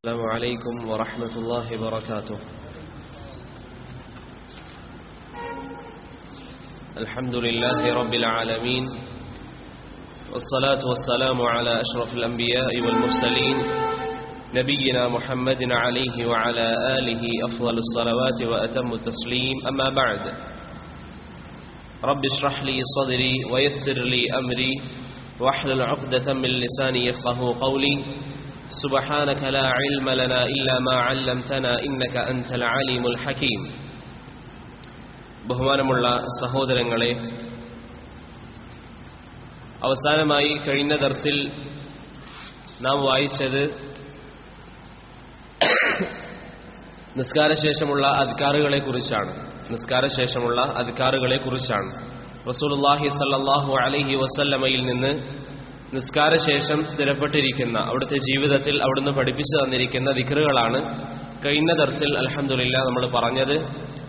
السلام عليكم ورحمة الله وبركاته. الحمد لله رب العالمين، والصلاة والسلام على أشرف الأنبياء والمرسلين نبينا محمد عليه وعلى آله أفضل الصلوات وأتم التسليم. أما بعد، رب اشرح لي صدري ويسر لي أمري واحلل عقدة من لساني يفقه قولي. سبحانك لا علم لنا إلا ما علمتنا إنك أنت العليم الحكيم. ബഹുമാനമുള്ള സഹോദരങ്ങളെ, അവസാനമായി കഴിഞ്ഞ ദർസിൽ നാം വായിച്ചത് നിസ്കാരശേഷമുള്ള അദ്കാറുകളെ കുറിച്ചാണ്. റസൂലുള്ളാഹി സ്വല്ലല്ലാഹു അലൈഹി വസല്ലമയിൽ നിന്ന് നിസ്കാരശേഷം സ്ഥിരപ്പെട്ടിരിക്കുന്ന, അവിടുത്തെ ജീവിതത്തിൽ അവിടുന്ന് പഠിപ്പിച്ചു തന്നിരിക്കുന്ന ദിക്റുകളാണ് കഴിഞ്ഞ ദർസിൽ അൽഹംദുലില്ലാഹ് നമ്മൾ പറഞ്ഞത്.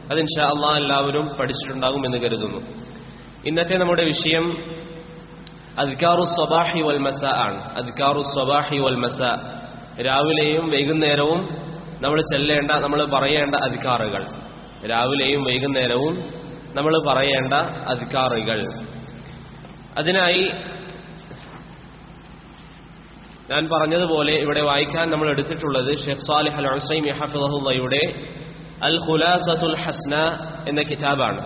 അത് ഇൻഷാ അല്ലാഹ് എല്ലാവരും പഠിച്ചിട്ടുണ്ടാകുമെന്ന് കരുതുന്നു. ഇന്നത്തെ നമ്മുടെ വിഷയം അദ്കാറുസ് സ്വബാഹി വൽ മസാ ആണ്. അദ്കാറുസ് സ്വബാഹി വൽ മസാ, രാവിലെയും വൈകുന്നേരവും നമ്മൾ പറയേണ്ട അദ്കാറുകൾ. രാവിലെയും വൈകുന്നേരവും നമ്മൾ പറയേണ്ട അദ്കാറുകൾ. അതിനായി ഞാൻ പറഞ്ഞതുപോലെ ഇവിടെ വായിക്കാൻ നമ്മൾ എടുത്തിട്ടുള്ളത് ഷെയ്ഖ് സാലിഹ് അൽ ഉസൈമി ഹഫിളഹുള്ളയുടെ അൽ ഖുലാസത്തുൽ ഹസ്ന എന്ന കിതാബാണ്.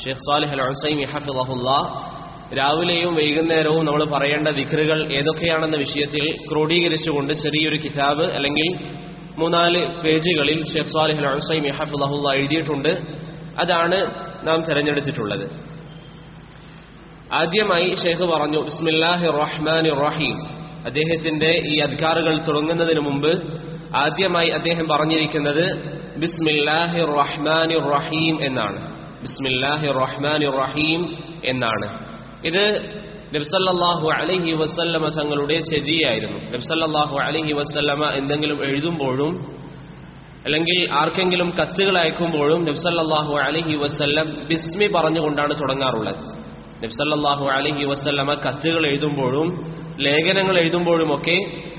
ഷെയ്ഖ് സാലിഹ് അൽ ഉസൈമി ഹഫിളഹുള്ള രാവിലെയും വൈകുന്നേരവും നമ്മൾ പറയേണ്ട ദിക്റുകൾ ഏതൊക്കെയാണെന്ന വിഷയത്തിൽ ക്രോഡീകരിച്ചുകൊണ്ട് ചെറിയൊരു കിതാബ്, അല്ലെങ്കിൽ 3-4 പേജുകളിൽ ഷെയ്ഖ് സാലിഹ് അൽ ഉസൈമി ഹഫിളഹുള്ള എഴുതിയിട്ടുണ്ട്. അതാണ് നാം തിരഞ്ഞെടുത്തിട്ടുള്ളത്. ആദ്യമായി ഷെയ്ഖ് പറഞ്ഞു, ബിസ്മില്ലാഹിർ റഹ്മാനിർ റഹീം. അദ്ദേഹത്തിന്റെ ഈ അദ്കാറുകൾ തുടങ്ങുന്നതിന് മുമ്പ് ആദ്യമായി അദ്ദേഹം പറഞ്ഞിരിക്കുന്നത് ബിസ്മില്ലാഹിർ റഹ്മാനിർ റഹീം എന്നാണ്. ബിസ്മില്ലാഹിർ റഹ്മാനിർ റഹീം എന്നാണ്. ഇത് നബി സല്ലല്ലാഹു അലൈഹി വസല്ലമ തങ്ങളുടെ ചര്യയായിരുന്നു. നബി സല്ലല്ലാഹു അലൈഹി വസല്ലമ എന്തെങ്കിലും എഴുതുമ്പോഴും അല്ലെങ്കിൽ ആർക്കെങ്കിലും കത്തുകൾ അയക്കുമ്പോഴും നബി സല്ലല്ലാഹു അലൈഹി വസല്ലം ബിസ്മി പറഞ്ഞുകൊണ്ടാണ് തുടങ്ങാറുള്ളത്. നബി സല്ലല്ലാഹു അലൈഹി വസല്ലമ കത്തുകൾ എഴുതുമ്പോഴും ലേഖനങ്ങൾ എഴുതുമ്പോഴുമൊക്കെ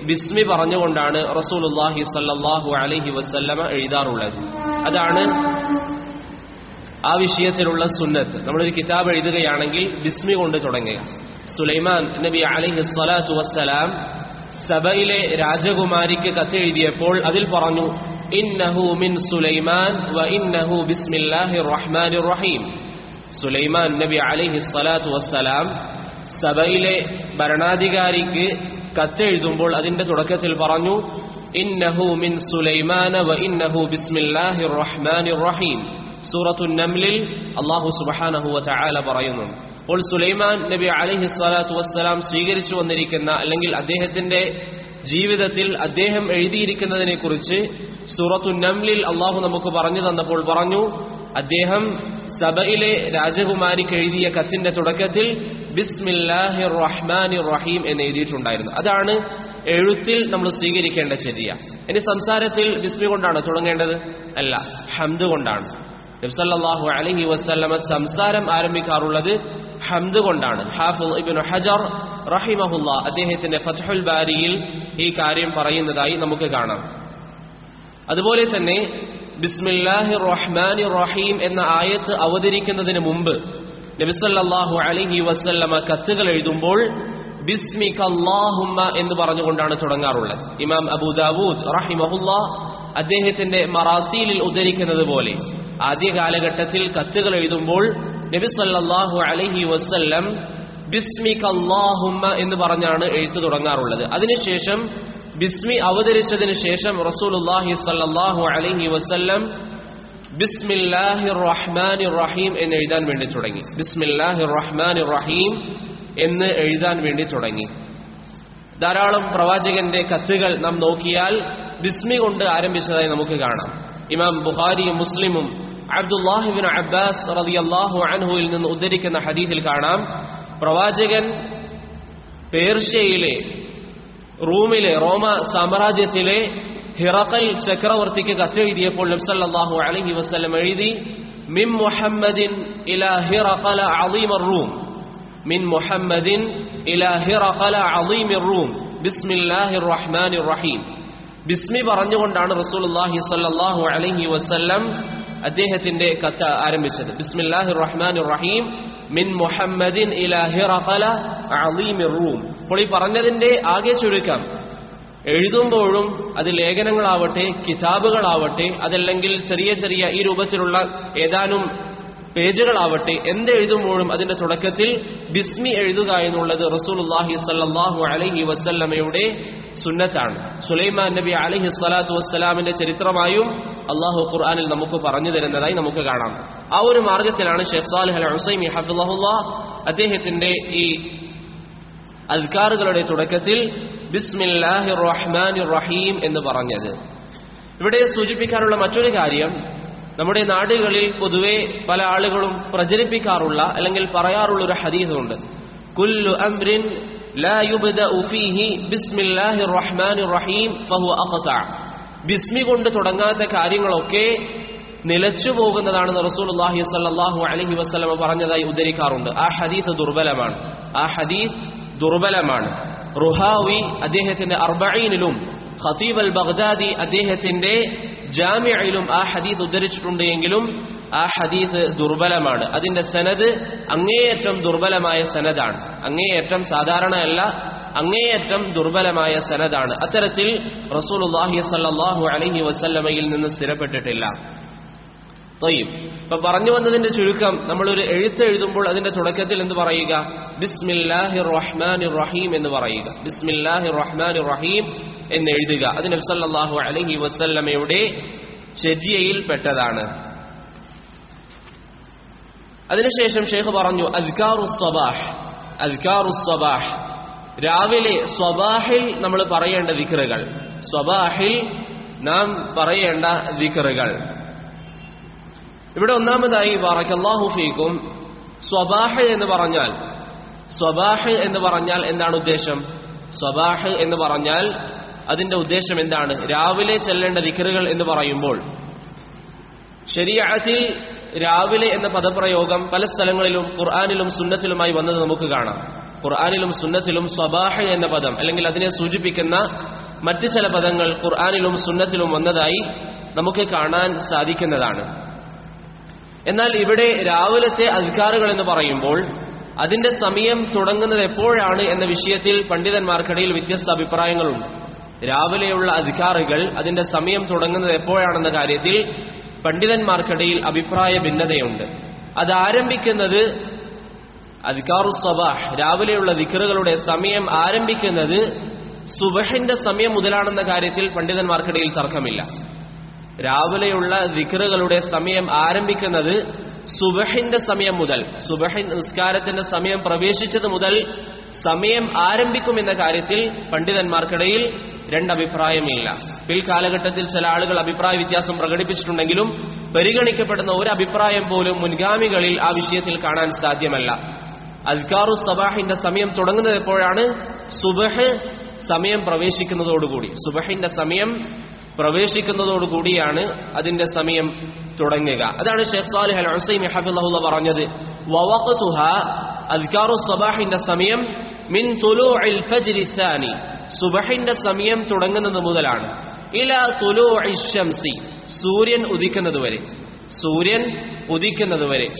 ബിസ്മി പറഞ്ഞുകൊണ്ടാണ് റസൂലുള്ളാഹി സല്ലല്ലാഹു അലൈഹി വസല്ലമ എഴുതാറുള്ളത്. അതാണ് ആ വിഷയത്തിലുള്ള സുന്നത്ത്. നമ്മളൊരു കിതാബ് എഴുതുകയാണെങ്കിൽ ബിസ്മി കൊണ്ട് തുടങ്ങുക. സുലൈമാൻ നബി അലൈഹി സ്വലാത്തു വസ്സലാം സബയിലെ രാജകുമാരിക്ക് കത്തെഴുതിയപ്പോൾ അതിൽ പറഞ്ഞു, ഇന്നഹു മിൻ സുലൈമാൻ വ ഇന്നഹു ബിസ്മില്ലാഹിർ റഹ്മാനിർ റഹീം. സുലൈമാൻ നബി അലൈഹി സ്വലാത്തു വസ്സലാം സബയിലെ ഭരണാധികാരിക്ക് കത്തെഴുതുമ്പോൾ അതിന്റെ തുടക്കത്തിൽ പറഞ്ഞു, ഇന്നഹു മിൻ സുലൈമാന വ ഇന്നഹു ബിസ്മില്ലാഹിർ റഹ്മാനിർ റഹീം. സൂറത്തുൻ നംലിൽ അല്ലാഹു സുബ്ഹാനഹു വ തആല പറയുന്നു. അപ്പോൾ സുലൈമാൻ നബി അലൈഹി സ്വലാത്തു വസ്സലാം സ്വീകരിച്ചു വന്നിരിക്കുന്ന, അല്ലെങ്കിൽ അദ്ദേഹത്തിന്റെ ജീവിതത്തിൽ അദ്ദേഹം എഴുതിയിരിക്കുന്നതിനെ കുറിച്ച് സൂറത്തുൻ നംലിൽ അല്ലാഹു നമുക്ക് പറഞ്ഞു തന്നപ്പോൾ പറഞ്ഞു, അദ്ദേഹം സബയിലെ രാജകുമാരിക്ക് എഴുതിയ കത്തിന്റെ തുടക്കത്തിൽ ബിസ്മില്ലാഹിർ റഹ്മാനിർ റഹീം എന്ന് എഴുതിയിട്ടുണ്ടായിരുന്നു. അതാണ് എഴുത്തിൽ നമ്മൾ സ്വീകരിക്കേണ്ട ചര്യ. ഇനി സംസാരത്തിൽ ബിസ്മി കൊണ്ടാണ് തുടങ്ങേണ്ടത്? അല്ല, ഹംദ് കൊണ്ടാണ്. നബി സല്ലല്ലാഹു അലൈഹി വസല്ലമ സംസാരം ആരംഭിക്കാറുള്ളത് ഹംദ് കൊണ്ടാണ്. ഹാഫിള് ഇബ്നു ഹജർ റഹിമഹുല്ലാ അദ്ദേഹത്തിന്റെ ഫത്ഹുൽ ബാരിയിൽ ഈ കാര്യം പറയുന്നതായി നമുക്ക് കാണാം. അതുപോലെ തന്നെ ബിസ്മില്ലാഹിർ റഹ്മാനിർ റഹീം എന്ന ആയത്ത് അവതരിക്കുന്നതിന് മുമ്പ് നബി സല്ലല്ലാഹു അലൈഹി വസല്ലമ കത്തുകൾ എഴുതുമ്പോൾ ബിസ്മിക അല്ലാഹുമ്മ എന്ന് പറഞ്ഞുകൊണ്ടാണ് തുടങ്ങാറുള്ളത്. ഇമാം അബൂ ദാവൂദ് റഹിമഹുല്ലാ അദ്ദേഹത്തിന്റെ മറാസീലിൽ ഉദ്ധരിക്കുന്നത് പോലെ ആദ്യ കാലഘട്ടത്തിൽ കത്തുകൾ എഴുതുമ്പോൾ നബി സല്ലല്ലാഹു അലൈഹി വസല്ലം ബിസ്മിക അല്ലാഹുമ്മ എന്ന് പറഞ്ഞാണ് എഴുത്ത് തുടങ്ങാറുള്ളത്. അതിനുശേഷം ബിസ്മി അവതരിച്ചതിന് ശേഷം റസൂലുള്ളാഹി സ്വല്ലല്ലാഹു അലൈഹി വസല്ലം ബിസ്മില്ലാഹിർ റഹ്മാനിർ റഹീം എന്ന് എഴുതാൻ വേണ്ടി തുടങ്ങി. ബിസ്മില്ലാഹിർ റഹ്മാനിർ റഹീം എന്ന് എഴുതാൻ വേണ്ടി തുടങ്ങി. ധാരാളം പ്രവാചകന്റെ കത്തുകൾ നാം നോക്കിയാൽ ബിസ്മി കൊണ്ട് ആരംഭിച്ചതായി നമുക്ക് കാണാം. ഇമാം ബുഖാരിയും മുസ്ലിമും അബ്ദുല്ലാഹി ഇബ്നു അബ്ബാസ് റളിയല്ലാഹു അൻഹുവിൽ നിന്ന് ഉദ്ധരിക്കുന്ന ഹദീസിൽ കാണാം, പ്രവാചകൻ പേർഷ്യയിലെ റോമ സാമ്രാജ്യത്തിലെ ഹിറഖൽ ചക്രവർത്തിക്ക് കത്തെഴുതിയപ്പോൾ നബി സല്ലല്ലാഹു അലൈഹി വസല്ലം എഴുതി, മിൻ മുഹമ്മദിൻ ഇലാ ഹിറഖല അളീമർ റൂം. മിൻ മുഹമ്മദിൻ ഇലാ ഹിറഖല അളീമിർ റൂം. ബിസ്മില്ലാഹിർ റഹ്മാനിർ റഹീം. ബിസ്മി പറഞ്ഞുകൊണ്ടാണ് റസൂലുള്ളാഹി സ്വല്ലല്ലാഹു അലൈഹി വസല്ലം അദ്ദേഹത്തിന്റെ കത്ത് ആരംഭിച്ചത്. ബിസ്മില്ലാഹിർ റഹ്മാനിർ റഹീം മിൻ മുഹമ്മദിൻ ഇലാ ഹിറഖല അളീമിർ റൂം. അപ്പോൾ ഈ പറഞ്ഞതിന്റെ ആകെ ചുരുക്കം, എഴുതുമ്പോഴും അത് ലേഖനങ്ങളാവട്ടെ, കിതാബുകളാവട്ടെ, അതല്ലെങ്കിൽ ചെറിയ ചെറിയ ഈ രൂപത്തിലുള്ള ഏതാനും പേജുകളാവട്ടെ, എന്തെഴുതുമ്പോഴും അതിന്റെ തുടക്കത്തിൽ ബിസ്മി എഴുതുക എന്നുള്ളത് റസൂലുള്ളാഹി സ്വല്ലല്ലാഹു അലൈഹി വസല്ലമയുടെ സുന്നത്താണ്. സുലൈമാൻ നബി അലൈഹി സ്വലാത്തു വസ്സലാമിന്റെ ചരിത്രമായും അള്ളാഹു ഖുർആനിൽ നമുക്ക് പറഞ്ഞു തരുന്നതായി നമുക്ക് കാണാം. ആ ഒരു മാർഗത്തിലാണ് ഷെയ്ഖ് സാലിഹ് അൽ ഉസൈമി ഹഫിളഹുല്ലാഹ് അദ്ദേഹത്തിന്റെ ഈ അദ്കാറുകളുടെ തുടക്കത്തിൽ ബിസ്മില്ലാഹിർ റഹ്മാനിർ റഹീം എന്ന് പറഞ്ഞത്. ഇവിടെ സൂചിപ്പിക്കാനുള്ള മറ്റൊരു കാര്യം, നമ്മുടെ നാടുകളിൽ പൊതുവെ പല ആളുകളും പ്രചരിപ്പിക്കാറുള്ള അല്ലെങ്കിൽ പറയാറുള്ള ഒരു ഹദീസുണ്ട്. കുല്ലു അംരിൻ ലാ യുബ്ദഉ ഫീഹി ബിസ്മില്ലാഹിർ റഹ്മാനിർ റഹീം ഫഹുവ അഖ്തഅ. ബിസ്മി കൊണ്ട് തുടങ്ങാത്ത കാര്യങ്ങളൊക്കെ നിലച്ചു പോകുന്നതാണെന്ന് റസൂലുള്ളാഹി സ്വല്ലല്ലാഹു അലൈഹി വസല്ലം പറഞ്ഞതായി ഉദ്ധരിക്കാറുണ്ട്. ആ ഹദീസ് ദുർബലമാണ്. റുഹാവി അദ്ദേഹത്തിന്റെ അർബഈനിലും ഖതീബ് അൽ ബഗ്ദാദി അദ്ദേഹത്തിന്റെ ജാമിഇലും ആ ഹദീസ് ഉദ്ധരിച്ചിട്ടുണ്ട്. എങ്കിലും ആ ഹദീസ് ദുർബലമാണ്. അതിന്റെ സനദ് അങ്ങേയറ്റം ദുർബലമായ സനദാണ്. അങ്ങേയറ്റം സാധാരണയല്ല, അങ്ങേയറ്റം ദുർബലമായ സനദാണ്. അത്തരത്തിൽ റസൂലുള്ളാഹി സ്വല്ലല്ലാഹു അലൈഹി വസല്ലമയിൽ നിന്ന് സ്ഥിരപ്പെട്ടിട്ടില്ല. ഇപ്പൊ പറഞ്ഞു വന്നതിന്റെ ചുരുക്കം, നമ്മളൊരു എഴുത്ത് എഴുതുമ്പോൾ അതിന്റെ തുടക്കത്തിൽ എന്ത് പറയുക? ബിസ്മില്ലാഹിർ റഹ്മാനിർ റഹീം എന്ന് പറയുക. ബിസ്മില്ലാഹിർ റഹ്മാനിർ റഹീം എന്ന് എഴുതുക. അത് നബി സല്ലല്ലാഹു അലൈഹി വസല്ലമയുടെ ചര്യയിൽ പെട്ടതാണ്. അതിനുശേഷം ഷെയ്ഖ് പറഞ്ഞു അദ്കാറുസ് സ്വബാഹ്, രാവിലെ സ്വബാഹിൽ നമ്മൾ പറയേണ്ട ദിക്റുകൾ. സ്വബാഹിൽ നാം പറയേണ്ട ദിക്റുകൾ. ഇവിടെ ഒന്നാമതായി ബറകല്ലാഹു ഫീക്കും, സ്വബാഹ് എന്ന് പറഞ്ഞാൽ എന്താണ് ഉദ്ദേശം? സ്വബാഹ് എന്ന് പറഞ്ഞാൽ അതിന്റെ ഉദ്ദേശം എന്താണ്? രാവിലെ ചെല്ലേണ്ട ദിക്റുകൾ എന്ന് പറയുമ്പോൾ ശരീഅത്തിൽ രാവിലെ എന്ന പദപ്രയോഗം പല സ്ഥലങ്ങളിലും ഖുർആനിലും സുന്നത്തിലുമായി വന്നത് നമുക്ക് കാണാം. ഖുർആനിലും സുന്നത്തിലും സ്വബാഹ് എന്ന പദം അല്ലെങ്കിൽ അതിനെ സൂചിപ്പിക്കുന്ന മറ്റ് ചില പദങ്ങൾ ഖുർആനിലും സുന്നത്തിലും വന്നതായി നമുക്ക് കാണാൻ സാധിക്കുന്നതാണ്. എന്നാൽ ഇവിടെ രാവിലത്തെ അദ്കാറുകൾ എന്ന് പറയുമ്പോൾ അതിന്റെ സമയം തുടങ്ങുന്നത് എപ്പോഴാണ് എന്ന വിഷയത്തിൽ പണ്ഡിതന്മാർക്കിടയിൽ വ്യത്യസ്ത അഭിപ്രായങ്ങളുണ്ട്. രാവിലെയുള്ള അദ്കാറുകൾ അതിന്റെ സമയം തുടങ്ങുന്നത് എപ്പോഴാണെന്ന കാര്യത്തിൽ പണ്ഡിതന്മാർക്കിടയിൽ അഭിപ്രായ ഭിന്നതയുണ്ട്. അത് ആരംഭിക്കുന്നത് അദ്കാറുസ് സ്വബാഹ്, രാവിലെയുള്ള ദിക്റുകളുടെ സമയം ആരംഭിക്കുന്നത് സുബഹിന്റെ സമയം മുതലാണെന്ന കാര്യത്തിൽ പണ്ഡിതന്മാർക്കിടയിൽ തർക്കമില്ല. രാവിലെയുള്ള ദിക്റുകളുടെ സമയം ആരംഭിക്കുന്നത് സുബഹിന്റെ സമയം മുതൽ, സുബഹി നിസ്കാരത്തിന്റെ സമയം പ്രവേശിച്ചത് മുതൽ സമയം ആരംഭിക്കുമെന്ന കാര്യത്തിൽ പണ്ഡിതന്മാർക്കിടയിൽ രണ്ടഭിപ്രായമില്ല. പിൽക്കാലഘട്ടത്തിൽ ചില ആളുകൾ അഭിപ്രായ വ്യത്യാസം പ്രകടിപ്പിച്ചിട്ടുണ്ടെങ്കിലും പരിഗണിക്കപ്പെടുന്ന ഒരു അഭിപ്രായം പോലും മുൻഗാമികളിൽ ആ വിഷയത്തിൽ കാണാൻ സാധ്യമല്ല. അദ്കാറുസ് സബാഹിന്റെ സമയം തുടങ്ങുന്നത് എപ്പോഴാണ്? സുബഹ് സമയം പ്രവേശിക്കുന്നതോടുകൂടി, സുബഹിന്റെ സമയം പ്രവേശിക്കുന്നതോടുകൂടിയാണ് അതിന്റെ സമയം തുടങ്ങുക. അതാണ് ഷെയ്ഖ് സാലിഹ് അൽ ഉസൈമി ഹഫിളഹുല്ലാഹ് പറഞ്ഞത്, വവഖതുഹ, അദ്കാറുസ് സബാഹിന്റെ സമയം മിൻ തുലൂഇൽ ഫജ്രി സാനി, സുബഹിന്റെ സമയം തുടങ്ങുന്നത് മുതലാണ്, ഇലാ തുലൂഇശ് ശംസി, സൂര്യൻ ഉദിക്കുന്നതുവരെ.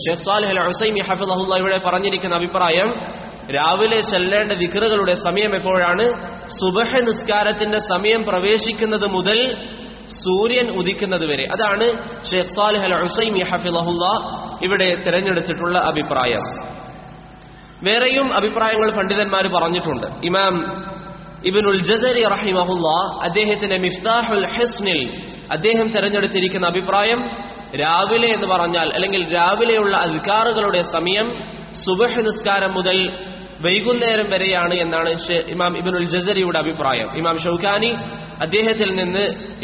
ഷെയ്ഖ് സാലിഹ് അൽ ഉസൈമി ഹഫിളഹുല്ലാഹ് ഇവിടെ പറഞ്ഞിരിക്കുന്ന അഭിപ്രായം, രാവിലെ ചെല്ലേണ്ട ദിക്റുകളുടെ സമയം എപ്പോഴാണ്? സുബഹ് നിസ്കാരത്തിന്റെ സമയം പ്രവേശിക്കുന്നത് മുതൽ സൂര്യൻ ഉദിക്കുന്നത് വരെ. അതാണ് ഷെയ്ഖ് സാലിഹ് അൽ ഉസൈമി ഹഫിളഹുല്ലാഹ് ഇവിടെ തിരഞ്ഞെടുത്തിട്ടുള്ള അഭിപ്രായം. വേറെയും അഭിപ്രായങ്ങൾ പണ്ഡിതന്മാർ പറഞ്ഞിട്ടുണ്ട്. ഇമാം ഇബ്നുൽ ജസരി റഹിമഹുല്ലാഹ് അദ്ദേഹത്തിന്റെ മിഫ്താഹുൽ ഹിസ്നിൽ അദ്ദേഹം തിരഞ്ഞെടുത്തിരിക്കുന്ന അഭിപ്രായം, രാവിലെ എന്ന് പറഞ്ഞാൽ അല്ലെങ്കിൽ രാവിലെയുള്ള അദ്കാറുകളുടെ സമയം സുബഹ് നിസ്കാരം മുതൽ വൈകുന്നേരം വരെയാണ് എന്നാണ് ഇമാം ഇബ്നുൽ ജസരിയുടെ അഭിപ്രായം. ഇമാം ഷൗക്കാനി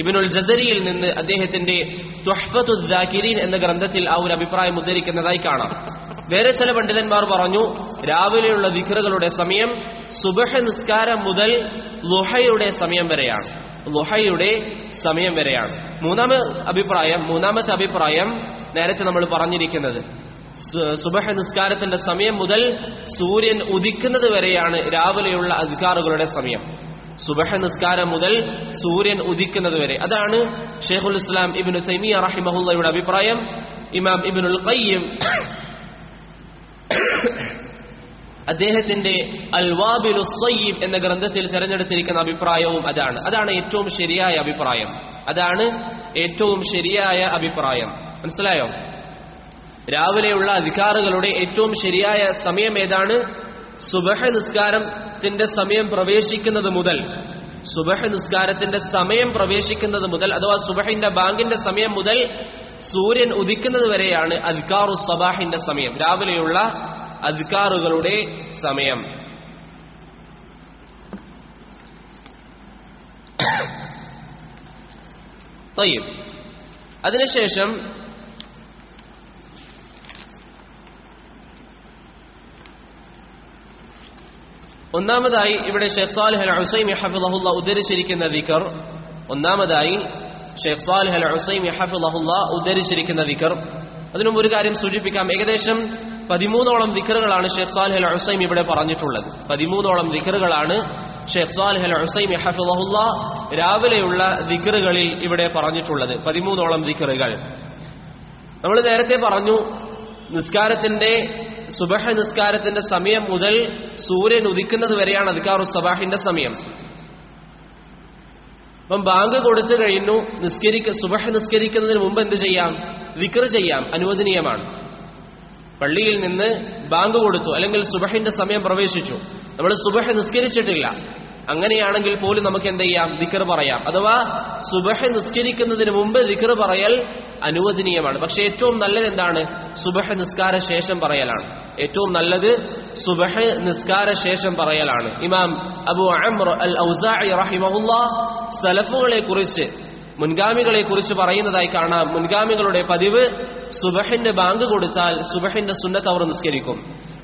ഇബ്നുൽ ജസരിയിൽ നിന്ന് അദ്ദേഹത്തിന്റെ തുഹ്ഫത്തുദ് ദാകിരീൻ എന്ന ഗ്രന്ഥത്തിൽ ആ ഒരു അഭിപ്രായം ഉദ്ധരിക്കുന്നതായി കാണാം. വേറെ ചില പണ്ഡിതന്മാർ പറഞ്ഞു, രാവിലെയുള്ള ദിക്റുകളുടെ സമയം സുബഹ് നിസ്കാരം മുതൽ ളുഹയുടെ സമയം വരെയാണ്. മൂന്നാമത്തെ അഭിപ്രായം നേരത്തെ നമ്മൾ പറഞ്ഞിരിക്കുന്നത്, സുബഹ് നിസ്കാരത്തിന്റെ സമയം മുതൽ സൂര്യൻ ഉദിക്കുന്നത് വരെയാണ് രാവിലെയുള്ള അദ്കാറുകളുടെ സമയം. സുബഹ നിസ്കാരം മുതൽ സൂര്യൻ ഉദിക്കുന്നത് വരെ. അതാണ് ഷെയ്ഖുൽ ഇസ്ലാം ഇബ്നു തൈമിയ റഹിമഹുള്ളയുടെ അഭിപ്രായം. ഇമാം ഇബ്നുൽ ഖയ്യിം അദ്ദേഹത്തിന്റെ അൽ വാബിലുസ് സയ്യിബ് എന്ന ഗ്രന്ഥത്തിൽ തിരഞ്ഞെടുത്തിരിക്കുന്ന അഭിപ്രായവും അതാണ് ഏറ്റവും ശരിയായ അഭിപ്രായം. അതാണ് ഏറ്റവും ശരിയായ അഭിപ്രായം. മനസ്സിലായോ? രാവിലെയുള്ള അധികാറുകളുടെ ഏറ്റവും ശരിയായ സമയം ഏതാണ്? സുബഹ നിസ്കാരത്തിന്റെ സമയം പ്രവേശിക്കുന്നത് മുതൽ, സുബഹ നിസ്കാരത്തിന്റെ സമയം പ്രവേശിക്കുന്നത് മുതൽ അഥവാ സുബഹിന്റെ ബാങ്കിന്റെ സമയം മുതൽ സൂര്യൻ ഉദിക്കുന്നത് വരെയാണ് അദ്കാറു സബാഹിന്റെ സമയം, രാവിലെയുള്ള അദ്കാറുകളുടെ സമയം. തയ്യിബ്. അതിനുശേഷം ഒന്നാമതായി ഇവിടെ ഷെയ്ഖ് സാലിഹ് അൽ ഉസൈമി ഹഫിളഹുല്ലാ ഉദ്ധരിച്ചിരിക്കുന്ന ദിക്ർ, ഒന്നാമതായി ഷെയ്ഖ് സാലിഹ് അൽ ഉസൈമി ഹഫിളഹുല്ലാ ഉദ്ധരിച്ചിരിക്കുന്ന ദിക്ർ. അതിനും ഒരു കാര്യം സൂചിപ്പിക്കാം. ഏകദേശം 13ഓളം ദിക്റുകളാണ് ഷെയ്ഖ് സാലിഹ് അൽ ഉസൈമി ഇവിടെ പറഞ്ഞിട്ടുള്ളത്. 13ഓളം ദിക്റുകളാണ് ഷെയ്ഖ് സാലിഹ് അൽ ഉസൈമി ഹഫിളഹുല്ലാ രാവിലെയുള്ള ദിക്റുകളിൽ ഇവിടെ പറഞ്ഞിട്ടുള്ളത്. 13ഓളം ദിക്റുകൾ. നമ്മൾ നേരത്തെ പറഞ്ഞു, നിസ്കാരത്തിന്റെ സുബഹ നിസ്കാരത്തിന്റെ സമയം മുതൽ സൂര്യൻ ഉദിക്കുന്നത് വരെയാണ് അദ്കാറു സബാഹിന്റെ സമയം. അപ്പം ബാങ്ക് കൊടുത്തു കഴിഞ്ഞു, സുബഹ നിസ്കരിക്കുന്നതിന് മുമ്പ് എന്ത് ചെയ്യാം? ദിക്ർ ചെയ്യാം, അനുവദനീയമാണ്. പള്ളിയിൽ നിന്ന് ബാങ്ക് കൊടുത്തു, അല്ലെങ്കിൽ സുബഹിന്റെ സമയം പ്രവേശിച്ചു, നമ്മൾ സുബഹ നിസ്കരിച്ചിട്ടില്ല, അങ്ങനെയാണെങ്കിൽ പോലും നമുക്ക് എന്ത് ചെയ്യാം? ദിക്ർ പറയാം. അഥവാ സുബഹ നിസ്കരിക്കുന്നതിന് മുമ്പ് ദിക്ർ പറയൽ അനുവദനീയമാണ്. പക്ഷെ ഏറ്റവും നല്ലത് എന്താണ്? സുബഹ നിസ്കാര ശേഷം പറയലാണ്. ഏറ്റവും നല്ലത് സുബഹ നിസ്കാര ശേഷം പറയലാണ്. ഇമാം അബൂ അംർ അൽ ഔസാഇ റഹിമഹുല്ലാ സലഫുകളെ കുറിച്ച്, മുൻഗാമികളെ കുറിച്ച് പറയുന്നതായി കാണാം. മുൻഗാമികളുടെ പതിവ് സുബഹിന്റെ ബാങ്ക് കൊടുത്താൽ സുബഹിന്റെ സുന്നത്ത് അവർ നിസ്കരിക്കും,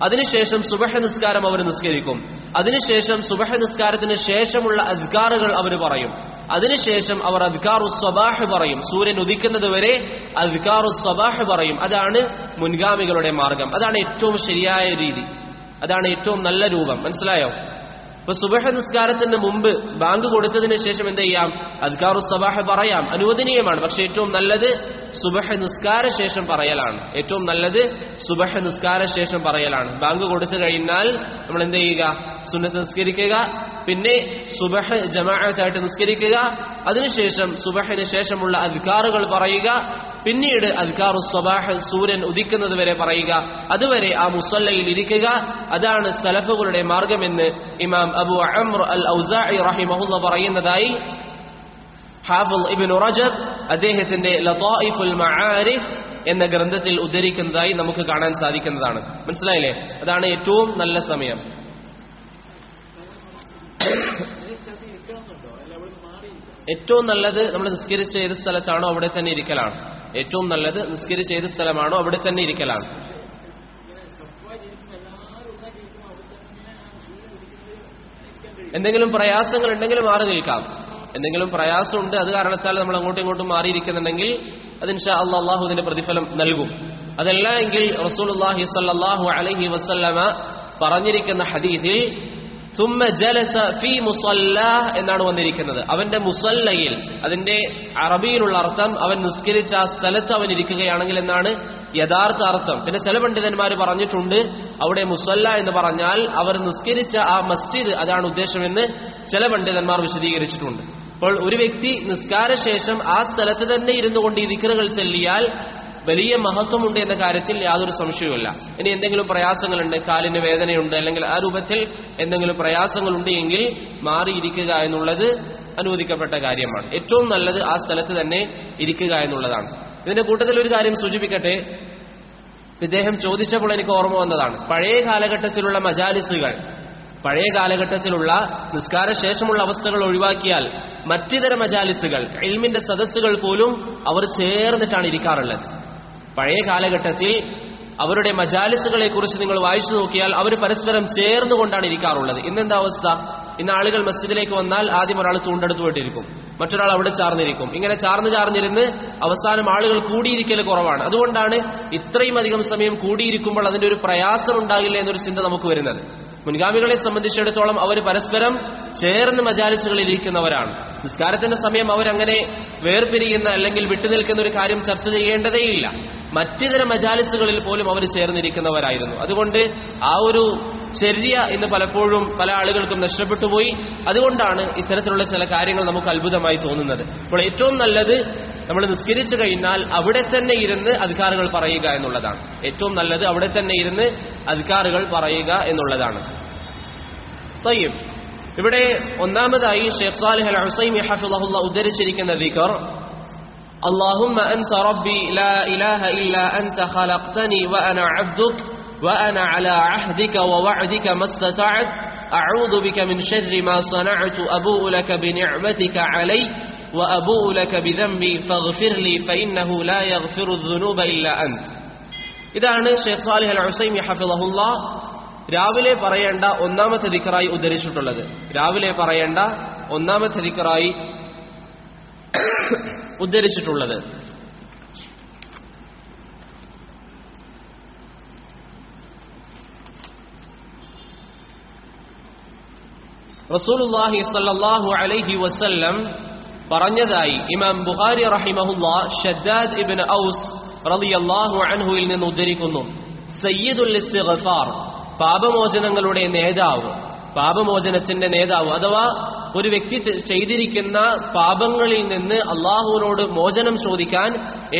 അതിനുശേഷം സുബഹ നിസ്കാരം അവർ നിസ്കരിക്കും, അതിനുശേഷം സുബഹ നിസ്കാരത്തിന് ശേഷമുള്ള അദ്കാറുകൾ അവർ പറയും, അതിനുശേഷം അവർ അദ്കാറു സ്വബാഹ് പറയും. സൂര്യൻ ഉദിക്കുന്നത് വരെ അദ്കാറു സ്വബാഹ് പറയും. അതാണ് മുൻഗാമികളുടെ മാർഗം. അതാണ് ഏറ്റവും ശരിയായ രീതി, അതാണ് ഏറ്റവും നല്ല രൂപം. മനസ്സിലായോ? ഇപ്പൊ സുബഹ നിസ്കാരത്തിന് മുമ്പ് ബാങ്ക് കൊടുത്തതിന് ശേഷം എന്ത് ചെയ്യാം? അദ്കാറു സബാഹ് പറയാം, അനുവദനീയമാണ്. പക്ഷെ ഏറ്റവും നല്ലത് സുബഹ നിസ്കാര ശേഷം പറയലാണ്. ഏറ്റവും നല്ലത് സുബഹ നിസ്കാര ശേഷം പറയലാണ്. ബാങ്ക് കൊടുത്തു കഴിഞ്ഞാൽ നമ്മൾ എന്ത് ചെയ്യുക? സുന്നത്ത് നിസ്കരിക്കുക, പിന്നെ സുബഹ ജമാഅത്തായിട്ട് നിസ്കരിക്കുക, അതിനുശേഷം സുബഹിന് ശേഷമുള്ള അദ്കാറുകൾ പറയുക, പിന്നീട് അദ്കാറു സബാഹ് സൂര്യൻ ഉദിക്കുന്നത് വരെ പറയുക, അതുവരെ ആ മുസല്ലയിൽ ഇരിക്കുക. അതാണ് സലഫുകളുടെ മാർഗമെന്ന് ഇമാം അബൂ അംർ അൽ ഔസാഇ റഹിമഹുല്ലാ പറയുന്നതായി ഹാഫിള് ഇബ്നു റജബ് അദ്ദേഹത്തിന്റെ ലതായിഫുൽ മആരിഫ് എന്ന ഗ്രന്ഥത്തിൽ ഉദ്ധരിക്കുന്നതായി നമുക്ക് കാണാൻ സാധിക്കുന്നതാണ്. മനസ്സിലായില്ലേ? അതാണ് ഏറ്റവും നല്ല സമയം. ഏറ്റവും നല്ലത് നമ്മൾ നിസ്കരിച്ച ഏത് സ്ഥലത്താണോ അവിടെ തന്നെ ഇരിക്കലാണ്. ഏറ്റവും നല്ലത് നിസ്കരിച്ച ഏത് സ്ഥലമാണോ അവിടെ തന്നെ ഇരിക്കലാണ്. എന്തെങ്കിലും പ്രയാസങ്ങൾ ഉണ്ടെങ്കിൽ മാറി നിൽക്കാം. എന്തെങ്കിലും പ്രയാസമുണ്ട്, അത് കാരണത്താൽ നമ്മൾ അങ്ങോട്ടും ഇങ്ങോട്ടും മാറിയിരിക്കുന്നുണ്ടെങ്കിൽ അത് ഇൻഷാ അല്ലാഹ് അല്ലാഹു അതിന്റെ പ്രതിഫലം നൽകും. അതല്ല എങ്കിൽ റസൂലുള്ളാഹി സ്വല്ലല്ലാഹു അലൈഹി വസല്ലമ പറഞ്ഞിരിക്കുന്ന ഹദീസിൽ ثم جلس في مصلاه എന്നാണ് വന്നിരിക്കുന്നത്. അവന്റെ മുസല്ലയിൽ, അതിന്റെ അറബിയിലുള്ള അർത്ഥം അവൻ നിസ്കരിച്ച ആ സ്ഥലത്ത് അവൻ ഇരിക്കുകയാണെങ്കിൽ എന്നാണ് യഥാർത്ഥ അർത്ഥം. പിന്നെ ചില പണ്ഡിതന്മാർ പറഞ്ഞിട്ടുണ്ട് അവിടെ മുസല്ല എന്ന് പറഞ്ഞാൽ അവർ നിസ്കരിച്ച ആ മസ്ജിദ് അതാണ് ഉദ്ദേശമെന്ന് ചില പണ്ഡിതന്മാർ വിശദീകരിച്ചിട്ടുണ്ട്. അപ്പോൾ ഒരു വ്യക്തി നിസ്കാര ശേഷം ആ സ്ഥലത്ത് തന്നെ ഇരുന്നു കൊണ്ട് ഈ ദിക്റുകൾ ചൊല്ലിയാൽ വലിയ മഹത്വമുണ്ട് എന്ന കാര്യത്തിൽ യാതൊരു സംശയവുമില്ല. ഇനി എന്തെങ്കിലും പ്രയാസങ്ങളുണ്ട്, കാലിന് വേദനയുണ്ട്, അല്ലെങ്കിൽ ആ രൂപത്തിൽ എന്തെങ്കിലും പ്രയാസങ്ങളുണ്ട് എങ്കിൽ മാറിയിരിക്കുക എന്നുള്ളത് അനുവദിക്കപ്പെട്ട കാര്യമാണ്. ഏറ്റവും നല്ലത് ആ സ്ഥലത്ത് തന്നെ ഇരിക്കുക എന്നുള്ളതാണ്. ഇതിന്റെ കൂട്ടത്തിൽ ഒരു കാര്യം സൂചിപ്പിക്കട്ടെ. ഇദ്ദേഹം ചോദിച്ചപ്പോൾ എനിക്ക് ഓർമ്മ വന്നതാണ്, പഴയ കാലഘട്ടത്തിലുള്ള മജാലിസുകൾ, പഴയ കാലഘട്ടത്തിലുള്ള നിസ്കാര ശേഷമുള്ള അവസ്ഥകൾ ഒഴിവാക്കിയാൽ മറ്റിതര മജാലിസുകൾ, ഇൽമിന്റെ സദസ്സുകൾ പോലും അവർ ചേർന്നിട്ടാണ് ഇരിക്കാറുള്ളത്. പഴയ കാലഘട്ടത്തിൽ അവരുടെ മജാലിസുകളെ കുറിച്ച് നിങ്ങൾ വായിച്ചു നോക്കിയാൽ അവർ പരസ്പരം ചേർന്നുകൊണ്ടാണ് ഇരിക്കാറുള്ളത്. ഇന്നെന്താ അവസ്ഥ? ഇന്ന് ആളുകൾ മസ്ജിദിലേക്ക് വന്നാൽ ആദ്യം ഒരാൾ ചൂണ്ടെടുത്ത് പോയിട്ടിരിക്കും, മറ്റൊരാൾ അവിടെ ചാർന്നിരിക്കും. ഇങ്ങനെ ചാർന്നിരുന്ന് അവസാനം ആളുകൾ കൂടിയിരിക്കൽ കുറവാണ്. അതുകൊണ്ടാണ് ഇത്രയും അധികം സമയം കൂടിയിരിക്കുമ്പോൾ അതിന്റെ ഒരു പ്രയാസം ഉണ്ടാകില്ല എന്നൊരു ചിന്ത നമുക്ക് വരുന്നത്. മുൻഗാമികളെ സംബന്ധിച്ചിടത്തോളം അവർ പരസ്പരം ചേർന്ന് മജാലിസുകളിൽ ഇരിക്കുന്നവരാണ്. നിസ്കാരത്തിന്റെ സമയം അവരങ്ങനെ വേർപിരിയുന്ന അല്ലെങ്കിൽ വിട്ടുനിൽക്കുന്ന ഒരു കാര്യം ചർച്ച ചെയ്യേണ്ടതേയില്ല. മറ്റിതര മജാലിസുകളിൽ പോലും അവർ ചേർന്നിരിക്കുന്നവരായിരുന്നു. അതുകൊണ്ട് ആ ഒരു ചര്യ ഇന്ന് പലപ്പോഴും പല ആളുകൾക്കും നഷ്ടപ്പെട്ടുപോയി. അതുകൊണ്ടാണ് ഇത്തരത്തിലുള്ള ചില കാര്യങ്ങൾ നമുക്ക് അത്ഭുതമായി തോന്നുന്നത്. അപ്പോൾ ഏറ്റവും നല്ലത് നമ്മൾ നിസ്കരിച്ചു കഴിഞ്ഞാൽ അവിടെ തന്നെ ഇരുന്ന് അദ്കാറുകൾ പറയുക എന്നുള്ളതാണ്. ഏറ്റവും നല്ലത് അവിടെ തന്നെ ഇരുന്ന് അദ്കാറുകൾ പറയുക എന്നുള്ളതാണ്. തയ്യിബ്, ഇവിടെ ഒന്നാമതായി ഷെയ്ഖ് സാലിഹ് അൽ ഉസൈമി ഹഫിളഹുല്ലാ ഉദ്ധരിച്ചിരിക്കുന്ന ദിക്ർ, اللهم أنت ربي لا إله إلا أنت خلقتني وأنا عبدك وأنا على عهدك ووعدك ما استطعت أعوذ بك من شر ما صنعت أبوء لك بنعمتك علي وأبوء لك بذنبي فاغفر لي فإنه لا يغفر الذنوب إلا أنت. ഇതാണ് ഷെയ്ഖ് സാലിഹ് അൽ ഉസൈമി ഹഫിളഹുല്ലാ രാവിലെ പറയേണ്ട ഒന്നാമത്തെ ദിക്റായി ഉദ്ധരിച്ചിട്ടുള്ളത്. രാവിലെ പറയേണ്ട ഒന്നാമത്തെ ദിക്റായി ഉദ്ധരിച്ചിട്ടുള്ളത്. റസൂലുള്ളാഹി സ്വല്ലല്ലാഹു അലൈഹി വസല്ലം പറഞ്ഞതായി ഇമാം ബുഖാരി റഹിമഹുല്ലാ ഷദ്ദാദ് ഇബ്നു ഔസ് റളിയല്ലാഹു അൻഹുവിൽ നിന്ന് ഉദ്ധരിക്കുന്നു. സയ്യിദുൽ ഇസ്തിഗ്ഫാർ, പാപമോചനങ്ങളുടെ നേതാവ്, പാപമോചനത്തിന്റെ നേതാവ്, അഥവാ ഒരു വ്യക്തി ചെയ്തിരിക്കുന്ന പാപങ്ങളിൽ നിന്ന് അള്ളാഹുവിനോട് മോചനം ചോദിക്കാൻ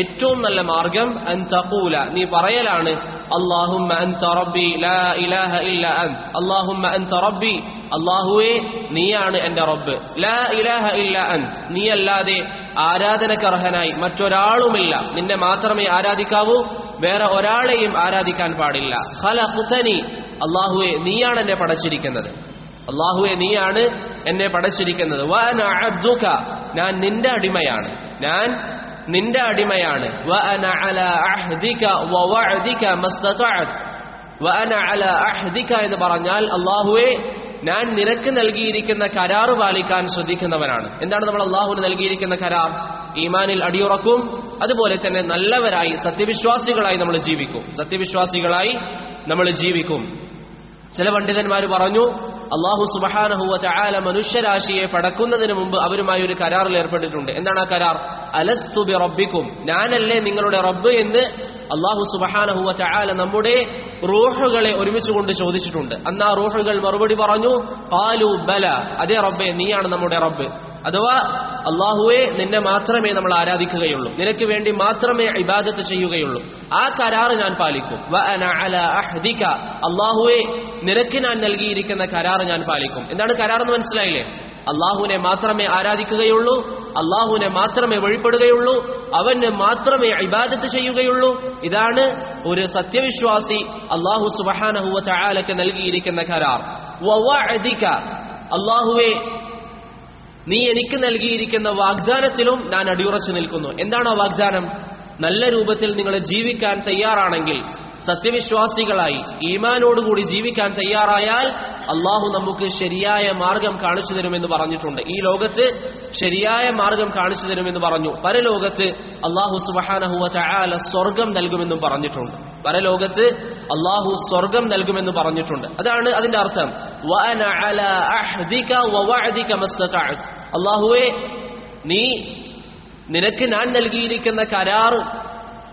ഏറ്റവും നല്ല മാർഗം അൻ തഖൂല, നീ പറയലാണ്, അല്ലാഹുമ്മ അൻത റബ്ബി ലാ ഇലാഹ ഇല്ല അൻത, അല്ലാഹുമ്മ അൻത റബ്ബി, അല്ലാഹുവേ നീയാണ് എന്റെ റബ്ബ്, ലാ ഇലാഹ ഇല്ല അൻത, നീയല്ലാതെ ആരാധനക്കർഹനായി മറ്റൊരാളുമില്ല, നിന്നെ മാത്രമേ ആരാധിക്കാവൂ, വേറെ ഒരാളെയും ആരാധിക്കാൻ പാടില്ല. ഖലഖ്തനി, അല്ലാഹുവേ നീയാണ് എന്നെ പടച്ചിരിക്കുന്നത്, അല്ലാഹുവേ നീയാണ് എന്നെ പടച്ചിരിക്കുന്നത്. വഅന അബ്ദുക, ഞാൻ നിന്റെ അടിമയാണ്, ഞാൻ നിന്റെ അടിമയാണ്. വഅന അലാ അഹ്ദിക വവഅദിക മസ്തതഅത്, വഅന അലാ അഹ്ദിക എന്ന് പറഞ്ഞാൽ അല്ലാഹുവേ ഞാൻ നിനക്ക് നൽകിയിരിക്കുന്ന കരാർ പാലിക്കാൻ ശ്രദ്ധിക്കുന്നവനാണ്. എന്താണ് നമ്മൾ അല്ലാഹുവിന് നൽകിയിരിക്കുന്ന കരാർ? ഈമാനിൽ അടിയുറക്കും, അതുപോലെ തന്നെ നല്ലവരായി സത്യവിശ്വാസികളായി നമ്മൾ ജീവിക്കും, സത്യവിശ്വാസികളായി നമ്മൾ ജീവിക്കും. ചില പണ്ഡിതന്മാർ പറഞ്ഞു, അല്ലാഹു സുബ്ഹാനഹു വ തആല മനുഷ്യരാശിയെ പടക്കുന്നതിന് മുമ്പ് അവരുമായി ഒരു കരാറിൽ ഏർപ്പെട്ടിട്ടുണ്ട്. എന്താണ് ആ കരാർ? അലസ്തു ബി റബ്ബിക്കും, ഞാനല്ലേ നിങ്ങളുടെ റബ്ബ് എന്ന് അല്ലാഹു സുബ്ഹാനഹു വ തആല നമ്മുടെ റൂഹുകളെ ഒരുമിച്ച് കൊണ്ട് ചോദിച്ചിട്ടുണ്ട്. അന്ന് ആ റൂഹുകൾ മറുപടി പറഞ്ഞു, ഖാലു ബല, അതേ റബ്ബേ നീയാണ് നമ്മുടെ റബ്ബ്. അഥവാ അല്ലാഹുവേ നിന്നെ മാത്രമേ നമ്മൾ ആരാധിക്കുകയുള്ളൂ, നിനക്ക് വേണ്ടി മാത്രമേ ഇബാദത്ത് ചെയ്യുകയുള്ളൂ, ആ കരാർ ഞാൻ പാലിക്കും. വഅന അലാ അഹ്ദിക, അല്ലാഹുവേ നിനക്ക് ഞാൻ നൽകിയിരിക്കുന്ന കരാർ ഞാൻ പാലിക്കും. എന്താണ് കരാർ എന്ന് മനസ്സിലായില്ലേ? അല്ലാഹുവിനെ മാത്രമേ ആരാധിക്കുകയുള്ളൂ, അല്ലാഹുവിനെ മാത്രമേ വഴിപ്പെടുകയുള്ളൂ, അവന് മാത്രമേ ഇബാദത്ത് ചെയ്യുകയുള്ളൂ. ഇതാണ് ഒരു സത്യവിശ്വാസി അല്ലാഹു സുബ്ഹാനഹു വ തആലക്ക് നൽകിയിരിക്കുന്ന കരാർ. വവഅദിക, അല്ലാഹുവേ നീ എനിക്ക് നൽകിയിരിക്കുന്ന വാഗ്ദാനത്തിലും ഞാൻ അടിയുറച്ചു നിൽക്കുന്നു. എന്താണ് ആ വാഗ്ദാനം? നല്ല രൂപത്തിൽ നിങ്ങൾ ജീവിക്കാൻ തയ്യാറാണെങ്കിൽ, സത്യവിശ്വാസികളായി ഈമാനോടുകൂടി ജീവിക്കാൻ തയ്യാറായാൽ അള്ളാഹു നമുക്ക് ശരിയായ മാർഗം കാണിച്ചു തരുമെന്ന് പറഞ്ഞിട്ടുണ്ട്. ഈ ലോകത്ത് ശരിയായ മാർഗം കാണിച്ചു തരുമെന്ന് പറഞ്ഞു. പരലോകത്ത് അള്ളാഹു സുബ്ഹാനഹു വ തആല സ്വർഗം നൽകുമെന്നും പറഞ്ഞിട്ടുണ്ട്. പരലോകത്ത് അള്ളാഹു സ്വർഗം നൽകുമെന്ന് പറഞ്ഞിട്ടുണ്ട്. അതാണ് അതിന്റെ അർത്ഥം. വഅന അലാ അഹ്ദിക വവഅദിക മസ്തതഅത്, അള്ളാഹുവേ നിനക്ക് ഞാൻ നൽകിയിരിക്കുന്ന കരാർ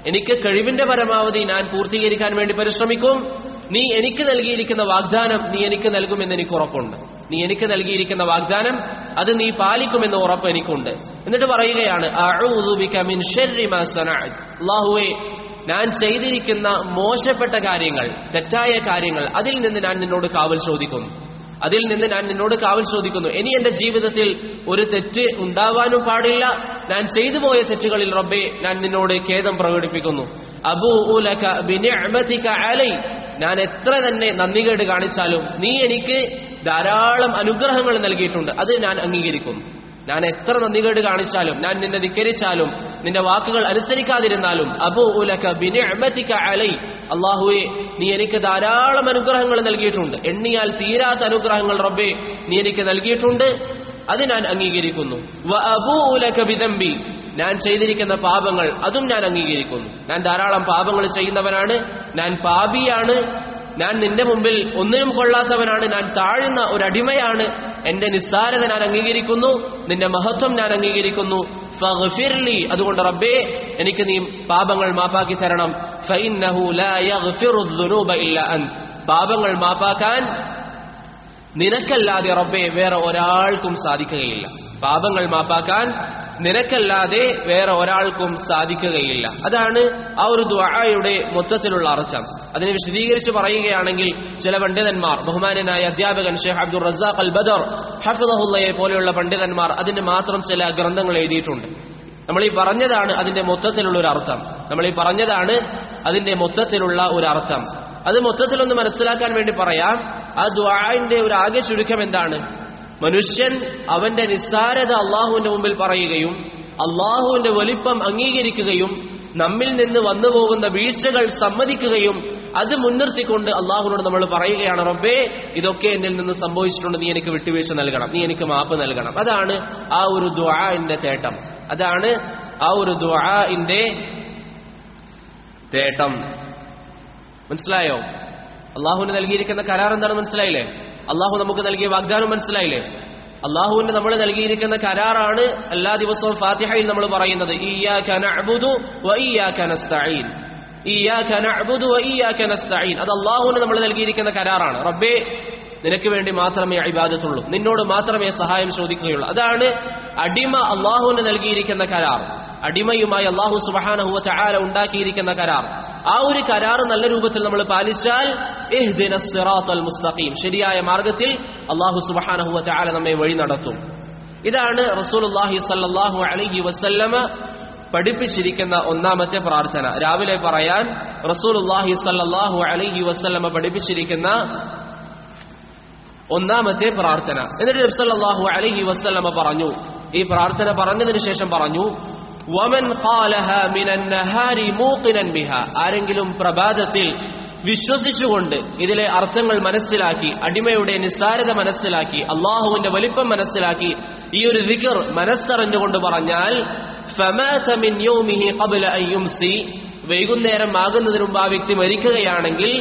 എനിക്ക് കഴിവിന്റെ പരമാവധി ഞാൻ പൂർത്തീകരിക്കാൻ വേണ്ടി പരിശ്രമിക്കും. നീ എനിക്ക് നൽകിയിരിക്കുന്ന വാഗ്ദാനം നീ എനിക്ക് നൽകുമെന്ന് എനിക്ക് ഉറപ്പുണ്ട്. നീ എനിക്ക് നൽകിയിരിക്കുന്ന വാഗ്ദാനം അത് നീ പാലിക്കുമെന്ന് ഉറപ്പ് എനിക്കുണ്ട്. എന്നിട്ട് പറയുകയാണ്, അഊദു ബിക മിൻ ശർരി മാ സനഅത്, അല്ലാഹുവേ ഞാൻ ചെയ്തിരിക്കുന്ന മോശപ്പെട്ട കാര്യങ്ങൾ, തെറ്റായ കാര്യങ്ങൾ, അതിൽ നിന്ന് ഞാൻ നിന്നോട് കാവൽ ചോദിക്കുന്നു, അതിൽ നിന്ന് ഞാൻ നിന്നോട് കാവൽ ചോദിക്കുന്നു. ഇനി എന്റെ ജീവിതത്തിൽ ഒരു തെറ്റ് ഉണ്ടാവാനും പാടില്ല. ഞാൻ ചെയ്തു പോയ തെറ്റുകളിൽ റബ്ബേ ഞാൻ നിന്നോട് ഖേദം പ്രകടിപ്പിക്കുന്നു. അബൂഉ ലക ബിനിഅമതിക അലൈ, ഞാൻ എത്ര തന്നെ നന്ദികേട് കാണിച്ചാലും നീ എനിക്ക് ധാരാളം അനുഗ്രഹങ്ങൾ നൽകിയിട്ടുണ്ട്, അത് ഞാൻ അംഗീകരിക്കുന്നു. ഞാൻ എത്ര നന്ദികേട് കാണിച്ചാലും, ഞാൻ നിന്നെ ധിക്കരിച്ചാലും, നിന്റെ വാക്കുകൾ അനുസരിക്കാതിരുന്നാലും, അബൂഉ ലക ബിനിഅമതിക അലൈ, അല്ലാഹുവേ നീ എനിക്ക് ധാരാളം അനുഗ്രഹങ്ങൾ നൽകിയിട്ടുണ്ട്, എണ്ണിയാൽ തീരാത്ത അനുഗ്രഹങ്ങൾ റബ്ബേ നീ എനിക്ക് നൽകിയിട്ടുണ്ട്, അത് ഞാൻ അംഗീകരിക്കുന്നു. വഅബൂഉ ലക ബിദംബി, ഞാൻ ചെയ്തിരിക്കുന്ന പാപങ്ങൾ അതും ഞാൻ അംഗീകരിക്കുന്നു. ഞാൻ ധാരാളം പാപങ്ങൾ ചെയ്യുന്നവനാണ്, ഞാൻ പാപിയാണ്. ഞാൻ നിന്റെ മുമ്പിൽ ഒന്നിനും കൊള്ളാത്തവനാണ്, ഞാൻ താഴ്ന്ന ഒരു അടിമയാണ്, എന്റെ നിസ്സാരത ഞാൻ അംഗീകരിക്കുന്നു, നിന്റെ മഹത്വം ഞാൻ അംഗീകരിക്കുന്നു. ഫഗ്ഫിർലി, അതുകൊണ്ട് റബ്ബേ എനിക്ക് നീ പാപങ്ങൾ മാപ്പാക്കി തരണം. ഫഇന്നഹു ലാ യഗ്ഫിറു ദുനൂബ ഇല്ലാ അൻത്, പാപങ്ങൾ മാപ്പാക്കാൻ നിനക്കല്ലാതെ റബ്ബേ വേറെ ഒരാൾക്കും സാധിക്കുകയില്ല. പാപങ്ങൾ മാപ്പാക്കാൻ നിനക്കല്ലാതെ വേറെ ഒരാൾക്കും സാധിക്കുകയില്ല. അതാണ് ആ ഒരു ദുആയുടെ മൊത്തത്തിലുള്ള അർത്ഥം. അതിനെ വിശദീകരിച്ച് പറയുകയാണെങ്കിൽ ചില പണ്ഡിതന്മാർ, ബഹുമാനനായ അധ്യാപകൻ ഷെയ്ഖ് അബ്ദുർ റസാഖ് അൽ ബദർ ഹഫിളഹുല്ലയെ പോലെയുള്ള പണ്ഡിതന്മാർ അതിന് മാത്രം ചില ഗ്രന്ഥങ്ങൾ എഴുതിയിട്ടുണ്ട്. നമ്മൾ ഈ പറഞ്ഞതാണ് അതിന്റെ മൊത്തത്തിലുള്ള ഒരു അർത്ഥം. മൊത്തത്തിലുള്ള ഒരു അർത്ഥം അത് മൊത്തത്തിലൊന്ന് മനസ്സിലാക്കാൻ വേണ്ടി പറയാം. ആ ദുആഇന്റെ ഒരു ആകെ ചുരുക്കം എന്താണ്? മനുഷ്യൻ അവന്റെ നിസ്സാരത അള്ളാഹുവിന്റെ മുമ്പിൽ പറയുകയും അള്ളാഹുവിന്റെ വലിപ്പം അംഗീകരിക്കുകയും നമ്മിൽ നിന്ന് വന്നു പോകുന്ന വീഴ്ചകൾ സമ്മതിക്കുകയും അത് മുൻനിർത്തിക്കൊണ്ട് അള്ളാഹുവിനോട് നമ്മൾ പറയുകയാണ്, റബ്ബേ ഇതൊക്കെ എന്നിൽ നിന്ന് സംഭവിച്ചിട്ടുണ്ട്, നീ എനിക്ക് വിട്ടുവീഴ്ച നൽകണം, നീ എനിക്ക് മാപ്പ് നൽകണം. അതാണ് ആ ഒരു ദുആഇന്റെ തേട്ടം. മനസ്സിലായോ? അള്ളാഹുവിന് നൽകിയിരിക്കുന്ന കരാർ എന്താണ് മനസ്സിലായില്ലേ? അള്ളാഹു നമുക്ക് നൽകിയ വാഗ്ദാനം മനസ്സിലായില്ലേ? അള്ളാഹുവിന് നമ്മൾ നൽകിയിരിക്കുന്ന കരാറാണ് എല്ലാ ദിവസവും ഫാത്തിഹയിൽ നമ്മൾ പറയുന്നത്, ഇയ്യാക നഅ്ബുദു വ ഇയ്യാക നസ്തഈൻ. അത് അള്ളാഹുവിന് നമ്മൾ നൽകിയിരിക്കുന്ന കരാറാണ്. റബ്ബേ നിനക്ക് വേണ്ടി മാത്രമേ ഇബാദത്തുള്ളൂ, നിന്നോട് മാത്രമേ സഹായം ചോദിക്കുകയുള്ളൂ. അതാണ് അടിമ അള്ളാഹുവിന് നൽകിയിരിക്കുന്ന കരാർ. അടിമയുമായി അള്ളാഹു സുബ്ഹാനഹു വ തആല ഉണ്ടാക്കിയിരിക്കുന്ന കരാർ. ആ ഒരു കരാർ നല്ല രൂപത്തിൽ നമ്മൾ പാലിച്ചാൽ ഇഹ്ദിനസ് സിറാത്തൽ മുസ്തഖീം, ശരിയായ മാർഗത്തിൽ അള്ളാഹു സുബ്ഹാനഹു വ തആല നമ്മെ വഴി നടത്തും. ഇതാണ് റസൂലുള്ളാഹി സ്വല്ലല്ലാഹു അലൈഹി വസല്ലമ പഠിപ്പിച്ചിരിക്കുന്ന ഒന്നാമത്തെ പ്രാർത്ഥന. രാവിലെ പറയാൻ റസൂലുള്ളാഹി സ്വല്ലല്ലാഹു അലൈഹി വസല്ലമ പഠിപ്പിച്ചിരിക്കുന്ന ഒന്നാമത്തെ പ്രാർത്ഥന. എന്നിട്ട് നബി സല്ലല്ലാഹു അലൈഹി വസല്ലമ പറഞ്ഞു, ഈ പ്രാർത്ഥന പറഞ്ഞതിന് ശേഷം പറഞ്ഞു, വമൻ ഖാലഹാ മിനൻ നഹാരി മൂഖിനൻ ബിഹാ, ആരെങ്കിലും പ്രഭാതത്തിൽ വിശ്വസിച്ചുകൊണ്ട് ഇതിലെ അർത്ഥങ്ങൾ മനസ്സിലാക്കി, അടിമയുടെ നിസ്സാരത മനസ്സിലാക്കി, അള്ളാഹുവിന്റെ വലിപ്പം മനസ്സിലാക്കി, ഈ ഒരു ദിക്ർ മനസ്സറിഞ്ഞുകൊണ്ട് പറഞ്ഞാൽ, ഫമാത മിൻ യൗമിഹി ഖബ്ല അൻ യുംസി, വൈകുന്നേരം ആകുന്നതിന് മുമ്പ് ആ വ്യക്തി മരിക്കുകയാണെങ്കിൽ,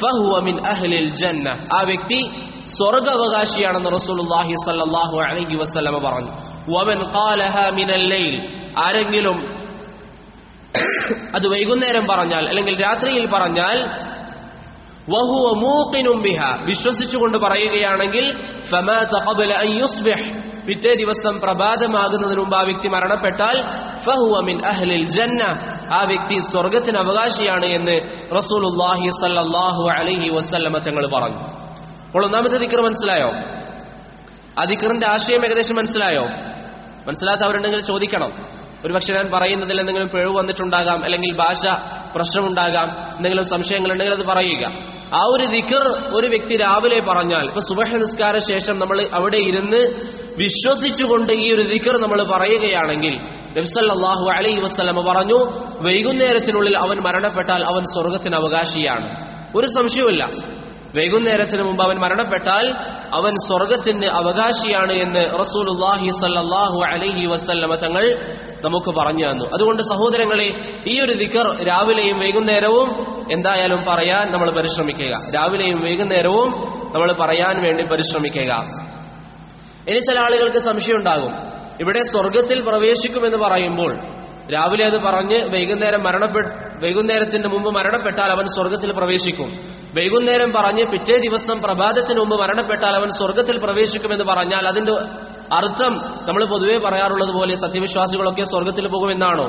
ഫഹുവ മിൻ അഹ്ലിൽ ജന്ന, ആ വ്യക്തി സ്വർഗാവകാശിയാണെന്ന് റസൂലുള്ളാഹി സ്വല്ലല്ലാഹു അലൈഹി വസല്ലമ പറഞ്ഞു. വമൻ ഖാലഹാ മിനൽ ലൈൽ, ആരെങ്കിലും അത് വൈകുന്നേരം പറഞ്ഞാൽ അല്ലെങ്കിൽ രാത്രിയിൽ പറഞ്ഞാൽ, വഹുവ മൂഖിനും ബിഹാ, വിശ്വസിച്ചുകൊണ്ട് പറയുകയാണെങ്കിൽ, ഫമാത ഖബ്ല അൻ യുസ്ബിഹ്, പിറ്റേ ദിവസം പ്രഭാതമാകുന്നതിന് മുമ്പ് ആ വ്യക്തി മരണപ്പെട്ടാൽ, ഫഹുവ മിൻ അഹ്ലിൽ ജന്ന, ആ വ്യക്തി സ്വർഗത്തിന് അവകാശിയാണ് എന്ന് റസൂലുള്ളാഹി സ്വല്ലല്ലാഹു അലൈഹി വസല്ലമ തങ്ങൾ പറഞ്ഞു. അപ്പോൾ ഒന്നാമത്തെ ദിക്ർ മനസ്സിലായോ? ആ ദിക്റിന്റെ ആശയം ഏകദേശം മനസ്സിലായോ? മനസ്സിലാത്തവരുണ്ടെങ്കിൽ ചോദിക്കണം. ഒരുപക്ഷെ ഞാൻ പറയുന്നതിൽ എന്തെങ്കിലും പിഴവ് വന്നിട്ടുണ്ടാകാം, അല്ലെങ്കിൽ ഭാഷ പ്രശ്നമുണ്ടാകാം, എന്തെങ്കിലും സംശയങ്ങളുണ്ടെങ്കിൽ അത് പറയുക. ആ ഒരു ദിക്ർ ഒരു വ്യക്തി രാവിലെ പറഞ്ഞാൽ, ഇപ്പൊ സുബഹ് നിസ്കാര ശേഷം നമ്മൾ അവിടെ ഇരുന്ന് വിശ്വസിച്ചുകൊണ്ട് ഈ ഒരു ദിക്ർ നമ്മൾ പറയുകയാണെങ്കിൽ, നബി സല്ലല്ലാഹു അലൈഹി വസല്ലമ പറഞ്ഞു, വൈകുന്നേരത്തിനുള്ളിൽ അവൻ മരണപ്പെട്ടാൽ അവൻ സ്വർഗത്തിന് അവകാശിയാണ്. ഒരു സംശയവുമില്ല, വൈകുന്നേരത്തിന് മുമ്പ് അവൻ മരണപ്പെട്ടാൽ അവൻ സ്വർഗത്തിന് അവകാശിയാണ് എന്ന് റസൂലുള്ളാഹി സ്വല്ലല്ലാഹു അലൈഹി വസല്ലമ തങ്ങൾ നമുക്ക് പറഞ്ഞു തന്നു. അതുകൊണ്ട് സഹോദരങ്ങളെ, ഈ ഒരു ദിക്ർ രാവിലെയും വൈകുന്നേരവും എന്തായാലും പറയാൻ നമ്മൾ പരിശ്രമിക്കുക. രാവിലെയും വൈകുന്നേരവും നമ്മൾ പറയാൻ വേണ്ടി പരിശ്രമിക്കുക. ഇനി ചില ആളുകൾക്ക് സംശയം ഉണ്ടാകും, ഇവിടെ സ്വർഗത്തിൽ പ്രവേശിക്കുമെന്ന് പറയുമ്പോൾ രാവിലെ അത് പറഞ്ഞ് വൈകുന്നേരത്തിന് മുമ്പ് മരണപ്പെട്ടാൽ അവൻ സ്വർഗത്തിൽ പ്രവേശിക്കും, വൈകുന്നേരം പറഞ്ഞ് പിറ്റേ ദിവസം പ്രഭാതത്തിന് മുമ്പ് മരണപ്പെട്ടാൽ അവൻ സ്വർഗത്തിൽ പ്രവേശിക്കുമെന്ന് പറഞ്ഞാൽ അതിന്റെ അർത്ഥം നമ്മൾ പൊതുവെ പറയാറുള്ളത് പോലെ സത്യവിശ്വാസികളൊക്കെ സ്വർഗത്തിൽ പോകുമെന്നാണോ?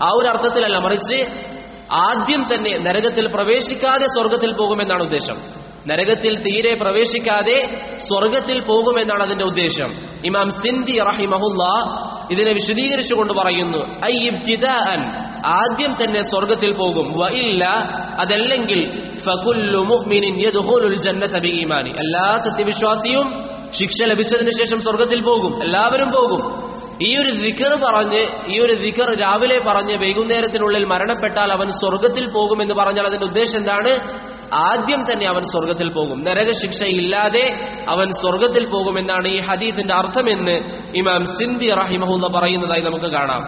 ആ ഒരു അർത്ഥത്തിലല്ല, മറിച്ച് ആദ്യം തന്നെ നരകത്തിൽ പ്രവേശിക്കാതെ സ്വർഗത്തിൽ പോകുമെന്നാണ് ഉദ്ദേശം. നരകത്തിൽ തീരെ പ്രവേശിക്കാതെ സ്വർഗത്തിൽ പോകുമെന്നാണ് അതിന്റെ ഉദ്ദേശം. ഇമാം സിന്ദി റഹിമഹുല്ലാഹ് ഇതിനെ വിശദീകരിച്ചുകൊണ്ട് പറയുന്നു, ഇബ്തിദാഅൻ, ആദ്യം തന്നെ സ്വർഗത്തിൽ പോകും, വഇല്ല, അതല്ലെങ്കിൽ ഫകുല്ലു മുഅ്മിനിൻ യദ്ഖുലുൽ ജന്നത ബിഈമാനി, എല്ലാ സത്യവിശ്വാസിയും ശിക്ഷ ലഭിച്ചതിന് ശേഷം സ്വർഗത്തിൽ പോകും, എല്ലാവരും പോകും. ഈ ഒരു ദിക്ർ രാവിലെ പറഞ്ഞ് വൈകുന്നേരത്തിനുള്ളിൽ മരണപ്പെട്ടാൽ അവൻ സ്വർഗത്തിൽ പോകുമെന്ന് പറഞ്ഞാൽ അതിന്റെ ഉദ്ദേശം എന്താണ്? ആദ്യം തന്നെ അവൻ സ്വർഗത്തിൽ പോകും, നരകശിക്ഷയില്ലാതെ അവൻ സ്വർഗത്തിൽ പോകുമെന്നാണ് ഈ ഹദീസിന്റെ അർത്ഥമെന്ന് ഇമാം സിന്ദി റഹിമഹുല്ലാഹ് പറയുന്നതായി നമുക്ക് കാണാം.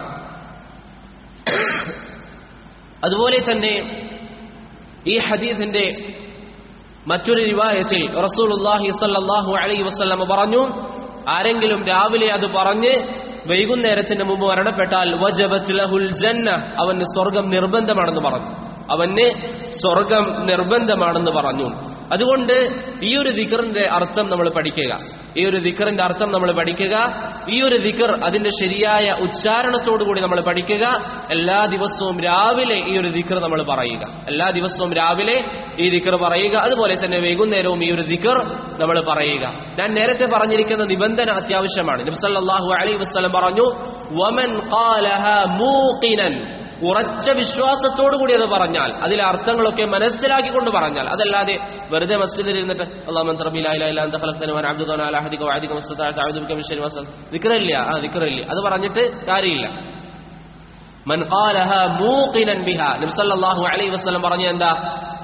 അതുപോലെ തന്നെ ഈ ഹദീസിന്റെ മറ്റൊരു റിവായത്തിൽ റസൂലുള്ളാഹി സ്വല്ലല്ലാഹു അലൈഹി വസല്ലം പറഞ്ഞു, ആരെങ്കിലും രാവിലെ അത് പറഞ്ഞ് വൈകുന്നേരത്തിന് മുമ്പ് മരണപ്പെട്ടാൽ വജബത് ലഹുൽ ജന്ന, അവന് സ്വർഗം നിർബന്ധമാണെന്ന് പറഞ്ഞു. അവന് സ്വർഗം നിർബന്ധമാണെന്ന് പറഞ്ഞു. അതുകൊണ്ട് ഈ ഒരു ദിക്റിന്റെ അർത്ഥം നമ്മൾ പഠിക്കുക. ഈ ഒരു ദിക്റിന്റെ അർത്ഥം നമ്മൾ പഠിക്കുക. ഈ ഒരു ദിക്ർ അതിന്റെ ശരിയായ ഉച്ചാരണത്തോടുകൂടി നമ്മൾ പഠിക്കുക. എല്ലാ ദിവസവും രാവിലെ ഈ ഒരു ദിക്ർ നമ്മൾ പറയുക. എല്ലാ ദിവസവും രാവിലെ ഈ ദിക്ർ പറയുക. അതുപോലെ തന്നെ വൈകുന്നേരവും ഈ ഒരു ദിക്ർ നമ്മൾ പറയുക. ഞാൻ നേരത്തെ പറഞ്ഞിരിക്കുന്ന നിബന്ധന അത്യാവശ്യമാണ്. നബി സല്ലല്ലാഹു അലൈഹി വസല്ലം പറഞ്ഞു, വമൻ ഖാലഹാ മൂഖിനൻ, ഉറച്ച വിശ്വാസത്തോടുകൂടി അത് പറഞ്ഞാൽ, അതിലെ അർത്ഥങ്ങളൊക്കെ മനസ്സിലാക്കിക്കൊണ്ട് പറഞ്ഞാൽ, അതല്ലാതെ വെറുതെ മസ്ജിദിൽ ഇരുന്നിട്ട് അല്ലാഹു റബ്ബി ലാ ഇലാഹ ഇല്ല അൻത ഖലഖ്തനി വഅന അബ്ദുക വഅന അലാ അഹദിക വഅദിക മസ്തതഅതു അഊദു ബിക മിൻ ശർരി മാ സനഅതു. ദിക്റില്ല, അത് പറഞ്ഞിട്ട് കാര്യമില്ല. മൻ ഖാലഹാ മൂഖിനൻ ബിഹാ, നബി സല്ലല്ലാഹു അലൈഹി വസല്ലം പറഞ്ഞു എന്താ,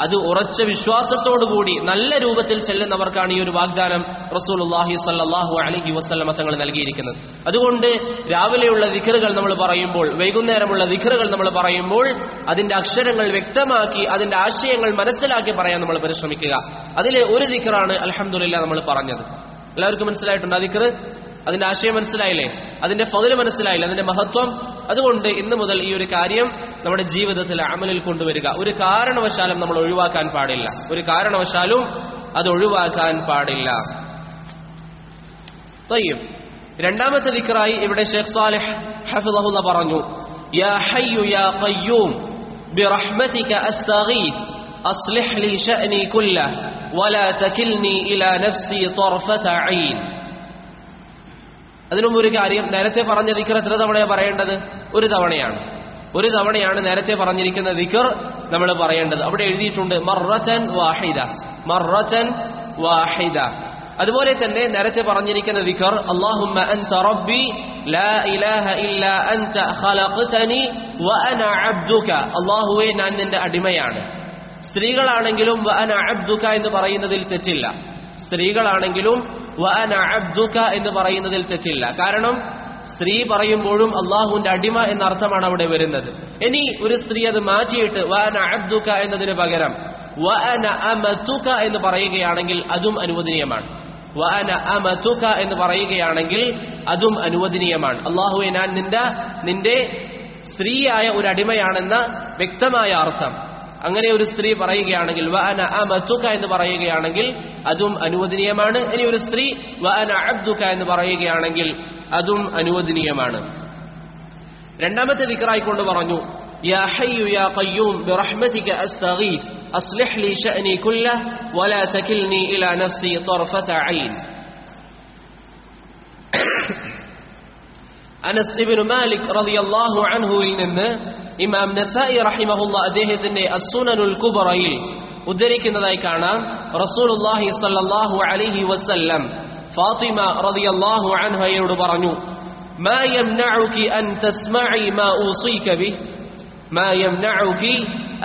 അത് ഉറച്ച വിശ്വാസത്തോടുകൂടി നല്ല രൂപത്തിൽ ചെല്ലുന്നവർക്കാണ് ഈ ഒരു വാഗ്ദാനം റസൂലുള്ളാഹി സ്വല്ലല്ലാഹു അലൈഹി വസല്ലം തങ്ങൾ നൽകിയിരിക്കുന്നത്. അതുകൊണ്ട് രാവിലെയുള്ള ദിക്റുകൾ നമ്മൾ പറയുമ്പോൾ, വൈകുന്നേരമുള്ള ദിക്റുകൾ നമ്മൾ പറയുമ്പോൾ അതിന്റെ അക്ഷരങ്ങൾ വ്യക്തമാക്കി അതിന്റെ ആശയങ്ങൾ മനസ്സിലാക്കി പറയാൻ നമ്മൾ പരിശ്രമിക്കുക. അതിലെ ഒരു ദിക്റാണ് അൽഹംദുലില്ലാഹ് നമ്മൾ പറഞ്ഞത്. എല്ലാവർക്കും മനസ്സിലായിട്ടുണ്ട് ആ ദിക്റ്? അതിന്റെ ആശയം മനസ്സിലായില്ലേ? അതിന്റെ ഫള് മനസ്സിലായില്ലേ? അതിന്റെ മഹത്വം? അതുകൊണ്ട് ഇന്ന് മുതൽ ഈ ഒരു കാര്യം നമ്മുടെ ജീവിതത്തിൽ അമലിൽ കൊണ്ടുവരിക. ഒരു കാരണവശാലും നമ്മൾ ഒഴിവാക്കാൻ പാടില്ല. ഒരു കാരണവശാലും അത് ഒഴിവാക്കാൻ പാടില്ല. തയ്യിബ്, രണ്ടാമത്തെ ദിക്റായി ഇവിടെ ഷെയ്ഖ് സാലിഹ് ഹഫിളഹുല്ലാ പറഞ്ഞു, യാ ഹയ്യു യാ ഖയ്യൂം ബിറഹ്മതിക അസ്തഗീസ് അസ്ലിഹ് ലി ശഅനി കുല്ലഹ് വലാ തകിൽനി ഇലാ നഫ്സി ത്വർഫത ഐൻ. അതിനുമുമ്പ് ഒരു കാര്യം, നേരത്തെ പറഞ്ഞ ദിക്ർ എത്ര തവണയാണ് പറയേണ്ടത്? ഒരു തവണയാണ്. ഒരു തവണയാണ് നേരത്തെ പറഞ്ഞിരിക്കുന്ന ദിക്ർ നമ്മൾ പറയേണ്ടത്. അവിടെ എഴുതിയിട്ടുണ്ട് മർറതൻ വാഹിദ, മർറതൻ വാഹിദ. അതുപോലെ തന്നെ നേരത്തെ പറഞ്ഞിരിക്കുന്ന ദിക്ർ അല്ലാഹുമ്മ അൻത റബ്ബി ലാ ഇലാഹ ഇല്ലാ അൻത ഖലഖ്തനി വഅന അബ്ദുക, അല്ലാഹുവേ ഞാൻ നിന്റെ അടിമയാണ്. സ്ത്രീകളാണെങ്കിലും വഅന അബ്ദുക എന്ന് പറയുന്നതിൽ തെറ്റില്ല. സ്ത്രീകളാണെങ്കിലും വഅന അബ്ദുക എന്ന് പറയുന്നതിൽ തെറ്റില്ല. കാരണം സ്ത്രീ പറയുമ്പോഴും അള്ളാഹുവിന്റെ അടിമ എന്ന അർത്ഥമാണ് അവിടെ വരുന്നത്. ഇനി ഒരു സ്ത്രീ അത് മാറ്റിയിട്ട് വഅന അബ്ദുക എന്നതിന് പകരം വഅന അമതുക എന്ന് പറയുകയാണെങ്കിൽ അതും അനുവദനീയമാണ്. വഅന അമതുക എന്ന് പറയുകയാണെങ്കിൽ അതും അനുവദനീയമാണ്. അള്ളാഹുവേ ഞാൻ നിന്റെ സ്ത്രീയായ ഒരു അടിമയാണെന്ന വ്യക്തമായ അർത്ഥം. അങ്ങനെ ഒരു സ്ത്രീ പറയുകയാണെങ്കിൽ വഅന അമതുക എന്ന് പറയുകയാണെങ്കിൽ അതും അനുവദനീയമാണ്. ഇനി ഒരു സ്ത്രീ വഅന അബ്ദുക എന്ന് പറയുകയാണെങ്കിൽ അതും അനുവദനീയമാണ്. രണ്ടാമത്തെ ദിക്റായിക്കൊണ്ട് പറഞ്ഞു, യാ ഹയ്യു യാ ഖയ്യൂം ബിറഹ്മതിക അസ്തഗീസ് അസ്ലിഹ് ലി ശഅനി കുല്ലഹ് വലാ തകിൽനി ഇലാ നഫ്സി ത്വർഫത ഐൻ. അനസ് ഇബ്നു മാലിക് റളിയല്ലാഹു അൻഹുവിൽ നിന്ന് ഇമാം നസായി റഹിമഹുല്ലാ അദ്ദേഹത്തിന്റെ അസ്സുനനുൽ കുബ്രയിൽ ഉദ്ധരിക്കുന്നതായി കാണാം, റസൂലുള്ളാഹി സ്വല്ലല്ലാഹു അലൈഹി വസല്ലം ഫാത്തിമ റളിയല്ലാഹു അൻഹയോട് പറഞ്ഞു, മാ യംനഉകി അൻ തസ്മഇ മാ ഊസിക ബി, മാ യംനഉകി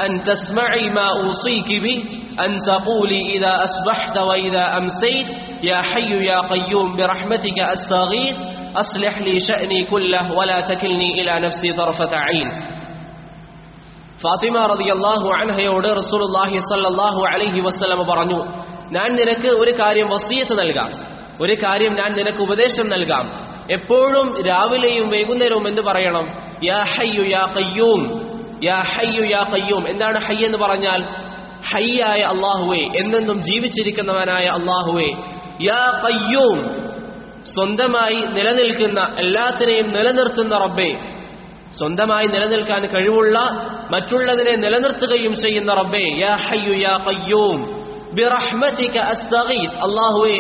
അൻ തസ്മഇ മാ ഊസിക ബി അൻ തഖൂലി ഇദാ അസ്ബഹ്ത വഇദാ അംസൈത യാ ഹയ്യു യാ ഖയ്യൂം ബിറഹ്മതിക അസ്തഗീസ് അസ്ലിഹ് ലി ശഅനി കുല്ലഹ് വലാ തകിൽനി ഇലാ നഫ്സി തർഫത ഐൻ. ഫാത്തിമ റളിയല്ലാഹു അൻഹയോട് റസൂലുള്ളാഹി സ്വല്ലല്ലാഹു അലൈഹി വസല്ലം പറഞ്ഞു, ഞാൻ നിനക്ക് ഒരു കാര്യം വസിയത്ത് നൽകാം, ഒരു കാര്യം ഞാൻ നിനക്ക് ഉപദേശം നൽകാം. എപ്പോഴും രാവിലെയും വൈകുന്നേരവും എന്ത് പറയണം? യാ ഹയ്യു യാ ഖയ്യൂം, യാ ഹയ്യു യാ ഖയ്യൂം. എന്താണ് ഹയ്യ് എന്ന് പറഞ്ഞാൽ? ഹയ്യായ അല്ലാഹുവേ, എന്നെന്നും ജീവിച്ചിരിക്കുന്നവനായ അല്ലാഹുവേ. യാ ഖയ്യൂം, സ്വന്തമായി നിലനിൽക്കുന്ന എല്ലാത്തിനെയും നിലനിർത്തുന്ന റബ്ബേ, സ്വന്തമായി നിലനിൽക്കാൻ കഴിവുള്ള മറ്റുള്ളതിനെ നിലനിർത്തുകയും ചെയ്യുന്ന റബ്ബേ. യാ ഹയ്യു യാ ഖയ്യൂം ബിറഹ്മതിക അസ്തഗീസ്, അല്ലാഹുവേ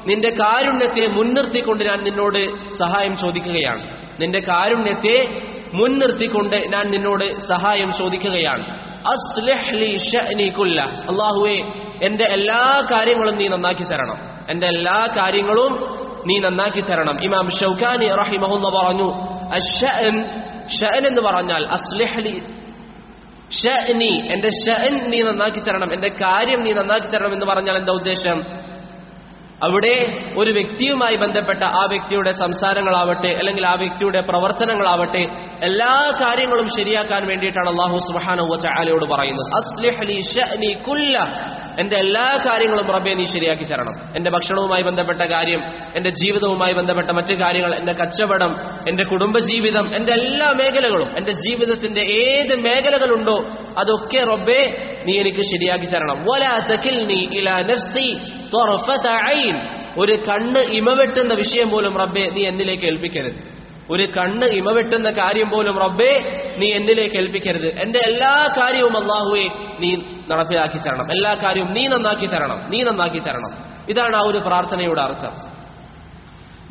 നിന്റെ കാരുണ്യത്തെ മുൻനിർത്തിക്കൊണ്ട് ഞാൻ നിന്നോട് സഹായം ചോദിക്കുകയാണ്. നിന്റെ കാരുണ്യത്തെ മുൻനിർത്തിക്കൊണ്ട് ഞാൻ നിന്നോട് സഹായം ചോദിക്കുകയാണ്. അസ്ലിഹ് ലി ശഅനി കുല്ലഹ്, അല്ലാഹുവേ എന്റെ എല്ലാ കാര്യങ്ങളും നീ നന്നാക്കി തരണം, എന്റെ എല്ലാ കാര്യങ്ങളും നീ നന്നാക്കി തരണം. ഇമാം ഷൗകാനി റഹിമഹുല്ലാഹ് പറഞ്ഞു, അശ്ശഅൻ, ഷഅൻ എന്ന് പറഞ്ഞാൽ അസ്ലിഹ് ലി ഷഅനി, എന്റെ ഷഅൻ നീ നന്നാക്കി തരണം, എന്റെ കാര്യം നീ നന്നാക്കി തരണം എന്ന് പറഞ്ഞാൽ എന്താ ഉദ്ദേശം? അവിടെ ഒരു വ്യക്തിയുമായി ബന്ധപ്പെട്ട ആ വ്യക്തിയുടെ സംസാരങ്ങളാവട്ടെ അല്ലെങ്കിൽ ആ വ്യക്തിയുടെ പ്രവർത്തനങ്ങളാവട്ടെ എല്ലാ കാര്യങ്ങളും ശരിയാക്കാൻ വേണ്ടിയിട്ടാണ് അല്ലാഹു സുബ്ഹാനഹു വ തആലയോട് പറയുന്നത്. അസ്ലിഹ് ലി ശഅനി കുല്ലഹ്, എന്റെ എല്ലാ കാര്യങ്ങളും റബ്ബേ നീ ശരിയാക്കി തരണം. എന്റെ ഭക്ഷണവുമായി ബന്ധപ്പെട്ട കാര്യം, എന്റെ ജീവിതവുമായി ബന്ധപ്പെട്ട മറ്റു കാര്യങ്ങൾ, എന്റെ കച്ചവടം, എന്റെ കുടുംബജീവിതം, എന്റെ എല്ലാ മേഖലകളും, എന്റെ ജീവിതത്തിന്റെ ഏത് മേഖലകളുണ്ടോ അതൊക്കെ റബ്ബേ നീ എനിക്ക് ശരിയാക്കി തരണം. വലാ തകിൽനി ഇലാ നഫ്സി ത്വറഫത ഐൻ. ഒരു കണ്ണ് ഇമവെട്ടുന്ന വിഷയം പോലും റബ്ബേ നീ എന്നിലേക്ക് ഏൽപ്പിക്കരുത്. ഒരു കണ്ണ് ഇമവെട്ടുന്ന കാര്യം പോലും റബ്ബേ നീ എന്നിലേക്ക് ഏൽപ്പിക്കരുത്. എന്റെ എല്ലാ കാര്യവും അല്ലാഹുവേ നീ നടപ്പിലാക്കി തരണം. എല്ലാ കാര്യവും നീ നന്നാക്കി തരണം, നീ നന്നാക്കി തരണം. ഇതാണ് ആ ഒരു പ്രാർത്ഥനയുടെ അർത്ഥം.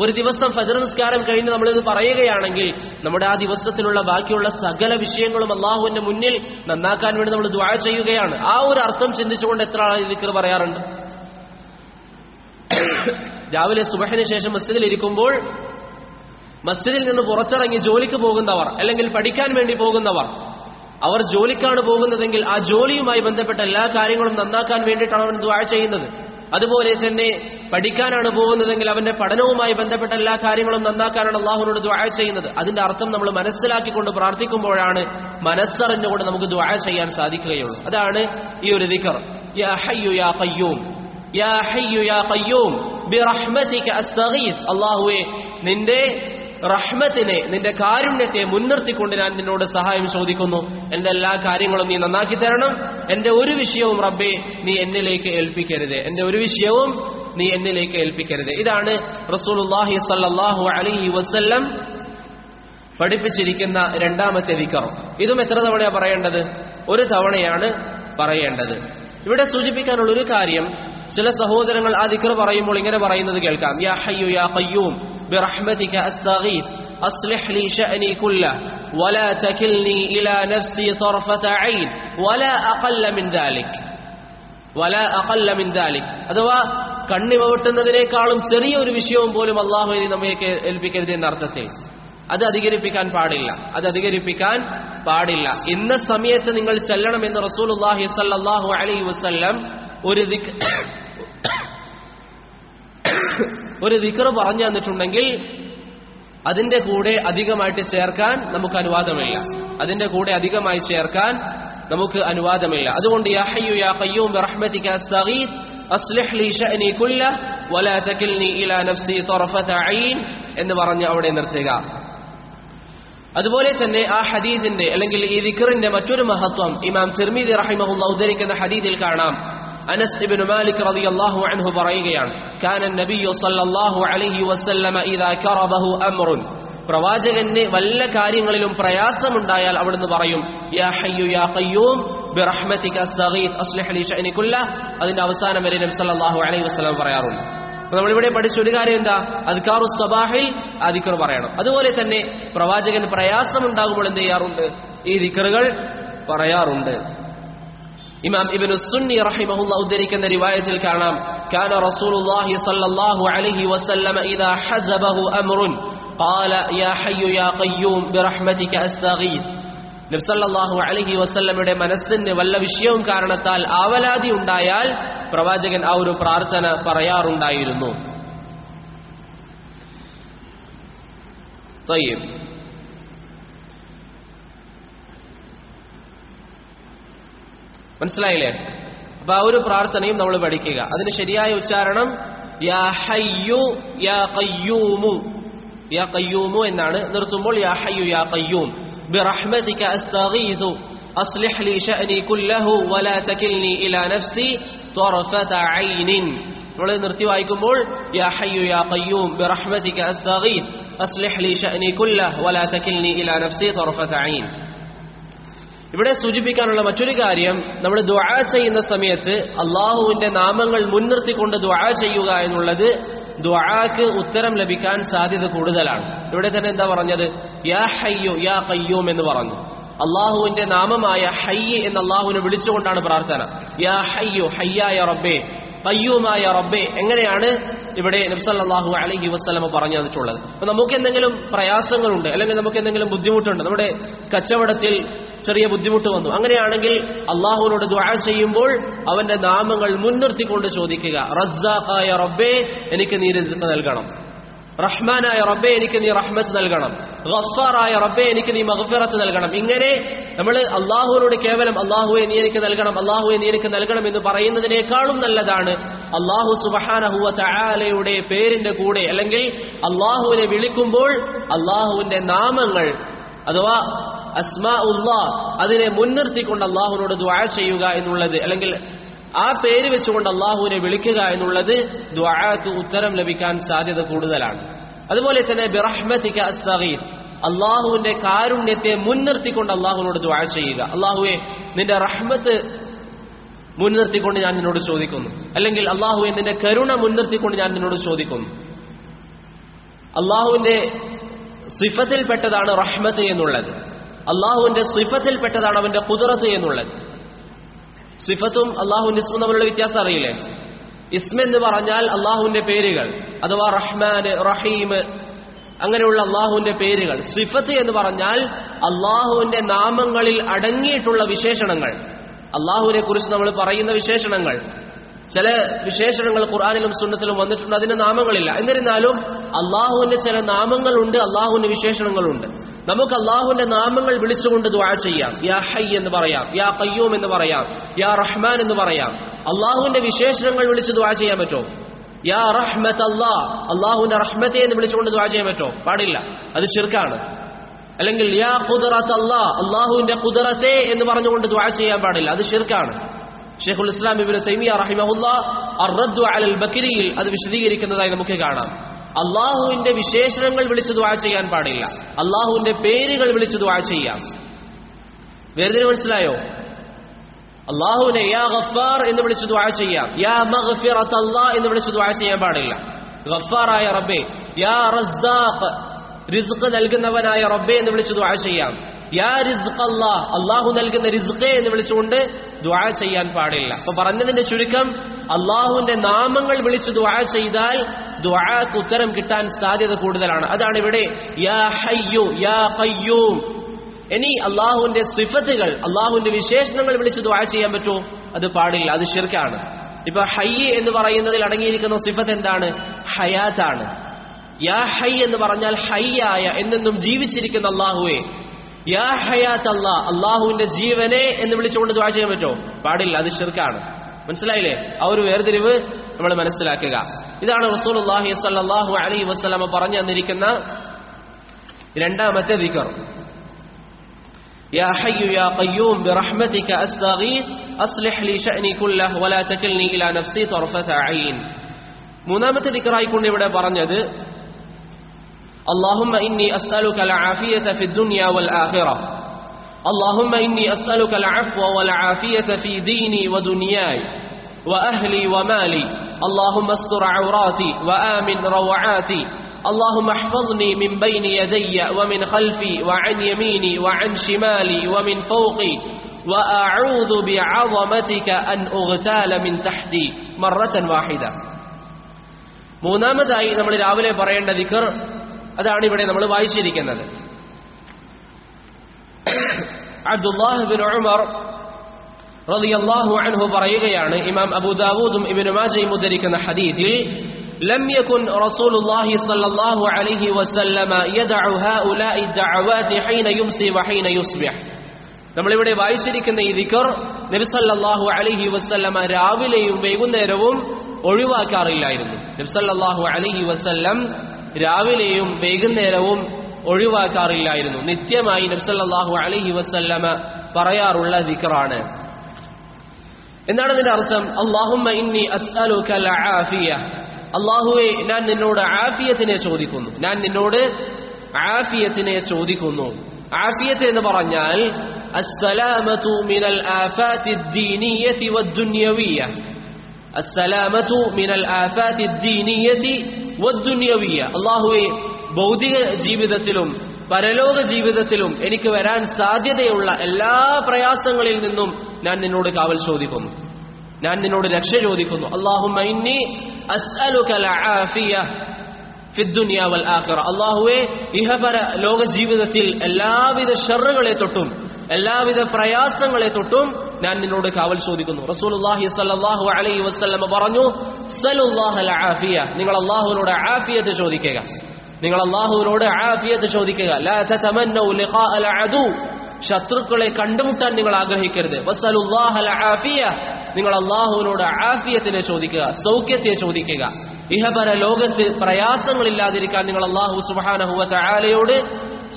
ഒരു ദിവസം ഫജ്ർ നിസ്കാരം കഴിഞ്ഞ് നമ്മളിത് പറയുകയാണെങ്കിൽ നമ്മുടെ ആ ദിവസത്തിലുള്ള ബാക്കിയുള്ള സകല വിഷയങ്ങളും അല്ലാഹുവിന്റെ മുന്നിൽ നന്നാക്കാൻ വേണ്ടി നമ്മൾ ദുആ ചെയ്യുകയാണ്. ആ ഒരു അർത്ഥം ചിന്തിച്ചുകൊണ്ട് എത്ര ആൾ ദിക്ർ പറയാറുണ്ട്? രാവിലെ സുബഹിന് ശേഷം മസ്ജിദിൽ ഇരിക്കുമ്പോൾ മസ്ജിദിൽ നിന്ന് പുറത്തിറങ്ങി ജോലിക്ക് പോകുന്നവർ, അല്ലെങ്കിൽ പഠിക്കാൻ വേണ്ടി പോകുന്നവർ, അവർ ജോലിക്കാണ് പോകുന്നതെങ്കിൽ ആ ജോലിയുമായി ബന്ധപ്പെട്ട എല്ലാ കാര്യങ്ങളും നന്നാക്കാൻ വേണ്ടിയിട്ടാണ് അവൻ ദുആ ചെയ്യുന്നത്. അതുപോലെ തന്നെ പഠിക്കാനാണ് പോകുന്നതെങ്കിൽ അവന്റെ പഠനവുമായി ബന്ധപ്പെട്ട എല്ലാ കാര്യങ്ങളും നന്നാക്കാനാണ് അല്ലാഹുവിനോട് ദുആ ചെയ്യുന്നത്. അതിന്റെ അർത്ഥം നമ്മൾ മനസ്സിലാക്കിക്കൊണ്ട് പ്രാർത്ഥിക്കുമ്പോഴാണ്, മനസ്സറിഞ്ഞുകൊണ്ട് നമുക്ക് ദുആ ചെയ്യാൻ സാധിക്കുകയുള്ളൂ. അതാണ് ഈ ഒരു ദിക്ർ. യാ ഹയ്യു യാ ഖയ്യൂം, യാ ഹയ്യു യാ ഖയ്യൂം ബിറഹ്മതിക അസ്തഗീസ്. അല്ലാഹുവേ, നിന്റെ റഹ്മത്തിനെ, നിന്റെ കാരുണ്യത്തെ മുൻനിർത്തിക്കൊണ്ട് ഞാൻ നിന്നോട് സഹായം ചോദിക്കുന്നു. എന്റെ എല്ലാ കാര്യങ്ങളും നീ നന്നാക്കി തരണം. എന്റെ ഒരു വിഷയവും റബ്ബേ നീ എന്നിലേക്ക് ഏൽപ്പിക്കരുത്, എന്റെ ഒരു വിഷയവും നീ എന്നിലേക്ക് ഏൽപ്പിക്കരുത്. ഇതാണ് റസൂലുള്ളാഹി സ്വല്ലല്ലാഹു അലൈഹി വസല്ലം പഠിപ്പിച്ചിരിക്കുന്ന രണ്ടാമത്തെ ദിക്ർ. ഇതും എത്ര തവണയാണ് പറയേണ്ടത്? ഒരു തവണയാണ് പറയേണ്ടത്. ഇവിടെ സൂചിപ്പിക്കാനുള്ള ഒരു കാര്യം, ചില സഹോദരങ്ങൾ ആ ദിക്ർ പറയുമ്പോൾ ഇങ്ങനെ പറയുന്നത് കേൾക്കാം: യാ ഹയ്യു യാ ഖയ്യൂം ബിറഹ്മതിക അസ്തഗീസ് അസ്ലിഹ് ലി ശഅനി കുല്ലഹ് വലാ തകിൽനി ഇലാ നഫ്സി തർഫത ഐൻ വലാ അഖല്ല മിൻ ദാലിക്, വലാ അഖല്ല മിൻ ദാലിക്. അഥവാ കണ്ണിമവെട്ടുന്നതിനേക്കാളും ചെറിയ ഒരു വിഷയവും പോലും അല്ലാഹു നമ്മൾക്ക് ഏൽപ്പിക്കരുത് എന്ന അർത്ഥത്തിൽ. അത് അധികരിപ്പിക്കാൻ പാടില്ല, അത് അധികരിപ്പിക്കാൻ പാടില്ല. ഇന്ന സമയത്ത് നിങ്ങൾ ചെല്ലണമെന്ന് റസൂലുള്ളാഹി സ്വല്ലല്ലാഹു അലൈഹി വസല്ലം ഒരു ദിക്ർ പറഞ്ഞു തന്നിട്ടുണ്ടെങ്കിൽ അതിന്റെ കൂടെ അധികമായിട്ട് ചേർക്കാൻ നമുക്ക് അനുവാദമില്ല. അതിന്റെ കൂടെ അധികമായി ചേർക്കാൻ നമുക്ക് അനുവാദമില്ല. അതുകൊണ്ട് യാ ഹയ്യു യാ ഖയ്യൂം ബിറഹ്മതിക അസ്തഗീസ് അസ്ലിഹ് ലി ശഅനി കുല്ലഹ് വലാ തകിൽനി ഇലാ നഫ്സി തർഫത ഐൻ എന്ന് പറഞ്ഞ് അവിടെ നിർത്തുക. അതുപോലെ തന്നെ ആ ഹദീസിന്റെ, അല്ലെങ്കിൽ ഈ ദിക്റിന്റെ മറ്റൊരു മഹത്വം ഇമാം തിർമിദി റഹിമഹുല്ലാഹ് ഉദ്ധരിക്കുന്ന ഹദീസിൽ കാണാം. അനസ് ഇബ്നു മാലിക് റളിയല്ലാഹു അൻഹു പറയുകയാണ്: കാന നബിയ്യു സല്ലല്ലാഹു അലൈഹി വസല്ലമ ഇദാ കറബഹു അംറുൻ. പ്രവാചകന് വല്ല കാര്യങ്ങളിലും പ്രയാസമുണ്ടായാൽ അവിടുന്ന് പറയും: യാ ഹയ്യു യാ ഖയ്യൂം ബിറഹ്മതിക അസ്തഗീസ് അസ്ലിഹ് ലി ശഅനി കുല്ലഹ്. അതിന്റെ അവസാനം വരെ നബി സല്ലല്ലാഹു അലൈഹി വസല്ലം പറയാറുണ്ട്. നമ്മളിവിടെ പഠിച്ച ഒരു കാര്യം എന്താ? അദ്കാറുസ് സബാഹിൽ ആ ദിക്ർ പറയണം. അതുപോലെ തന്നെ പ്രവാചകന് പ്രയാസമുണ്ടാകുമ്പോൾ എന്ത് ചെയ്യാറുണ്ട്? ഈ ദിക്റുകൾ പറയാറുണ്ട്. ഇമാം ഇബ്നു സുന്നി റഹിമഹുല്ലാഹ് ഉദ്ധരിക്കുന്ന റിവായത്തിൽ കാണാം: കാന റസൂലുള്ളാഹി സ്വല്ലല്ലാഹു അലൈഹി വസല്ലം ഇദാ ഹസബഹു അംറുൻ ഖാല യാ ഹയ്യു യാ ഖയ്യൂം ബിറഹ്മതിക അസ്തഗീസ്. നബി സല്ലല്ലാഹു അലൈഹി വസല്ലമയുടെ മനസ്സിന് വല്ല വിഷയവും കാരണത്താൽ ആവലാതി ഉണ്ടായാൽ പ്രവാചകൻ ആ ഒരു പ്രാർത്ഥന പറയാറുണ്ടായിരുന്നു. തയ്യിബ്. മനസ്സിലായില്ലേ? അപ്പൊ ആ ഒരു പ്രാർത്ഥനയും നമ്മൾ പഠിക്കുക. അതിന് ശരിയായ ഉച്ചാരണം യാ ഹയ്യു യാ ഖയ്യൂമു, യാ ഖയ്യൂമു എന്നാണ്. നിർത്തുമ്പോൾ യാ ഹയ്യു യാ ഖയ്യൂം ബിറഹ്മതിക അസ്തഗീസു അസ്ലിഹ് ലി ശഅനി കുല്ലഹു വലാ തകിൽനി ഇലാ നഫ്സി തർഫത ഐനിൻ. നമ്മൾ നിർത്തി വായിക്കുമ്പോൾ യാ ഹയ്യു യാ ഖയ്യൂം ബിറഹ്മതിക അസ്തഗീസ് അസ്ലിഹ് ലി ശഅനി കുല്ലഹു വലാ തകിൽനി ഇലാ നഫ്സി തർഫത ഐൻ. ഇവിടെ സൂചിപ്പിക്കാനുള്ള മറ്റൊരു കാര്യം, നമ്മൾ ദുആ ചെയ്യുന്ന സമയത്ത് അല്ലാഹുവിന്റെ നാമങ്ങൾ മുൻനിർത്തിക്കൊണ്ട് ദുആ ചെയ്യുക എന്നുള്ളത് ദുആക്ക് ഉത്തരം ലഭിക്കാൻ സാധ്യത കൂടുതലാണ്. ഇവിടെ തന്നെ എന്താ പറഞ്ഞത്? യാ ഹയ്യു യാ ഖയ്യൂം എന്ന് പറഞ്ഞു. അല്ലാഹുവിന്റെ നാമമായ ഹയ്യ് എന്ന് അല്ലാഹുവിനെ വിളിച്ചുകൊണ്ടാണ് പ്രാർത്ഥന. യാ ഹയ്യു, ഹയ്യായ റബ്ബേ, ഖയ്യൂമായ റബ്ബേ. എങ്ങനെയാണ് ഇവിടെ നബി സല്ലല്ലാഹു അലൈഹി വസല്ലം പറഞ്ഞു തന്നിട്ടുള്ളത്? അപ്പൊ നമുക്ക് എന്തെങ്കിലും പ്രയാസങ്ങളുണ്ട്, അല്ലെങ്കിൽ നമുക്ക് എന്തെങ്കിലും ബുദ്ധിമുട്ടുണ്ട്, നമ്മുടെ കച്ചവടത്തിൽ ചെറിയ ബുദ്ധിമുട്ട് വന്നു, അങ്ങനെയാണെങ്കിൽ അല്ലാഹുവിനോട് ദുആ ചെയ്യുമ്പോൾ അവന്റെ നാമങ്ങൾ മുൻനിർത്തിക്കൊണ്ട് ചോദിക്കുക. റസ്സാഖായ റബ്ബേ, എനിക്ക് നീ റിസ്ഖ് നൽകണം. റഹ്മാനായ റബ്ബേ എനിക്ക് നീ റഹ്മത്ത് നൽകണം, ഗഫാറായ റബ്ബേ എനിക്ക് നീ മഗ്ഫിറത്ത് നൽകണം. ഇങ്ങനെ നമ്മൾ അള്ളാഹുവിനോട് കേവലം അള്ളാഹുവെ നീ എനിക്ക് നൽകണം, അള്ളാഹുവെ നീ എനിക്ക് നൽകണം എന്ന് പറയുന്നതിനേക്കാളും നല്ലതാണ് അള്ളാഹു സുബ്ഹാനഹു വ തആലയുടെ പേരിന്റെ കൂടെ അല്ലെങ്കിൽ അള്ളാഹുവിനെ വിളിക്കുമ്പോൾ അള്ളാഹുവിന്റെ നാമങ്ങൾ അഥവാ അസ്മാഉല്ലാഹ് അതിനെ മുൻനിർത്തിക്കൊണ്ട് അള്ളാഹുവിനോട് ദുആ ചെയ്യുക എന്നുള്ളത്, അല്ലെങ്കിൽ ആ പേര് വെച്ചുകൊണ്ട് അള്ളാഹുവിനെ വിളിക്കുക എന്നുള്ളത് ദുആക്ക് ഉത്തരം ലഭിക്കാൻ സാധ്യത കൂടുതലാണ്. അതുപോലെ തന്നെ ബിറഹ്മതിക അസ്തഗീസ്, അള്ളാഹുവിന്റെ കാരുണ്യത്തെ മുൻനിർത്തിക്കൊണ്ട് അള്ളാഹുവിനോട് ദുആ ചെയ്യുക. അള്ളാഹുവെ നിന്റെ റഹ്മത്ത് മുൻനിർത്തിക്കൊണ്ട് ഞാൻ നിന്നോട് ചോദിക്കുന്നു, അല്ലെങ്കിൽ അള്ളാഹുവെ നിന്റെ കരുണ മുൻനിർത്തിക്കൊണ്ട് ഞാൻ നിന്നോട് ചോദിക്കുന്നു. അള്ളാഹുവിന്റെ സിഫത്തിൽപ്പെട്ടതാണ് റഹ്മത്ത് എന്നുള്ളത്, അള്ളാഹുവിന്റെ സിഫത്തിൽപ്പെട്ടതാണ് അവന്റെ ഖുദ്റത്ത് എന്നുള്ളത്. സിഫത്തും അള്ളാഹുവിന്റെ ഇസ്മും തമ്മിലുള്ള വ്യത്യാസം അറിയില്ലേ? ഇസ്മ എന്ന് പറഞ്ഞാൽ അള്ളാഹുവിന്റെ പേരുകൾ അഥവാ റഹ്മാൻ, റഹീം അങ്ങനെയുള്ള അള്ളാഹുവിന്റെ പേരുകൾ. സിഫത്ത് എന്ന് പറഞ്ഞാൽ അള്ളാഹുവിന്റെ നാമങ്ങളിൽ അടങ്ങിയിട്ടുള്ള വിശേഷണങ്ങൾ, അള്ളാഹുവിനെ കുറിച്ച് നമ്മൾ പറയുന്ന വിശേഷണങ്ങൾ. ചില വിശേഷണങ്ങൾ ഖുർആനിലും സുന്നത്തിലും വന്നിട്ടുണ്ട്, അതിന്റെ നാമങ്ങളില്ല. എന്നിരുന്നാലും അള്ളാഹുവിന്റെ ചില നാമങ്ങളുണ്ട്, അള്ളാഹുവിന്റെ വിശേഷണങ്ങളുണ്ട്. നമുക്ക് അള്ളാഹുവിന്റെ നാമങ്ങൾ വിളിച്ചുകൊണ്ട് ദുആ ചെയ്യാം. യാ ഹയ്യ് എന്ന് പറയാം, യാ ഖയ്യൂം എന്ന് പറയാം, യാ റഹ്മാൻ എന്ന് പറയാം. അള്ളാഹുവിന്റെ വിശേഷണങ്ങൾ വിളിച്ച് ദുആ ചെയ്യാൻ പറ്റുമോ? യാ റഹ്മത്ത് അല്ലാഹ്, അള്ളാഹുവിന്റെ റഹ്മത്തെ എന്ന് വിളിച്ചുകൊണ്ട് ദുആ ചെയ്യാൻ പറ്റുമോ? പാടില്ല, അത് ശിർക്കാണ്. അല്ലെങ്കിൽ യാ ഖുദ്റത്ത് അല്ലാഹ്, അള്ളാഹുവിന്റെ ഖുദ്റത്തെ എന്ന് പറഞ്ഞുകൊണ്ട് ദുആ ചെയ്യാൻ പാടില്ല, അത് ശിർക്കാണ്. ഷെയ്ഖുൽ ഇസ്ലാം ഇബ്നു തൈമിയ്യ റഹിമഹുല്ലാഹ് അർ-റദ്ദു അലൽ ബക്രിയിൽ അത് വിശദീകരിക്കുന്നതായി നമുക്ക് കാണാം. അള്ളാഹുവിന്റെ വിശേഷണങ്ങൾ വിളിച്ച് ദുആ ചെയ്യാൻ പാടില്ല, അള്ളാഹുവിന്റെ പേരുകൾ വിളിച്ച് ദുആ ചെയ്യാം. വേറെ മനസ്സിലായോ? അള്ളാഹുവിനെ യാ ഗഫാർ എന്ന് വിളിച്ച് ദുആ ചെയ്യാം, യാ മഗ്ഫിറത്ത് അല്ലാഹ് എന്ന് വിളിച്ച് ദുആ ചെയ്യാൻ പാടില്ല. ഗഫാറായ റബ്ബേ, യാ റസ്സാഖ് റിസ്ഖ് നൽകുന്നവനായ റബ്ബേ എന്ന് വിളിച്ച് ദുആ ചെയ്യാം. യാ റിസ്ഖ് അല്ലാഹ്, അള്ളാഹു നൽകുന്ന റിസ്ഖേ എന്ന് വിളിച്ചുകൊണ്ട് ദുആ ചെയ്യാൻ പാടില്ല. അപ്പൊ പറഞ്ഞതിന്റെ ചുരുക്കം, അള്ളാഹുവിന്റെ നാമങ്ങൾ വിളിച്ച് ദുആ ചെയ്താൽ ദുആക്ക് ഉത്തരം കിട്ടാൻ സാധ്യത കൂടുതലാണ്. അതാണ് ഇവിടെ യാ ഹയ്യു യാ ഖയ്യൂം. ഇനി അള്ളാഹുവിന്റെ സിഫത്തുകൾ, അള്ളാഹുവിന്റെ വിശേഷണങ്ങൾ വിളിച്ച് ദുആ ചെയ്യാൻ പറ്റുമോ? അത് പാടില്ല, അത് ശിർക്കാണ്. ഇപ്പൊ ഹയ്യ് എന്ന് പറയുന്നതിൽ അടങ്ങിയിരിക്കുന്ന സിഫത്ത് എന്താണ്? ഹയാത്താണ്. യാ ഹയ്യ് എന്ന് പറഞ്ഞാൽ ഹയ്യായ, എന്നെന്നും ജീവിച്ചിരിക്കുന്ന അള്ളാഹുവേ. യാ ഹയാത്ത് അല്ലാഹ്, അള്ളാഹുവിന്റെ ജീവനെ എന്ന് വിളിച്ചുകൊണ്ട് ദുആ ചെയ്യാൻ പറ്റുമോ? പാടില്ല, അത് ശിർക്കാണ്. മനസ്സിലായില്ലേ? ആ ഒരു വേർതിരിവ് നമ്മൾ മനസ്സിലാക്കുക. ഇതാണ് റസൂലുള്ളാഹി സ്വല്ലല്ലാഹു അലൈഹി വസല്ലം പറഞ്ഞു തന്നിരിക്കുന്ന രണ്ടാമത്തെ ദിക്ർ. യാ ഹയ്യു യാ ഖയ്യൂം ബിറഹ്മതിക അസ്തഗീസ് അസ്ലിഹ് ലി ശഅനി കുല്ലഹു വലാ തകിൽനി ഇലാ നഫ്സി തർഫത ഐൻ. മൂന്നാമത്തെ ദിക്റായിക്കൊണ്ട് ഇവിടെ പറഞ്ഞത് اللهم إني أسألك العافية في الدنيا والآخرة اللهم إني أسألك العفو والعافية في ديني ودنياي وأهلي ومالي اللهم استر عوراتي وآمن روعاتي اللهم احفظني من بين يدي ومن خلفي وعن يميني وعن شمالي ومن فوقي وأعوذ بعظمتك أن أغتال من تحتي مرة واحدة. മൂന്നാമതായി നമ്മൾ രാവിലെ പറയേണ്ട ദിക്ർ അതാണ് ഇവിടെ നമ്മൾ വായിച്ചിരിക്കുന്നത്. അബ്ദുല്ലാഹ് ഇബ്നു ഉമർ റളിയല്ലാഹു അൻഹു പറയുകയാണ്, ഇമാം അബൂ ദാവൂദും ഇബ്നു മാജയും ഉദ്ധരിക്കുന്ന ഹദീസിൽ, ലം യകുൻ റസൂലുള്ളാഹി സ്വല്ലല്ലാഹു അലൈഹി വസല്ലമ യദഉ ഹൗലാഇ ദഅവാതി ഹീന യുംസി വഹീന യുസ്ബിഹ്. നമ്മളിവിടെ വായിച്ചിരിക്കുന്ന ഈ ദിക്ർ നബി സല്ലല്ലാഹു അലൈഹി വസല്ലമ രാവിലെയും വൈകുന്നേരവും ഒഴിവാക്കാറില്ലായിരുന്നു. നബി സല്ലല്ലാഹു അലൈഹി വസല്ലം രാവിലെയും വൈകുന്നേരവും ഒഴിവാക്കാറില്ലായിരുന്നു. നിത്യമായി നബി സല്ലല്ലാഹു അലൈഹി വസല്ലമ പറയാറുള്ള ദിക്റാണ്. എന്താണ് ഇതിന്റെ അർത്ഥം? അല്ലാഹുമ്മ ഇന്നി അസ്അലുക അൽആഫിയ, അല്ലാഹുവേ ഞാൻ നിന്നോട് ആഫിയത്തിനെ ചോദിക്കുന്നു, ഞാൻ നിന്നോട് ആഫിയത്തിനെ ചോദിക്കുന്നു. ആഫിയത്ത് എന്ന് പറഞ്ഞാൽ അസ്സലാമതു മിനൽ ആഫാത്തി അദ്ദീനിയ്യതി വദ്ദുനിയവിയ്യ, അസ്സലാമതു മിനൽ ആഫാത്തി അദ്ദീനിയ്യതി വദ്ദുനിയവിയ്യ. അല്ലാഹുവേ ഭൗതിക ജീവിതത്തിലും പരലോക ജീവിതത്തിലും എനിക്ക് വരാൻ സാധ്യതയുള്ള എല്ലാ പ്രയാസങ്ങളിൽ നിന്നും ഞാൻ നിന്നോട് കാവൽ ചോദിക്കുന്നു, ഞാൻ നിന്നോട് രക്ഷ ചോദിക്കുന്നു. അല്ലാഹുമ്മ ഇന്നി അസ്അലുക അൽആഫിയ ഫിദ്ദുനിയ വൽ ആഖിറ. അല്ലാഹുവേ ഇഹപര ലോക ജീവിതത്തിൽ എല്ലാവിധ ഷർറുകളെ തൊട്ടും എല്ലാവിധ പ്രയാസങ്ങളെ തൊട്ടും ഞാൻ നിന്നോട് കാവൽ ചോദിക്കുന്നു. റസൂലുള്ളാഹി സ്വല്ലല്ലാഹു അലൈഹി വസല്ലം പറഞ്ഞു, സലുല്ലാഹൽ ആഫിയ, നിങ്ങൾ അല്ലാഹുവിനോട് ആഫിയത്ത് ചോദിക്കുക. നിങ്ങൾ അല്ലാഹുവിനോട് ആഫിയത്ത് ചോദിക്കുക. ലാ തതമന്നൗ ലിഖാഅൽ അദു, ശത്രുക്കളെ കണ്ടുമുട്ടാൻ നിങ്ങൾ ആഗ്രഹിക്കരുത്. വസലുല്ലാഹൽ ആഫിയ, നിങ്ങൾ അല്ലാഹുവിനോട് ആഫിയത്തിനെ ചോദിക്കുക, സൗഖ്യത്തെ ചോദിക്കുക. ഇഹപര ലോകത്ത് പ്രയാസങ്ങളില്ലാതിരിക്കാൻ നിങ്ങൾ അല്ലാഹു സുബ്ഹാനഹു വ തആലയോട്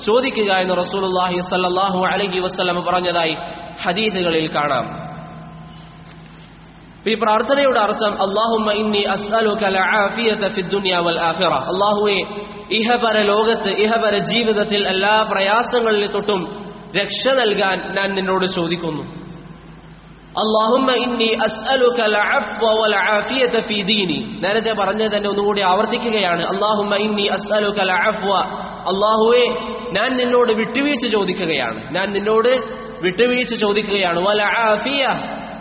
ചോദിക്കുക എന്ന് റസൂലുള്ളാഹി സ്വല്ലല്ലാഹു അലൈഹി വസല്ലം പറഞ്ഞതായി ഹദീസുകളിൽ കാണാം. ഈ പ്രാർത്ഥനയുടെ അർത്ഥം അല്ലാഹുമ്മ ഇന്നി അസ്അലുക ആഫിയത ഫിദ് ദുനിയ വൽ ആഖിറ, അല്ലാഹുവേ ഇഹപര ലോകത്ത് ഇഹപര ജീവിതത്തിൽ എല്ലാ പ്രയാസങ്ങളിൽ തൊട്ടും രക്ഷ നൽകാൻ ഞാൻ നിന്നോട് ചോദിക്കുന്നു. അല്ലാഹുമ്മ ഇന്നി അസ്അലുക അഫ്വ വൽ ആഫിയത ഫീ ദീനി, നേരത്തെ പറഞ്ഞത് തന്നെ ഒന്നുകൂടി ആവർത്തിക്കുകയാണ്. അല്ലാഹുമ്മ ഇന്നി അസ്അലുക അഫ്വ, അല്ലാഹുവേ ഞാൻ നിന്നോട് വിട്ടുവീഴ്ച ചോദിക്കുകയാണ്, ഞാൻ നിന്നോട് വിട്ടുവീഴ്ച ചോദിക്കുകയാണ്. വൽ ആഫിയ,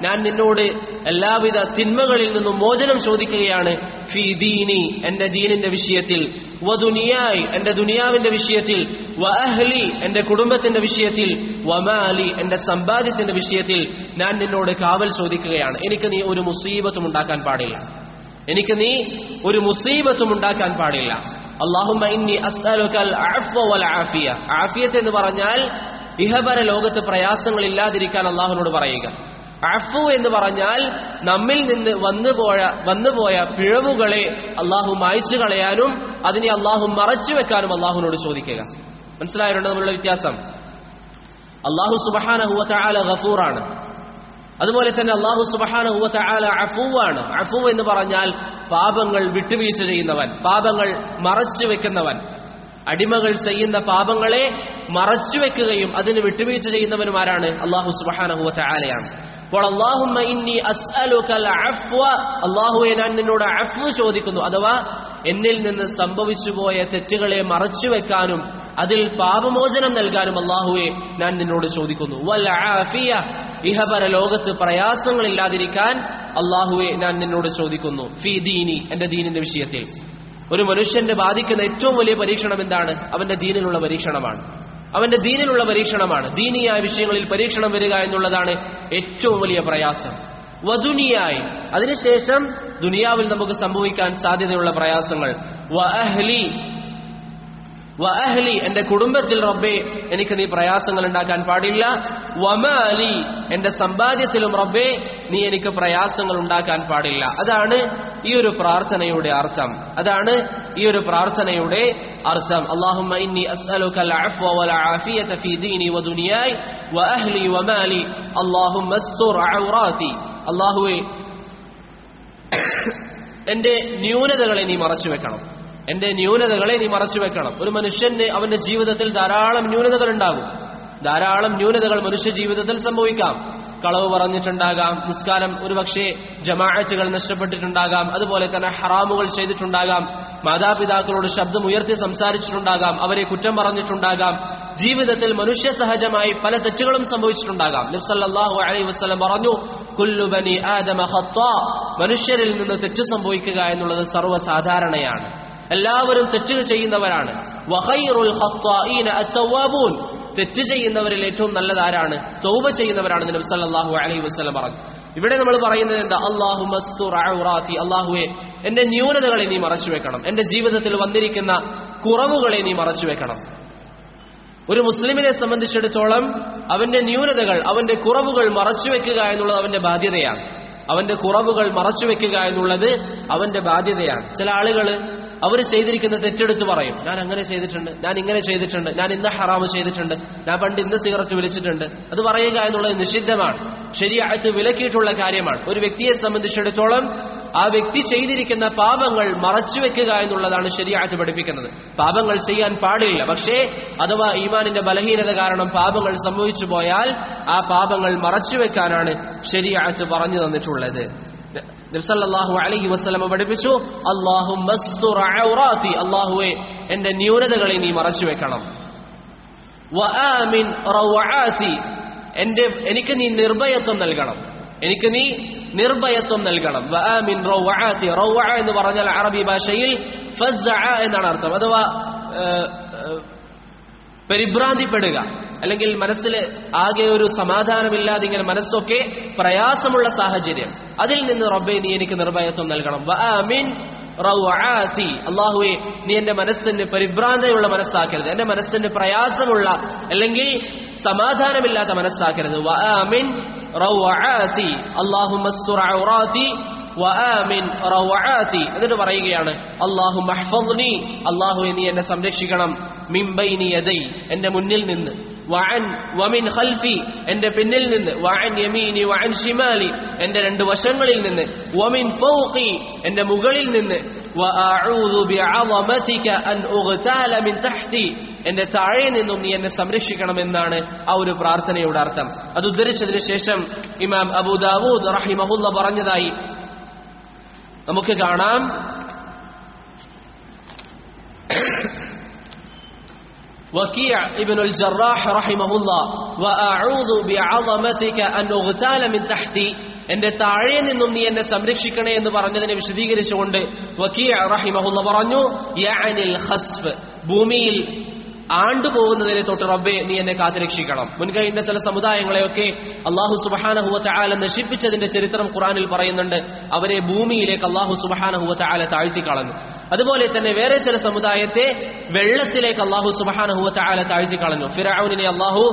ഞാൻ നിന്നോട് എല്ലാവിധ തിന്മകളിൽ നിന്നും മോചനം ചോദിക്കുകയാണ്. ഫീ ദീനി, എന്റെ ദീനിന്റെ വിഷയത്തിൽ. വദുനിയായി, എന്റെ ദുനിയാവിന്റെ വിഷയത്തിൽ. വഅഹ്ലി, എന്റെ കുടുംബത്തിന്റെ വിഷയത്തിൽ. വമാലി, എന്റെ സമ്പാദ്യത്തിന്റെ വിഷയത്തിൽ ഞാൻ നിന്നോട് കാവൽ ചോദിക്കുകയാണ്. എനിക്ക് നീ ഒരു മുസീബത്തും ഉണ്ടാക്കാൻ പാടില്ല, എനിക്ക് നീ ഒരു മുസീബത്തും ഉണ്ടാക്കാൻ പാടില്ല. അല്ലാഹുമ്മ ഇന്നി അസ്അലുകൽ അഫ്വ വൽ ആഫിയ, ആഫിയത്ത് എന്ന് പറഞ്ഞാൽ ഇഹപര ലോകത്ത് പ്രയാസങ്ങൾ ഇല്ലാതിരിക്കാൻ അല്ലാഹുവിനോട് പറയുക. അഫു എന്ന് പറഞ്ഞാൽ നമ്മിൽ നിന്ന് വന്നുപോയ പിഴവുകളെ അല്ലാഹു മായ്ച്ചു കളയാനും അതിനെ അല്ലാഹു മറച്ചു വെക്കാനും അല്ലാഹുവിനോട് ചോദിക്കുക. മനസ്സിലായിട്ടുണ്ടോ നമ്മളുടെ വ്യത്യാസം? അല്ലാഹു സുബ്ഹാനഹു വ തആല ഗഫൂറാണ്, അതുപോലെ തന്നെ അല്ലാഹു സുബ്ഹാനഹു വ തആല അഫൂവാണ്. അഫു എന്ന് പറഞ്ഞാൽ പാപങ്ങൾ വിട്ടുവീഴ്ച ചെയ്യുന്നവൻ, പാപങ്ങൾ മറച്ചു വെക്കുന്നവൻ. അടിമകൾ ചെയ്യുന്ന പാപങ്ങളെ മറച്ചു വെക്കുകയും അതിന് വിട്ടുവീഴ്ച ചെയ്യുന്നവനും ആരാണ്? അല്ലാഹു സുബ്ഹാനഹു വ തആലയാണ്. അപ്പോൾ അല്ലാഹുമ്മ ഇന്നി അസ്അലുകൽ അഫ്വ, അല്ലാഹുവേ ഞാൻ നിന്നോട് അഫ്വ് ചോദിക്കുന്നു, അഥവാ എന്നിൽ നിന്ന് സംഭവിച്ചു പോയ തെറ്റുകളെ മറച്ചു വെക്കാനും അതിൽ പാപമോചനം നൽകാനും അല്ലാഹുവേ ഞാൻ നിന്നോട് ചോദിക്കുന്നു. വൽ ആഫിയ, ഇഹപര ലോകത്ത് പ്രയാസങ്ങളില്ലാതിരിക്കാൻ അല്ലാഹുവേ ഞാൻ നിന്നോട് ചോദിക്കുന്നു. ഫീ ദീനി, എന്റെ ദീനിന്റെ വിഷയത്തിൽ. ഒരു മനുഷ്യന്റെ ബാധിക്കുന്ന ഏറ്റവും വലിയ പരീക്ഷണം എന്താണ്? അവന്റെ ദീനിലുള്ള പരീക്ഷണമാണ്, അവന്റെ ദീനിലുള്ള പരീക്ഷണമാണ്. ദീനിയായ വിഷയങ്ങളിൽ പരീക്ഷണം വരിക എന്നുള്ളതാണ് ഏറ്റവും വലിയ പ്രയാസം. വദുനിയായി, അതിനുശേഷം ദുനിയാവിൽ നമുക്ക് സംഭവിക്കാൻ സാധ്യതയുള്ള പ്രയാസങ്ങൾ. വഅഹ്ലി, എന്റെ കുടുംബത്തിൽ റബ്ബേ എനിക്ക് നീ പ്രയാസങ്ങൾ ഉണ്ടാക്കാൻ പാടില്ല. വമാലി, എന്റെ സമ്പാദ്യത്തിലും റബ്ബേ നീ എനിക്ക് പ്രയാസങ്ങൾ ഉണ്ടാക്കാൻ പാടില്ല. അതാണ് ഈ ഒരു പ്രാർത്ഥനയുടെ അർത്ഥം, അതാണ് ഈ ഒരു പ്രാർത്ഥനയുടെ അർത്ഥം. അല്ലാഹുമ്മ ഇന്നി അസ്അലുകൽ അഫ്വ വൽ ആഫിയത ഫീ ദീനി വദുനിയായി വഅഹ്ലി വമാലി അല്ലാഹുമ്മ അസ്തുർ ഔറാതി, അല്ലാഹുവേ എന്റെ ന്യൂനതകളെ നീ മറച്ചു വെക്കണം, എന്റെ ന്യൂനതകളെ നീ മറച്ചു വെക്കണം. ഒരു മനുഷ്യന് അവന്റെ ജീവിതത്തിൽ ധാരാളം ന്യൂനതകൾ ഉണ്ടാകും, ധാരാളം ന്യൂനതകൾ മനുഷ്യ ജീവിതത്തിൽ സംഭവിക്കാം. കളവ് പറഞ്ഞിട്ടുണ്ടാകാം, നിസ്കാരം ഒരുപക്ഷെ ജമാഅത്തുകൾ നഷ്ടപ്പെട്ടിട്ടുണ്ടാകാം, അതുപോലെ തന്നെ ഹറാമുകൾ ചെയ്തിട്ടുണ്ടാകാം, മാതാപിതാക്കളോട് ശബ്ദം ഉയർത്തി സംസാരിച്ചിട്ടുണ്ടാകാം, അവരെ കുറ്റം പറഞ്ഞിട്ടുണ്ടാകാം. ജീവിതത്തിൽ മനുഷ്യ സഹജമായി പല തെറ്റുകളും സംഭവിച്ചിട്ടുണ്ടാകാം. നബി സല്ലല്ലാഹു അലൈഹി വസല്ലം പറഞ്ഞു, കുല്ലു ബനി ആദമ ഖത്താ, മനുഷ്യരിൽ നിന്ന് തെറ്റ് സംഭവിക്കുക എന്നുള്ളത് സർവ്വസാധാരണയാണ്, എല്ലാവരും തെറ്റുകൾ ചെയ്യുന്നവരാണ്. വഖൈറുൽ ഖത്താഈന അത്തവാബൂൻ, തെറ്റ് ചെയ്യുന്നവരിൽ ഏറ്റവും നല്ലത് ആരാണ്? തൗബ ചെയ്യുന്നവരാണ് നബി സല്ലല്ലാഹു അലൈഹി വസല്ലം പറഞ്ഞു. ഇവിടെ നമ്മൾ പറയുന്നത് എന്താ? അല്ലാഹുമ്മ അസ്തുർ ഔറാതി, അല്ലാഹുവേ എന്റെ ന്യൂനതകളെ നീ മറച്ചു വെക്കണം, എന്റെ ജീവിതത്തിൽ വന്നിരിക്കുന്ന കുറവുകളെ നീ മറച്ചു വെക്കണം. ഒരു മുസ്ലിമിനെ സംബന്ധിച്ചിടത്തോളം അവന്റെ ന്യൂനതകൾ, അവന്റെ കുറവുകൾ മറച്ചുവെക്കുക എന്നുള്ളത് അവന്റെ ബാധ്യതയാണ്. അവന്റെ കുറവുകൾ മറച്ചുവെക്കുക എന്നുള്ളത് അവന്റെ ബാധ്യതയാണ്. ചില ആളുകൾ അവർ ചെയ്തിരിക്കുന്ന തെറ്റെടുത്ത് പറയും, ഞാൻ അങ്ങനെ ചെയ്തിട്ടുണ്ട്, ഞാൻ ഇങ്ങനെ ചെയ്തിട്ടുണ്ട്, ഞാൻ ഇന്ന ഹറാമ് ചെയ്തിട്ടുണ്ട്, ഞാൻ പണ്ട് ഇന്ന് സിഗരറ്റ് വലിച്ചിട്ടുണ്ട്. അത് പറയുക എന്നുള്ളത് നിഷിദ്ധമാണ്, ശരീഅത്ത് വിലക്കിയിട്ടുള്ള കാര്യമാണ്. ഒരു വ്യക്തിയെ സംബന്ധിച്ചിടത്തോളം ആ വ്യക്തി ചെയ്തിരിക്കുന്ന പാപങ്ങൾ മറച്ചുവെക്കുക എന്നുള്ളതാണ് ശരീഅത്ത് പഠിപ്പിക്കുന്നത്. പാപങ്ങൾ ചെയ്യാൻ പാടില്ല, പക്ഷേ അഥവാ ഈമാനിന്റെ ബലഹീനത കാരണം പാപങ്ങൾ സംഭവിച്ചു പോയാൽ ആ പാപങ്ങൾ മറച്ചുവെക്കാനാണ് ശരീഅത്ത് പറഞ്ഞു തന്നിട്ടുള്ളത്. നബി സല്ലല്ലാഹു അലൈഹി വസല്ലം പഠിപ്പിച്ചു, അല്ലാഹുമ്മ അസ്തുർ ഔറാതി, അല്ലാഹുവേ എന്റെ ന്യൂനതകളെ നീ മറച്ചു വെക്കണം. വആമിൻ റവആതി, എനിക്ക് നീ നിർഭയത്വം നൽകണം, എനിക്ക് നീ നിർഭയത്വം നൽകണം. വആമിൻ റവആതി, റവഅ എന്ന് പറഞ്ഞാൽ അറബി ഭാഷയിൽ ഫസ്അ എന്നാണ് അർത്ഥം, അഥവാ പരിഭ്രാന്തിപ്പെടുക, അല്ലെങ്കിൽ മനസ്സിൽ ആകെ ഒരു സമാധാനമില്ലാതെ ഇങ്ങനെ മനസ്സൊക്കെ പ്രയാസമുള്ള സാഹചര്യം, അതിൽ നിന്ന് റബ്ബേ നീ എനിക്ക് നിർഭയത്വം നൽകണം. വആമിൻ റൗആതി, അല്ലാഹുവേ നീ എന്റെ മനസ്സിന് പരിഭ്രാന്തയുള്ള മനസ്സാക്കരുത്, എന്റെ മനസ്സിന് പ്രയാസമുള്ള അല്ലെങ്കിൽ സമാധാനമില്ലാത്ത മനസ്സാക്കരുത്. വആമിൻ റൗആതി അല്ലാഹുമ്മ അസ്തുർ ഔറാതി വആമിൻ റൗആതി. എന്നിട്ട് പറയുകയാണ് അല്ലാഹുമ്മ ഹ്ഫദ്നി, അല്ലാഹുവേ നീ എന്നെ സംരക്ഷിക്കണം, മിൻ ബൈനി യദൈ എന്റെ മുന്നിൽ നിന്ന്, വഅൻ വമിൻ ഖൽഫി എന്റെ പിന്നിൽ നിന്ന്, വഅൻ യമീനി വഅൻ ശിമാലി എന്റെ രണ്ട് വശങ്ങളിൽ നിന്ന്, വമിൻ ഫൗഖി എന്റെ മുകളിൽ നിന്ന്, വഅഊദു ബിഅളമതിക അൻ ഉഗ്താല മിൻ തഹ്തി എന്റെ താഴെ നിന്നും നീ എന്നെ സംരക്ഷിക്കണം എന്നാണ് ആ ഒരു പ്രാർത്ഥനയുടെ അർത്ഥം. അത് ഉദ്ധരിച്ചതിന് ശേഷം ഇമാം അബൂ ദാവൂദ് റഹിമഹുല്ല പറഞ്ഞതായി നമുക്ക് കാണാം. വകീഅ ഇബ്നുൽ ജറാഹ് റഹിമഹുല്ലാഹ് വഅഊദു ബിഅളമതിക അൻ ഉഗ്താല മിൻ തഹ്തി എന്റെ താഴെ നിന്നും നീ എന്നെ സംരക്ഷിക്കണേ എന്ന് പറഞ്ഞതിനെ വിശദീകരിച്ചുകൊണ്ട് വകീഅ റഹിമഹുല്ലാഹ് പറഞ്ഞു യഅനിൽ ഖസ്ഫ്, ഭൂമിയിൽ ആണ്ടുപോകുന്നതിനെ തൊട്ട് റബ്ബേ നീ എന്നെ കാത്തുരക്ഷിക്കണം. മുൻകഴിഞ്ഞ ചില സമുദായങ്ങളെയൊക്കെ അല്ലാഹു സുബ്ഹാനഹു വ തആല നശിപ്പിച്ചതിന്റെ ചരിത്രം ഖുർആനിൽ പറയുന്നുണ്ട്. അവരെ ഭൂമിയിലേക്ക് അല്ലാഹു സുബ്ഹാനഹു വ തആല താഴ്ത്തിക്കളഞ്ഞു. അതുപോലെ തന്നെ വേറെ ചില സമുദായത്തെ വെള്ളത്തിലേക്ക് അല്ലാഹു സുബ്ഹാനഹു വ തആല താഴ്ത്തിക്കളഞ്ഞു. ഫിർഔനിനെ അല്ലാഹു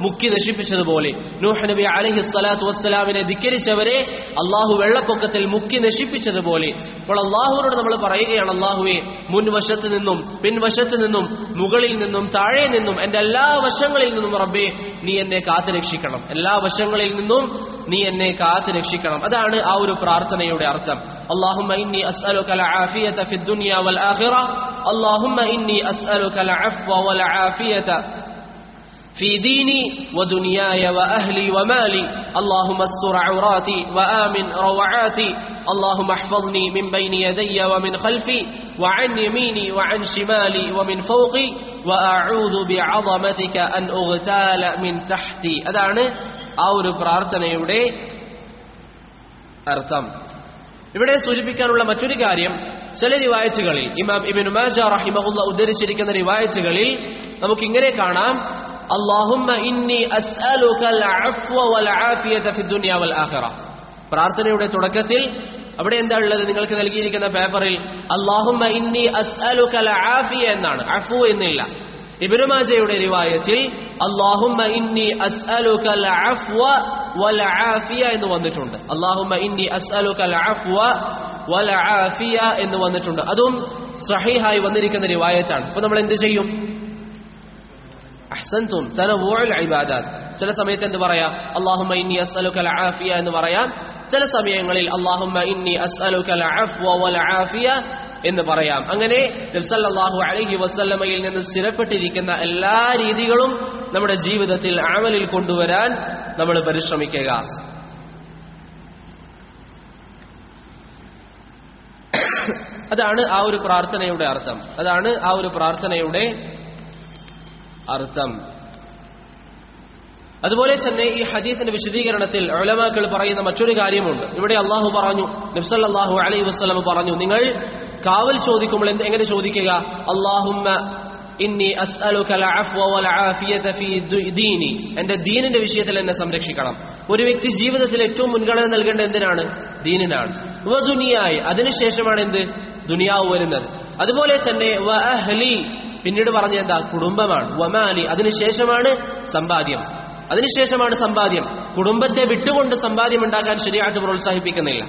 മുക്കി നശിപ്പിച്ചതുപോലെ നൂഹ് നബി അലൈഹി സ്വലാത്തു വസ്സലാമിനെ ധിക്കരിച്ചവരെ അല്ലാഹു വെള്ളപ്പൊക്കത്തിൽ മുക്കി നശിപ്പിച്ചതുപോലെ അപ്പോൾ അല്ലാഹുവിനോട് നമ്മൾ പറയുകയാണ്, അല്ലാഹുവേ മുൻവശത്ത് നിന്നും പിൻവശത്ത് നിന്നും മുകളിൽ നിന്നും താഴെ നിന്നും എന്റെ എല്ലാ വശങ്ങളിൽ നിന്നും റബ്ബേ നീ എന്നെ കാത്തുരക്ഷിക്കണം, എല്ലാ വശങ്ങളിൽ നിന്നും നീ എന്നെ കാത്തുരക്ഷിക്കണം. അതാണ് ആ ഒരു പ്രാർത്ഥനയുടെ അർത്ഥം. അല്ലാഹുമ്മ ഇന്നി അസ്അലുക അൽ-ആഫിയത ഫിദ് ദുനിയ വൽ ആഖിറ, അല്ലാഹുമ്മ ഇന്നി അസ്അലുക അൽ-അഫ്വ വൽ ആഫിയത في ديني ودنياي وأهلي ومالي، اللهم استر عوراتي وآمن روعاتي، اللهم احفظني من بين يدي ومن خلفي وعن يميني وعن شمالي ومن فوقي وأعوذ بعظمتك أن أغتال من تحتي. അതാണ് ആ ഒരു പ്രാർത്ഥനയുടെ അർത്ഥം. ഇവിടെ സൂചിപ്പിക്കാനുള്ള മറ്റൊരു കാര്യം, ചില റിവായത്തുകളിൽ ഇമാം ഇബ്നു മാജ റഹിമഹുല്ലാഹ് ഉദ്ധരിച്ചിരിക്കുന്ന റിവായത്തുകളിൽ നമുക്കിങ്ങനെ കാണാം, അല്ലാഹുമ്മ ഇന്നി അസ്അലുകൽ അഫ്വ വൽ ആഫിയത ഫിദ് ദുനിയ വൽ ആഖിറ. പ്രാർത്ഥനയുടെ തുടക്കത്തിൽ അവിടെ എന്താ ഉള്ളത്? നിങ്ങൾക്ക് നൽകിയിരിക്കുന്ന പേപ്പറിൽ അല്ലാഹുമ്മ ഇന്നി അസ്അലുകൽ ആഫിയ എന്നാണ്, അഫ്വ എന്നില്ല. ഇബ്നു മാജയുടെ റിവായത്തിൽ അല്ലാഹുമ്മ ഇന്നി അസ്അലുകൽ അഫ്വ വൽ ആഫിയ എന്ന് വന്നിട്ടുണ്ട്. അല്ലാഹുമ്മ ഇന്നി അസ്അലുകൽ അഫ്വ വൽ ആഫിയ എന്ന് വന്നിട്ടുണ്ട്. അതും സ്വഹീഹായി വന്നിരിക്കുന്ന റിവായത്താണ്. അപ്പോൾ നമ്മൾ എന്ത് ചെയ്യും? അഹ്സൻതും തനവ്വുഉൽ ഇബാദാത്ത്. ചില സമയത്ത് എന്ത് പറയാ? അല്ലാഹുമ്മ ഇന്നി അസ്അലുകൽ ആഫിയ എന്ന് പറയാം. ചില സമയങ്ങളിൽ അല്ലാഹുമ്മ ഇന്നി അസ്അലുകൽ അഫ്വ വൽ ആഫിയ എന്ന് പറയാം. അങ്ങനെ നബി സല്ലല്ലാഹു അലൈഹി വസല്ലമയിൽ നിന്ന് സ്ഥിരപ്പെട്ടിരിക്കുന്ന എല്ലാ രീതികളും നമ്മുടെ ജീവിതത്തിൽ അമലിൽ കൊണ്ടുവരാൻ നമ്മൾ പരിശ്രമിക്കുക. അതാണ് ആ ഒരു പ്രാർത്ഥനയുടെ അർത്ഥം. അതാണ് ആ ഒരു പ്രാർത്ഥനയുടെ അർത്ഥം. അതുപോലെ തന്നെ ഈ ഹദീസിന്റെ വിശദീകരണത്തിൽ ഉലമാക്കൾ പറയുന്ന മറ്റൊരു കാര്യമുണ്ട്. ഇവിടെ അല്ലാഹു പറഞ്ഞു, നബി സല്ലല്ലാഹു അലൈഹി വസല്ലം പറഞ്ഞു, നിങ്ങൾ കാവൽ ചോദിക്കുമ്പോൾ എങ്ങനെ ചോദിക്കുക? അല്ലാഹുമ്മ ഇന്നി അസ്അലുകൽ അഫ്വ വൽ ആഫിയത ഫീ ദീനി, എന്റെ ദീനിന്റെ വിഷയത്തിൽ എന്നെ സംരക്ഷിക്കണം. ഒരു വ്യക്തി ജീവിതത്തിൽ ഏറ്റവും മുൻഗണന നൽകേണ്ടത് എന്തിനാണ്? ദീനിനാണ്. വ ദുനിയായി, അതിനുശേഷമാണ് എന്ത്? ദുനിയാവ് വരുന്നത്. അതുപോലെ തന്നെ വ അഹ്ലി, പിന്നീട് പറഞ്ഞ എന്താ? കുടുംബമാണ്. വമാലി, അതിനുശേഷമാണ് സമ്പാദ്യം. അതിനുശേഷമാണ് സമ്പാദ്യം. കുടുംബത്തെ വിട്ടുകൊണ്ട് സമ്പാദ്യം ഉണ്ടാക്കാൻ ശരീഅത്ത് പ്രോത്സാഹിപ്പിക്കുന്നില്ല.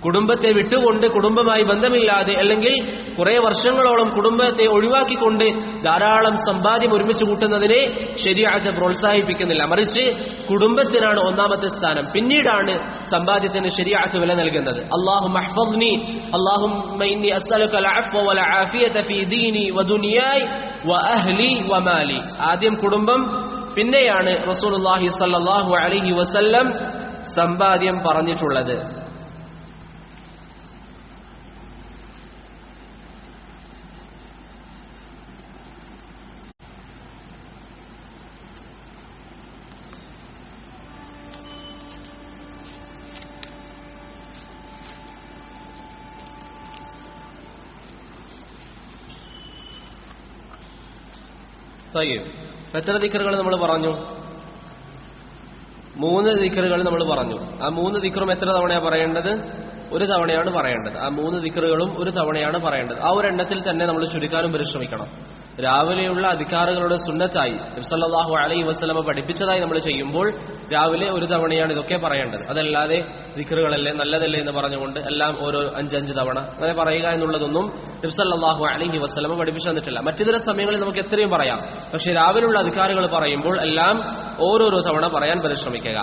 കുടുംബത്തെ വിട്ടുകൊണ്ട്, കുടുംബമായി ബന്ധമില്ലാതെ, അല്ലെങ്കിൽ കുറെ വർഷങ്ങളോളം കുടുംബത്തെ ഒഴിവാക്കിക്കൊണ്ട് ധാരാളം സമ്പാദ്യം ഒരുമിച്ച് കൂട്ടുന്നതിനെ ശരീഅത്ത് പ്രോത്സാഹിപ്പിക്കുന്നില്ല. മറിച്ച് കുടുംബത്തിനാണ് ഒന്നാമത്തെ സ്ഥാനം, പിന്നീടാണ് സമ്പാദ്യത്തിന് ശരീഅത്ത് വില നൽകുന്നത്. അല്ലാഹുമ്മ ഹ്ഫദ്നി, അല്ലാഹുമ്മ ഇന്നി അസ്അലുകൽ അഫ്വ വൽ ആഫിയത ഫീ ദീനി വദുനിയായി വഅഹ്ലി വമാലി. ആദ്യം കുടുംബം, പിന്നെയാണ് റസൂലുള്ളാഹി സ്വല്ലല്ലാഹു അലൈഹി വസല്ലം സമ്പാദ്യം പറഞ്ഞിട്ടുള്ളത്. എത്ര ദിക്റുകൾ നമ്മൾ പറഞ്ഞു? 3 ദിക്റുകൾ നമ്മൾ പറഞ്ഞു. ആ 3 ദിക്റും എത്ര തവണയാണ് പറയേണ്ടത്? ഒരു തവണയാണ് പറയേണ്ടത്. ആ 3 ദിക്റുകളും ഒരു തവണയാണ് പറയേണ്ടത്. ആ ഒരു എണ്ണത്തിൽ തന്നെ നമ്മൾ ചുരുക്കാനും പരിശ്രമിക്കണം. രാവിലെയുള്ള അധികാറുകളുടെ സുന്നത്തായി നബി സല്ലല്ലാഹു അലൈഹി വസല്ലമ പഠിപ്പിച്ചതായി നമ്മൾ ചെയ്യുമ്പോൾ രാവിലെ ഒരു തവണയാണ് ഇതൊക്കെ പറയേണ്ടത്. അതല്ലാതെ ദിക്റുകളല്ലേ നല്ലതല്ലേ എന്ന് പറഞ്ഞുകൊണ്ട് എല്ലാം ഓരോ 5 തവണ അങ്ങനെ പറയുക എന്നുള്ളതൊന്നും നബി സല്ലല്ലാഹു അലൈഹി വസല്ലമ പഠിപ്പിച്ചു തന്നിട്ടില്ല. മറ്റിതര സമയങ്ങളിൽ നമുക്ക് എത്രയും പറയാം. പക്ഷേ രാവിലെയുള്ള അധികാറുകൾ പറയുമ്പോൾ എല്ലാം ഓരോരോ തവണ പറയാൻ പരിശ്രമിക്കുക.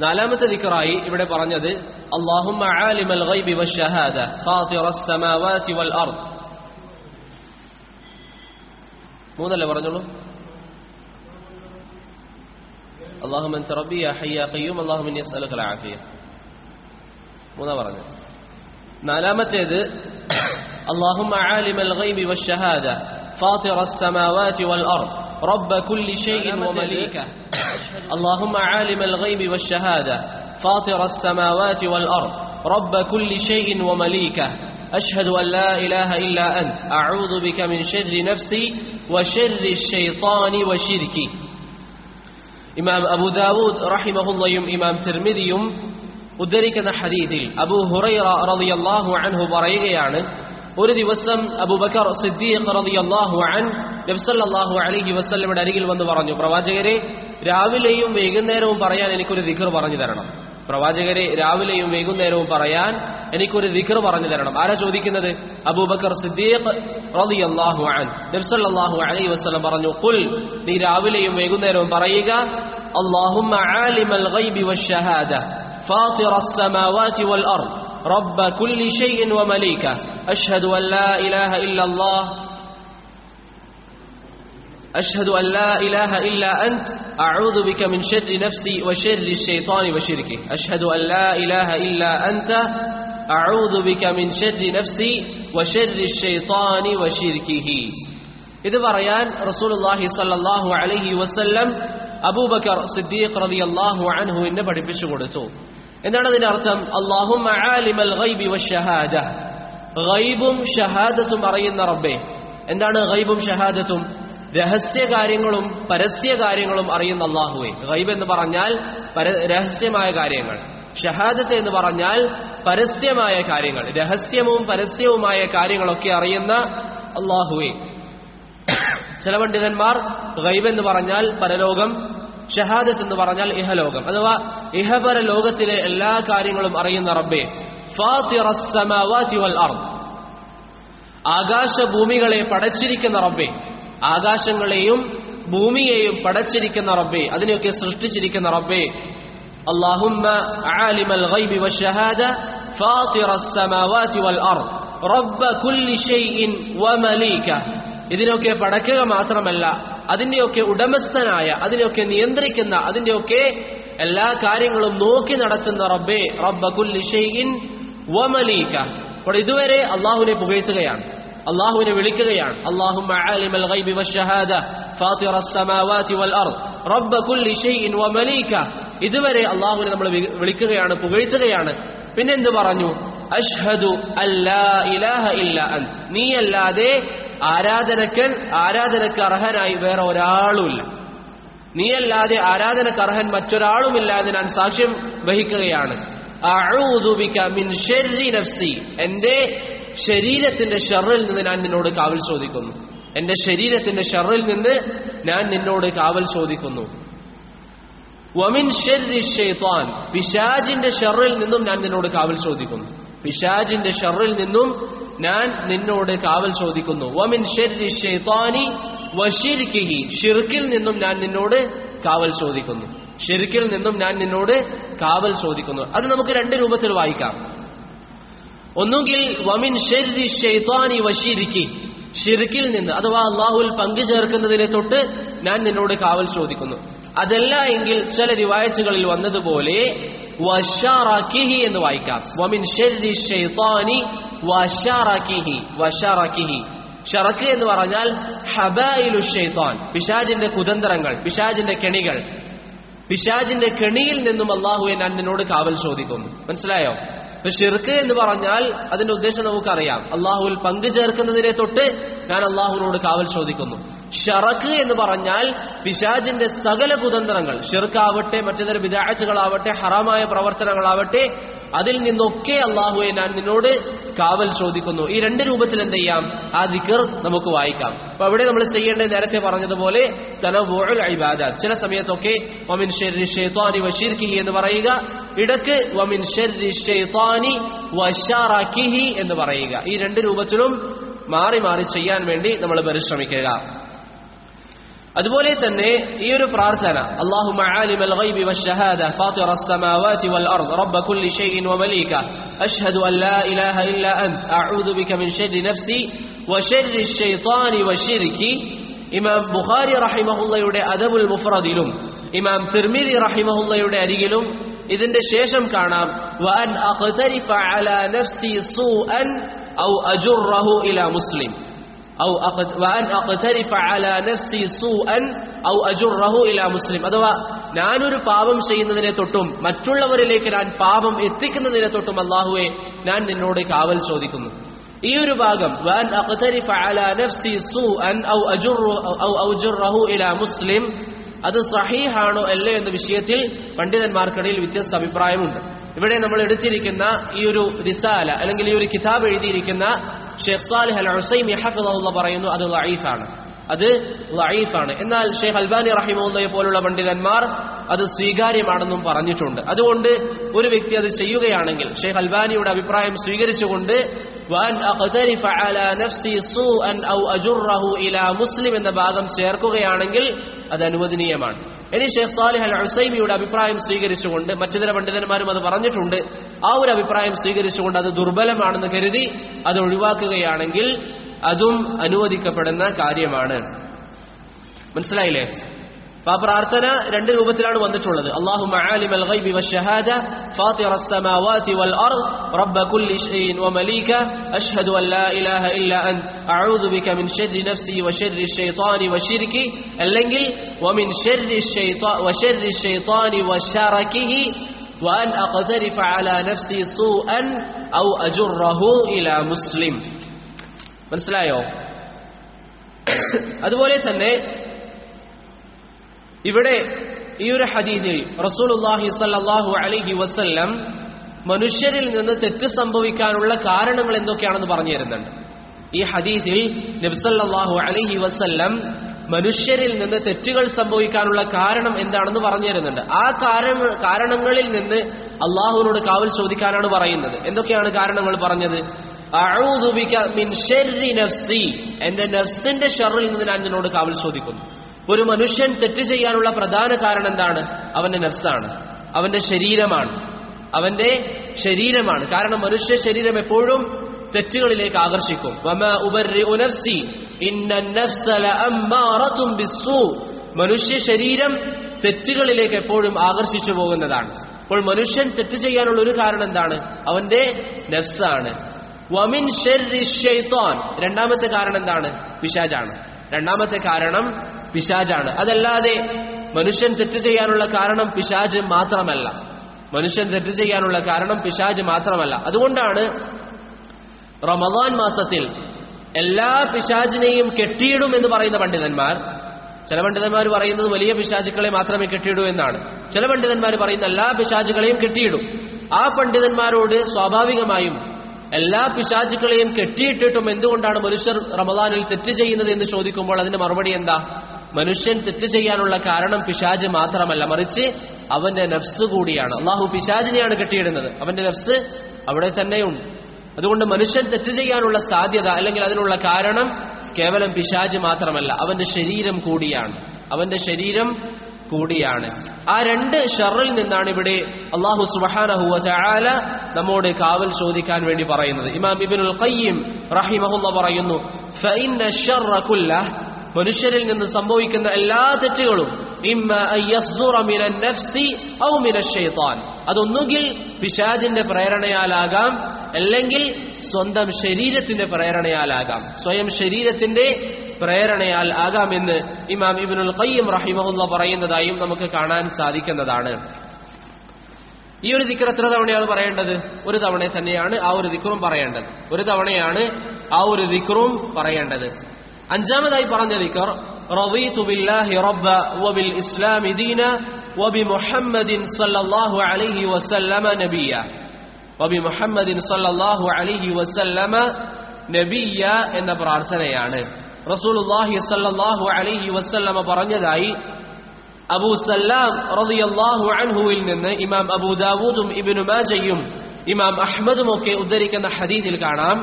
4ാമത്തെ ദിക്റായി ഇവിടെ പറഞ്ഞത് അല്ലാഹുമ്മ ആലിമൽ ഗൈബി വശഹാദ ഫാത്തിറസ് സമാവാതി വൽ അർദ്. 3 പറഞ്ഞോളൂ. اللهم انت ربي يا حي يا قيوم اللهم اني اسالك العافيه. 3 പറഞ്ഞു. 4ാമത്തേത് اللهم عالم الغيب والشهاده فاطر السماوات والارض رب كل شيء ومليكه. اللهم عالم الغيب والشهاده فاطر السماوات والارض رب كل شيء ومليكه أشهد أن لا إله إلا أنت أعوذ بك من شر نفسي وشر الشيطان وشركي. إمام أبو داود رحمه الله إمام ترمذي ഉദ്ധരിക്കുന്ന ഹദീസിൽ അബൂ ഹുറൈറ റളിയല്ലാഹു അൻഹു പറയുകയാണ്, ഒരു ദിവസം അബൂബക്കർ സിദ്ദീഖ് റളിയല്ലാഹു അൻഹു നബി സല്ലല്ലാഹു അലൈഹി വസല്ലമയുടെ അരികിൽ വന്ന് പറഞ്ഞു, പ്രവാചകരെ രാവിലെയും വൈകുന്നേരവും പറയാൻ എനിക്കൊരു ദിക്ർ പറഞ്ഞു തരണം. പ്രവാചകരെ രാവിലെയും വൈകുന്നേരവും പറയാൻ എനിക്കൊരു ദിക്ർ പറഞ്ഞു തരണം. ആരാ ചോദിക്കുന്നത്? അബൂബക്കർ സിദ്ദീഖ് റളിയല്ലാഹു അൻഹു. നബി സല്ലല്ലാഹു അലൈഹി വസല്ലം പറഞ്ഞു, ഖുൽ, നീ രാവിലെയും വൈകുന്നേരവും പറയുക, അല്ലാഹുമ്മ ആലിമൽ ഗൈബി വശഹാദ ഫാത്തിറസ് സമാവാതി വൽ അർദ് റബ്ബ കുല്ലി ഷൈഇൻ വമലീക അഷ്ഹദു അൻ ലാ ഇലാഹ ഇല്ലല്ലാഹ് أشهد أن لا إله إلا أنت أعوذ بك من شر نفسي وشر الشيطان وشركه أشهد أن لا إله إلا أنت أعوذ بك من شر نفسي وشر الشيطان وشركه. ഇത് പറയാൻ റസൂലുള്ളാഹി സ്വല്ലല്ലാഹു അലൈഹി വസല്ലം അബൂബക്കർ സിദ്ദീഖ് റളിയല്ലാഹു അൻഹുവിനെ പഠിപ്പിച്ചു കൊടുത്തു. എന്താണ് അതിന്റെ അർത്ഥം? അല്ലാഹുമ്മ ആലിമൽ ഗൈബി വശഹാദ, ഗൈബും ഷഹാദത്തും അറിയുന്ന റബ്ബേ. എന്താണ് ഗൈബും ഷഹാദത്തും? രഹസ്യ കാര്യങ്ങളും പരസ്യ കാര്യങ്ങളും അറിയുന്ന അല്ലാഹുവേ. ഗൈബ് എന്ന് പറഞ്ഞാൽ രഹസ്യമായ കാര്യങ്ങൾ, ഷഹാദത്ത് എന്ന് പറഞ്ഞാൽ പരസ്യമായ കാര്യങ്ങൾ, രഹസ്യവും പരസ്യവുമായ കാര്യങ്ങളൊക്കെ അറിയുന്ന അല്ലാഹുവേ. ചില പണ്ഡിതന്മാർ ഗൈബ് എന്ന് പറഞ്ഞാൽ പരലോകം, ഷഹാദത്ത് എന്ന് പറഞ്ഞാൽ ഇഹലോകം, അഥവാ ഇഹപര ലോകത്തിലെ എല്ലാ കാര്യങ്ങളും അറിയുന്ന റബ്ബേ. ഫാത്തിറസ് സമാവാതി വൽ അർദ്, ആകാശഭൂമികളെ പടച്ചിരിക്കുന്ന റബ്ബേ. ആകാശങ്ങളെയും ഭൂമിയെയും പടച്ചിരിക്കുന്ന റബ്ബേ, അതിനെയൊക്കെ സൃഷ്ടിച്ചിരിക്കുന്ന റബ്ബേ. അല്ലാഹുമ്മ ആലിമൽ ഗൈബി വശഹാദ ഫാത്തിറസ് സമാവാതി വൽ അർദ് റബ്ബ കുല്ലി ഷൈഇൻ വമലീക. ഇതിനൊക്കെ പടക്കുക മാത്രമല്ല, അതിന്റെയൊക്കെ ഉടമസ്ഥനായ, അതിനെയൊക്കെ നിയന്ത്രിക്കുന്ന, അതിന്റെയൊക്കെ എല്ലാ കാര്യങ്ങളും നോക്കി നടത്തുന്ന റബ്ബേ. റബ്ബ കുല്ലി ഷൈഇൻ വമലീക. അപ്പോൾ ഇതുവരെ അല്ലാഹുവിനെ പുകഴ്ത്തുകയാണ്, അല്ലാഹുവിനെ വിളിക്കുകയാണ്. അല്ലാഹുമ്മ ആലിമൽ ഗൈബി വശഹാദ ഫാത്തിറസ് സമാവാതി വൽ അർദ് റബ്ബ കുല്ലി ഷൈഇൻ വമലീക. ഇതുവരെ അല്ലാഹുവിനെ നമ്മൾ വിളിക്കുകയാണ്, പുകഴ്ത്തുകയാണ്. പിന്നെ എന്ത് പറഞ്ഞു? അഷ്ഹദു അല്ലാ ഇലാഹ ഇല്ലാ അൻത, നീയല്ലാതെ ആരാധനക്ക് അർഹനായി വേറെ ഒരാളുമില്ല, നീയല്ലാതെ ആരാധനക്ക് അർഹൻ മറ്റൊരാളുമില്ല എന്ന് ഞാൻ സാക്ഷ്യം വഹിക്കുകയാണ്. അഊദു ബിക മിൻ ശർരി നഫ്സി, എന്റെ ശരീരത്തിന്റെ ഷർറിൽ നിന്ന് ഞാൻ നിന്നോട് കാവൽ ചോദിക്കുന്നു. എന്റെ ശരീരത്തിന്റെ ഷർറിൽ നിന്ന് ഞാൻ നിന്നോട് കാവൽ ചോദിക്കുന്നു. വമിൻ ശർരി ശൈത്താൻ, പിശാചിന്റെ ഷർറിൽ നിന്നും ഞാൻ നിന്നോട് കാവൽ ചോദിക്കുന്നു. പിശാചിന്റെ ഷർറിൽ നിന്നും ഞാൻ നിന്നോട് കാവൽ ചോദിക്കുന്നു. വമിൻ ശർരി ശൈത്താനി വശിർകിഹി, ഷിർക്കിൽ നിന്നും ഞാൻ നിന്നോട് കാവൽ ചോദിക്കുന്നു. ഷിർക്കിൽ നിന്നും ഞാൻ നിന്നോട് കാവൽ ചോദിക്കുന്നു. അത് നമുക്ക് 2 രൂപത്തിൽ വായിക്കാം. ഒന്നുകിൽ വമിൻ ശർരി ശൈത്താനി വശിർകി, ഷിർക്കിൽ നിന്ന് അഥവാ അല്ലാഹുവിൽ പങ്കു ചേർക്കുന്നതിനെ തൊട്ട് ഞാൻ നിന്നോട് കാവൽ ചോദിക്കുന്നു. അതല്ല എങ്കിൽ ചില റിവായത്തുകളിൽ വന്നതുപോലെ വശറകിഹി എന്ന് വായിക്കാം. വമിൻ ശർരി ശൈത്താനി വശറകിഹി. വശറകിഹി, ഷറക്ക് എന്ന് പറഞ്ഞാൽ ഹബായിലു ശൈത്താൻ, പിശാചിന്റെ കുതന്ത്രങ്ങൾ, പിശാചിന്റെ കെണികൾ. പിശാചിന്റെ കെണിയിൽ നിന്നും അല്ലാഹുവെ ഞാൻ നിന്നോട് കാവൽ ചോദിക്കുന്നു. മനസ്സിലായോ? ഷിർക്ക് എന്ന് പറഞ്ഞാൽ അതിന്റെ ഉദ്ദേശം നമുക്കറിയാം, അല്ലാഹുവിൽ പങ്കു ചേർക്കുന്നതിനെ തൊട്ട് ഞാൻ അല്ലാഹുവിനോട് കാവൽ ചോദിക്കുന്നു. ഷറക്ക് എന്ന് പറഞ്ഞാൽ പിശാചിന്റെ സകല കുതന്ത്രങ്ങൾ, ഷിർക്കാവട്ടെ, മറ്റേതര ബിദ്അത്തുകളാവട്ടെ, ഹറാമായ പ്രവർത്തനങ്ങളാവട്ടെ, അതിൽ നിന്നൊക്കെ അല്ലാഹുവേ ഞാൻ നിന്നോട് കാവൽ ചോദിക്കുന്നു. ഈ രണ്ട് രൂപത്തിൽ എന്ത് ചെയ്യാം? ആ ദിക്ർ നമുക്ക് വായിക്കാം. അപ്പൊ അവിടെ നമ്മൾ ചെയ്യേണ്ടത് നേരത്തെ പറഞ്ഞതുപോലെ തനവ്വുഉൽ ഇബാദത്ത്. ചില സമയത്തൊക്കെ വമിൻ ശർരി ശൈത്വാനി വശിർകിഹി എന്ന് പറയുക, ഇടക്ക് വമിൻ ശർരി ശൈത്വാനി വശറകിഹി എന്ന് പറയുക. ഈ രണ്ട് രൂപത്തിലും മാറി മാറി ചെയ്യാൻ വേണ്ടി നമ്മൾ പരിശ്രമിക്കുക. അതുപോലെ തന്നെ ഈ ഒരു പ്രാർത്ഥന, അല്ലാഹുമ്മ ആലിമൽ ഗൈബി വശഹാദ ഫാത്തിറസ് സമാവാതി വൽ അർദ് റബ്ബ കുല്ലി ശൈഇൻ വമലീക അശ്ഹദു അൻ ലാ ഇലാഹ ഇല്ലാ അൻത അഊദു ബിക മിൻ ശർരി നഫ്സി വശർരി ശൈത്വാനി വശിർകി. ഇമാം ബുഖാരി റഹിമഹുള്ളയുടെ അദബുൽ മുഫ്രദിലും ഇമാം തിർമിദി റഹിമഹുള്ളയുടെ അരികിലും ഇതിന്റെ ശേഷം കാണാം വഅൻ അഖ്തരിഫ അലാ നഫ്സി സൂഅൻ ഔ അജുറഹു ഇലാ മുസ്ലിം وأن أقترف على نفسي سوءا أو أجره إلى مسلم. അഥവാ ഞാനൊരു പാപം ചെയ്യുന്നതിനെ തൊട്ടും മറ്റുള്ളവരിലേക്ക് ഞാൻ പാപം എത്തിക്കുന്നതിനെ തൊട്ടും അല്ലാഹുവേ ഞാൻ നിന്നോട് കാവൽ ചോദിക്കുന്നു. ഈ ഒരു ഭാഗം وأن أقترف على نفسي سوءا أو أجره إلى مسلم അത് സഹീഹാണോ അല്ലേ എന്ന വിഷയത്തിൽ പണ്ഡിതന്മാർക്കിടയിൽ വ്യത്യസ്ത അഭിപ്രായമുണ്ട്. ഇവിടെ നമ്മൾ എടുത്തിരിക്കുന്ന ഈ ഒരു റിസാല അല്ലെങ്കിൽ ഈ ഒരു കിതാബ് എഴുതിയിരിക്കുന്ന ഷെയ്ഖ് സാലിഹ് അൽ ഉസൈമി ഹഫിളഹുല്ലാഹ് പറയുന്നു അത് ലഈഫാണ്. എന്നാൽ ഷെയ്ഖ് അൽബാനി റഹിമഹുല്ലാഹയെ പോലുള്ള പണ്ഡിതന്മാർ അത് സ്വീകാര്യമാണെന്നും പറഞ്ഞിട്ടുണ്ട്. അതുകൊണ്ട് ഒരു വ്യക്തി അത് ചെയ്യുകയാണെങ്കിൽ ഷെയ്ഖ് അൽബാനിയുടെ അഭിപ്രായം സ്വീകരിച്ചുകൊണ്ട് വഅൻ അഖ്തരിഫ അലാ നഫ്സി സൂഅൻ ഔ അജുറഹു ഇലാ മുസ്ലിം എന്ന ഭാഗം ചേർക്കുകയാണെങ്കിൽ അത് അനുവദനീയമാണ്. ഇനി ഷെയ്ഖ് സാലിഹ് അൽ ഉസൈമിയുടെ അഭിപ്രായം സ്വീകരിച്ചുകൊണ്ട് മറ്റു ചില പണ്ഡിതന്മാരും അത് പറഞ്ഞിട്ടുണ്ട്. ആ ഒരു അഭിപ്രായം സ്വീകരിച്ചുകൊണ്ട് അത് ദുർബലമാണെന്ന് കരുതി അത് ഒഴിവാക്കുകയാണെങ്കിൽ അതും അനുവദിക്കപ്പെടുന്ന കാര്യമാണ്. മനസ്സിലായില്ലേ? ആ പ്രാർത്ഥന രണ്ട് രൂപത്തിലാണ് വന്നിട്ടുള്ളത്. അല്ലാഹുമ്മ ആലിമൽ ഗൈബി വശഹാദ ഫാത്തിറസ് സമാവാതി വൽ അർദ് റബ്ബ കുല്ലി ശൈഇൻ വമലീക അശ്ഹദു അൻ ലാ ഇലാഹ ഇല്ലാ അൻത അഊദു ബിക മിൻ ശർരി നഫ്സി വശർരി ശൈത്വാനി വശിർകി, അല്ലെങ്കിൽ വമിൻ ശർരി ശൈത്വാനി വശറകിഹി വഅൻ അഖ്തരിഫ അലാ നഫ്സി സൂഅൻ ഔ അജുറഹു ഇലാ മുസ്ലിം. മനസ്സിലായോ? അതുപോലെ തന്നെ ഇവിടെ ഈ ഒരു ഹദീസിൽ റസൂലുള്ളാഹി സ്വല്ലല്ലാഹു അലൈഹി വസല്ലം മനുഷ്യരിൽ നിന്ന് തെറ്റ് സംഭവിക്കാനുള്ള കാരണങ്ങൾ എന്തൊക്കെയാണെന്ന് പറഞ്ഞു തരുന്നുണ്ട്. ഈ ഹദീസിൽ നബി സല്ലല്ലാഹു അലൈഹി വസല്ലം മനുഷ്യരിൽ നിന്ന് തെറ്റുകൾ സംഭവിക്കാനുള്ള കാരണം എന്താണെന്ന് പറഞ്ഞു തരുന്നുണ്ട്. ആ കാരണങ്ങളിൽ നിന്ന് അള്ളാഹുവിനോട് കാവൽ ചോദിക്കാനാണ് പറയുന്നത്. എന്തൊക്കെയാണ് കാരണങ്ങൾ പറഞ്ഞത്? അഊദു ബിക മിൻ ശർരി നഫ്സി, എന്റെ നഫ്സിന്റെ ഷർറിൽ നിന്ന് ഞാൻ നിന്നോട് കാവൽ ചോദിക്കുന്നു. ഒരു മനുഷ്യൻ തെറ്റ് ചെയ്യാനുള്ള പ്രധാന കാരണം എന്താണ്? അവന്റെ നഫ്സാണ്, അവന്റെ ശരീരമാണ്. കാരണം മനുഷ്യ ശരീരം എപ്പോഴും തെറ്റുകളിലേക്ക് ആകർഷിക്കും. വമാ ഉബർരിഉ നഫ്സി ഇന്നൻ നഫ്സ ലഅമ്മാറത്തുൻ ബിസ്സൂ, മനുഷ്യ ശരീരം തെറ്റുകളിലേക്ക് എപ്പോഴും ആകർഷിച്ചു പോകുന്നതാണ്. അപ്പോൾ മനുഷ്യൻ തെറ്റ് ചെയ്യാനുള്ള ഒരു കാരണം എന്താണ്? അവന്റെ നഫ്സാണ്. വമിൻ ശർരി ശൈത്വാൻ, രണ്ടാമത്തെ കാരണം എന്താണ്? പിശാചാണ്. രണ്ടാമത്തെ കാരണം പിശാചാണ്. അതല്ലാതെ മനുഷ്യൻ തെറ്റ് ചെയ്യാനുള്ള കാരണം പിശാച് മാത്രമല്ല. അതുകൊണ്ടാണ് റമദാൻ മാസത്തിൽ എല്ലാ പിശാചിനെയും കെട്ടിയിടും എന്ന് പറയുന്ന പണ്ഡിതന്മാർ, ചില പണ്ഡിതന്മാർ പറയുന്നത് വലിയ പിശാചുക്കളെ മാത്രമേ കെട്ടിയിടൂ എന്നാണ്. ചില പണ്ഡിതന്മാർ പറയുന്ന എല്ലാ പിശാചുകളെയും കെട്ടിയിടും. ആ പണ്ഡിതന്മാരോട് സ്വാഭാവികമായും എല്ലാ പിശാചുക്കളെയും കെട്ടിയിട്ടിട്ടും എന്തുകൊണ്ടാണ് മനുഷ്യർ റമദാനിൽ തെറ്റ് ചെയ്യുന്നത് എന്ന് ചോദിക്കുമ്പോൾ അതിന്റെ മറുപടി എന്താ? മനുഷ്യൻ തെറ്റ് ചെയ്യാനുള്ള കാരണം പിശാച് മാത്രമല്ല, മറിച്ച് അവന്റെ നഫ്സ് കൂടിയാണ്. അള്ളാഹു പിശാചിനെയാണ് കെട്ടിയിടുന്നത്, അവന്റെ നഫ്സ് അവിടെ തന്നെയുണ്ട്. അതുകൊണ്ട് മനുഷ്യൻ തെറ്റ് ചെയ്യാനുള്ള സാധ്യത അല്ലെങ്കിൽ അതിനുള്ള കാരണം കേവലം പിശാച് മാത്രമല്ല, അവന്റെ ശരീരം കൂടിയാണ്. ആ രണ്ട് ഷർറിൽ നിന്നാണ് ഇവിടെ അല്ലാഹു സുബ്ഹാനഹു വ തആല നമ്മോട് കാവൽ ചോദിക്കാൻ വേണ്ടി പറയുന്നത്. ഇമാം ഇബ്നുൽ ഖയ്യിം റഹിമഹുല്ലാഹ് പറയുന്നു, ഫഇന്ന ശർറ കുല്ലഹ്, മനുഷ്യരിൽ നിന്ന് സംഭവിക്കുന്ന എല്ലാ തെറ്റുകളും ഇമ്മ അൻ യസ്ദുറ മിനൻ നഫ്സി ഔ മിനശ് ശൈത്താൻ, അതൊന്നുകിൽ പിശാചിന്റെ പ്രേരണയാലാകാം, അല്ലെങ്കിൽ സ്വന്തം ശരീരത്തിന്റെ പ്രേരണയാലാകാം, സ്വയം ശരീരത്തിന്റെ പ്രേരണയാൽ ആകാമെന്ന് ഇമാം ഇബ്നുൽ ഖയ്യിം റഹിമഹുല്ലാഹ് പറയുന്നതായും നമുക്ക് കാണാൻ സാധിക്കുന്നതാണ്. ഈ ഒരു ദിക്ർ എത്ര തവണയാണ് പറയേണ്ടത്? ഒരു തവണ തന്നെയാണ് ആ ഒരു ദിക്റും പറയേണ്ടത്. അഞ്ചാമതായി പറഞ്ഞ ദിക്ർ റളീതു ബില്ലാഹി റബ്ബ വബിൽ ഇസ്ലാമി ദീന വബിമുഹമ്മദിൻ സ്വല്ലല്ലാഹു അലൈഹി വസല്ലമ നബിയ. വബിമുഹമ്മദിൻ സ്വല്ലല്ലാഹു അലൈഹി വസല്ലമ നബിയ എന്ന പ്രാർത്ഥനയാണ്. റസൂലുള്ളാഹി സ്വല്ലല്ലാഹു അലൈഹി വസല്ലമ പറഞ്ഞതായി അബൂ സല്ലാം റളിയല്ലാഹു അൻഹുവിൽ നിന്ന് ഇമാം അബൂ ദാവൂദും ഇബ്നു മാജയും ഇമാം അഹ്മദും ഒക്കെ ഉദ്ധരിക്കുന്ന ഹദീസിൽ കാണാം,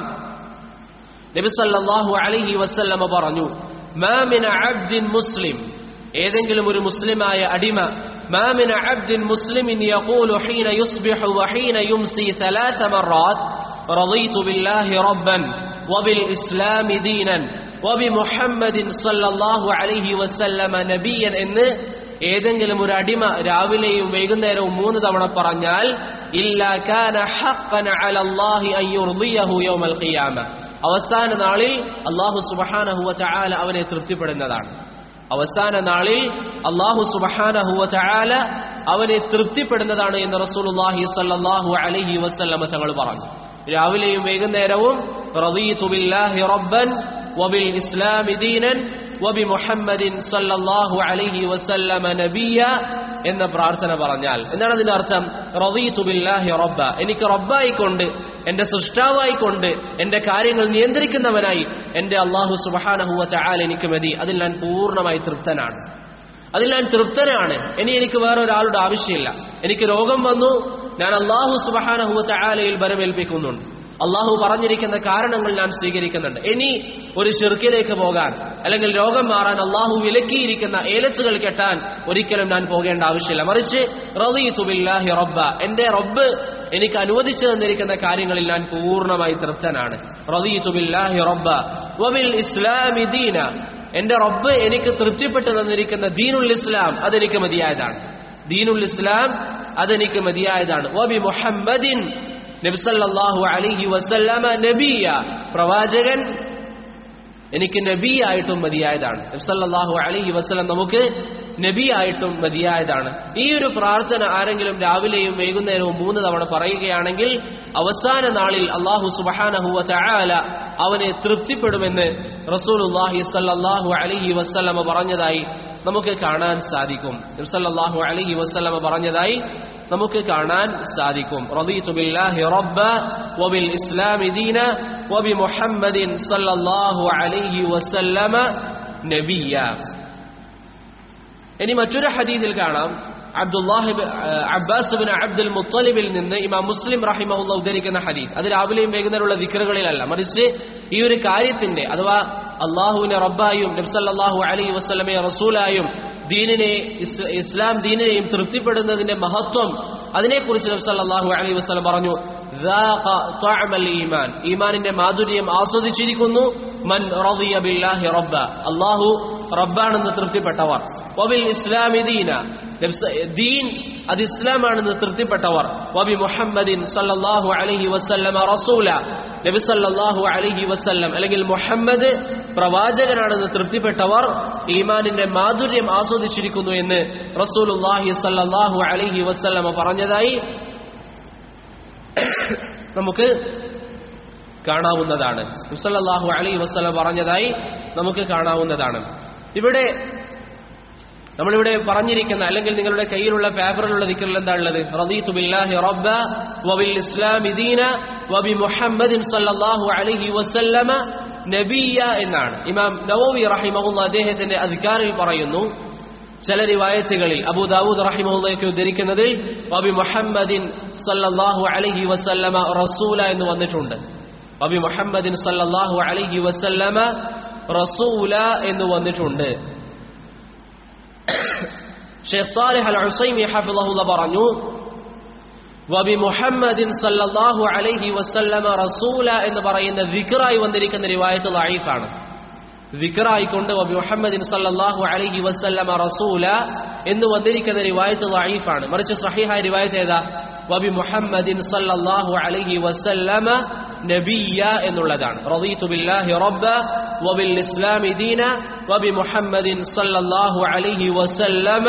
നബി സല്ലല്ലാഹു അലൈഹി വസല്ലമ പറഞ്ഞു, മാ മിന അബ്ദിൻ മുസ്ലിം, ഏതെങ്കിലും ഒരു മുസ്ലിമായ അടിമ, മാ മിന അബ്ദിൻ മുസ്ലിമിൻ യഖൂലു ഹീന യുസ്ബിഹു വഹീന യുംസി ثلاث مرات റളീതു ബില്ലാഹി റബ്ബൻ വബിൽ ഇസ്ലാമി ദീനൻ വബിമുഹമ്മദിൻ സ്വല്ലല്ലാഹു അലൈഹി വസല്ലമ നബിയൻ എന്ന് ഏതെങ്കിലും ഒരു അടിമ രാവിലെയും വൈകുന്നേരവും 3 തവണ പറഞ്ഞാൽ, ഇല്ലാ കാന ഹഖ്ഖൻ അലല്ലാഹി അൻ യുർദിയഹു യൗമൽ ഖിയാമ, അവസാന നാളിൽ അല്ലാഹു സുബ്ഹാനഹു വ തആല അവനെ തൃപ്തിപ്പെടുന്നതാണ്. അവസാന നാളിൽ അല്ലാഹു സുബ്ഹാനഹു വ തആല അവനെ തൃപ്തിപ്പെടുന്നതാണ് എന്ന് റസൂലുള്ളാഹി സ്വല്ലല്ലാഹു അലൈഹി വസല്ലമ തങ്ങൾ പറഞ്ഞു. രാവിലെയും വൈകുന്നേരവും റളീതു ബില്ലാഹി റബ്ബൻ വബിൽ ഇസ്ലാമി ദീനൻ വബിമുഹമ്മദിൻ സ്വല്ലല്ലാഹു അലൈഹി വസല്ലമ നബിയ എന്ന പ്രാർത്ഥന പറഞ്ഞാൽ എന്താണ് അതിന്റെ അർത്ഥം? റളീതു ബില്ലാഹി റബ്ബ, എനിക്ക് റബ്ബായിക്കൊണ്ട്, എന്റെ സൃഷ്ടാവായിക്കൊണ്ട്, എന്റെ കാര്യങ്ങൾ നിയന്ത്രിക്കുന്നവനായി എന്റെ അല്ലാഹു സുബ്ഹാനഹു വ തആല എനിക്ക് മതി. അതിൽ ഞാൻ പൂർണ്ണമായി തൃപ്തനാണ്. അതിൽ ഞാൻ തൃപ്തനാണ്. ഇനി എനിക്ക് വേറൊരാളുടെ ആവശ്യമില്ല. എനിക്ക് രോഗം വന്നു, ഞാൻ അല്ലാഹു സുബ്ഹാനഹു വ തആലയിൽ ബരമേൽപ്പിക്കുന്നുണ്ട്. അള്ളാഹു പറഞ്ഞിരിക്കുന്ന കാരണങ്ങൾ ഞാൻ സ്വീകരിക്കുന്നുണ്ട്. ഇനി ഒരു ശിർക്കിലേക്ക് പോകാൻ അല്ലെങ്കിൽ രോഗം മാറാൻ അള്ളാഹു വിലക്കിയിരിക്കുന്ന ഏലസുകൾ കെട്ടാൻ ഒരിക്കലും ഞാൻ പോകേണ്ട ആവശ്യമില്ല. മറിച്ച് റളീതു ബില്ലാഹി റബ്ബ, എന്റെ റബ്ബ് എനിക്ക് അനുവദിച്ചു തന്നിരിക്കുന്ന കാര്യങ്ങളിൽ ഞാൻ പൂർണ്ണമായി തൃപ്തനാണ്. റളീതു ബില്ലാഹി റബ്ബ വബിൽ ഇസ്ലാമി ദീന, എന്റെ റബ്ബ് എനിക്ക് തൃപ്തിപ്പെട്ടു തന്നിരിക്കുന്ന ദീനുൽ ഇസ്ലാം അതെനിക്ക് മതിയായതാണ്. ദീനുൽ ഇസ്ലാം അതെനിക്ക് മതിയായതാണ്. വബി മുഹമ്മദിൻ, നബി സല്ലല്ലാഹു അലൈഹി വസല്ലമ നബിയ, പ്രവാചകൻ എനിക്ക് നബിയായിട്ടും മതിയായതാണ്. നബി സല്ലല്ലാഹു അലൈഹി വസല്ലം നമുക്ക് നബിയായിട്ടും മതിയായതാണ്. ഈ ഒരു പ്രാർത്ഥന ആരെങ്കിലും രാവിലെയും വൈകുന്നേരവും 3 തവണ പറയുകയാണെങ്കിൽ അവസാന നാളിൽ അല്ലാഹു സുബ്ഹാനഹു വ തആല അവനെ തൃപ്തിപ്പെടുമെന്ന് റസൂലുള്ളാഹി സല്ലല്ലാഹു അലൈഹി വസല്ലം പറഞ്ഞതായി നമുക്ക് കാണാൻ സാധിക്കും. നബി സല്ലല്ലാഹു അലൈഹി വസല്ലം പറഞ്ഞതായി നമുക്ക് കാണാൻ സാധിക്കും. റളീതു ബില്ലാഹി റബ്ബ വബിൽ ഇസ്ലാമി ദീന വബിമുഹമ്മദിൻ സല്ലല്ലാഹു അലൈഹി വസല്ലമ നബിയ. ഇനി മറ്റൊരു ഹദീസിൽ കാണാം, അബ്ബാസ് ഇബ്നു അബ്ദുൽ മുത്തലിബിൽ നിന്ന് ഇമാം മുസ്ലിം റഹിമഹുല്ലാഹ് ഉദ്ധരിക്കുന്ന ഹദീസ്. അത് രാവിലെയും വൈകുന്നേരമുള്ള ദിക്റുകളിലല്ല, മറിച്ച് ഈ ഒരു കാര്യത്തിന്റെ, അഥവാ അള്ളാഹുവിനെ റബ്ബായും നബി സല്ലല്ലാഹു അലൈഹി വസല്ലമയെ റസൂലായും ദീനിനെ, ഇസ്ലാം ദീനിനെയും തൃപ്തിപ്പെടുന്നതിന്റെ മഹത്വം, അതിനെക്കുറിച്ച് നബി സല്ലല്ലാഹു അലൈഹി വസല്ലം പറഞ്ഞു, ذاق طعم الإيمان, ഈമാനിന്റെ മാധുര്യം ആസ്വദിച്ചിരിക്കുന്നു. മൻ റളിയ ബില്ലാഹി റബ്ബ, അല്ലാഹു റബ്ബാണെന്ന് തൃപ്തിപ്പെട്ടവർ. വബിൽ ഇസ്ലാമി ദീന, ദീൻ അത് ഇസ്ലാമാണെന്ന് തൃപ്തിപ്പെട്ടവർ. വബി മുഹമ്മദിൻ സല്ലല്ലാഹു അലൈഹി വസല്ലമ റസൂല, നബി സല്ലല്ലാഹു അലൈഹി വസല്ലം അല്ലെങ്കിൽ മുഹമ്മദ് പ്രവാചകനാണെന്ന് തൃപ്തിപ്പെട്ടവർ ഈമാനിന്റെ മാധുര്യം ആസ്വദിച്ചിരിക്കുന്നു എന്ന് റസൂലുള്ളാഹി സല്ലല്ലാഹു അലൈഹി വസല്ലമ പറഞ്ഞതായി നമുക്ക് കാണാവുന്നതാണ്. നബി സല്ലല്ലാഹു അലൈഹി വസല്ലം പറഞ്ഞതായി നമുക്ക് കാണാവുന്നതാണ്. നമ്മളിവിടെ പറഞ്ഞിരിക്കുന്ന, അല്ലെങ്കിൽ നിങ്ങളുടെ കയ്യിലുള്ള പേപ്പറിലുള്ള ദിക്റിൽ എന്താ ഉള്ളത്? റളീതു ബില്ലാഹി റബ്ബ വബിൽ ഇസ്ലാമി ദീന വബി മുഹമ്മദിൻ സല്ലല്ലാഹു അലൈഹി വസല്ലമ നബിയ എന്നാണ്. ഇമാം നവവി റഹിമഹുല്ലാഹ് അദ്ദേഹത്തിന്റെ അദ്കാറിൽ പറയുന്നു, ചില റിവായത്തുകളിൽ അബൂ ദാവൂദ് റഹിമഹുല്ലാഹ് ഉദ്ധരിക്കുന്നതിൽ വബി മുഹമ്മദിൻ സല്ലല്ലാഹു അലൈഹി വസല്ലമ റസൂല എന്ന് വന്നിട്ടുണ്ട്. വബി മുഹമ്മദിൻ സല്ലല്ലാഹു അലൈഹി വസല്ലമ റസൂല എന്ന് വന്നിട്ടുണ്ട്. ഷെയ്ഖ് സാലിഹ് അൽ ഉസൈമി ഹഫിളഹുല്ലാഹ് പറഞ്ഞു, വബി മുഹമ്മദിൻ സല്ലല്ലാഹു അലൈഹി വസല്ലമ റസൂല എന്ന് പറയുന്ന ദിക്റായി വന്നിരിക്കുന്ന റിവായത്ത് ദഈഫാണ്. ദിക്റായിക്കൊണ്ട് വബി മുഹമ്മദിൻ സല്ലല്ലാഹു അലൈഹി വസല്ലമ റസൂല എന്ന് വന്നിരിക്കുന്ന റിവായത്ത് ദഈഫാണ്. മറിച്ച് സഹീഹായ റിവായത്ത് ഏതാ? വബി മുഹമ്മദിൻ സല്ലല്ലാഹു അലൈഹി വസല്ലമ നബിയ എന്നുള്ളതാണ്. റളീതു ബില്ലാഹി റബ്ബ വബിൽ ഇസ്ലാമി ദീന വബി മുഹമ്മദിൻ സല്ലല്ലാഹു അലൈഹി വസല്ലമ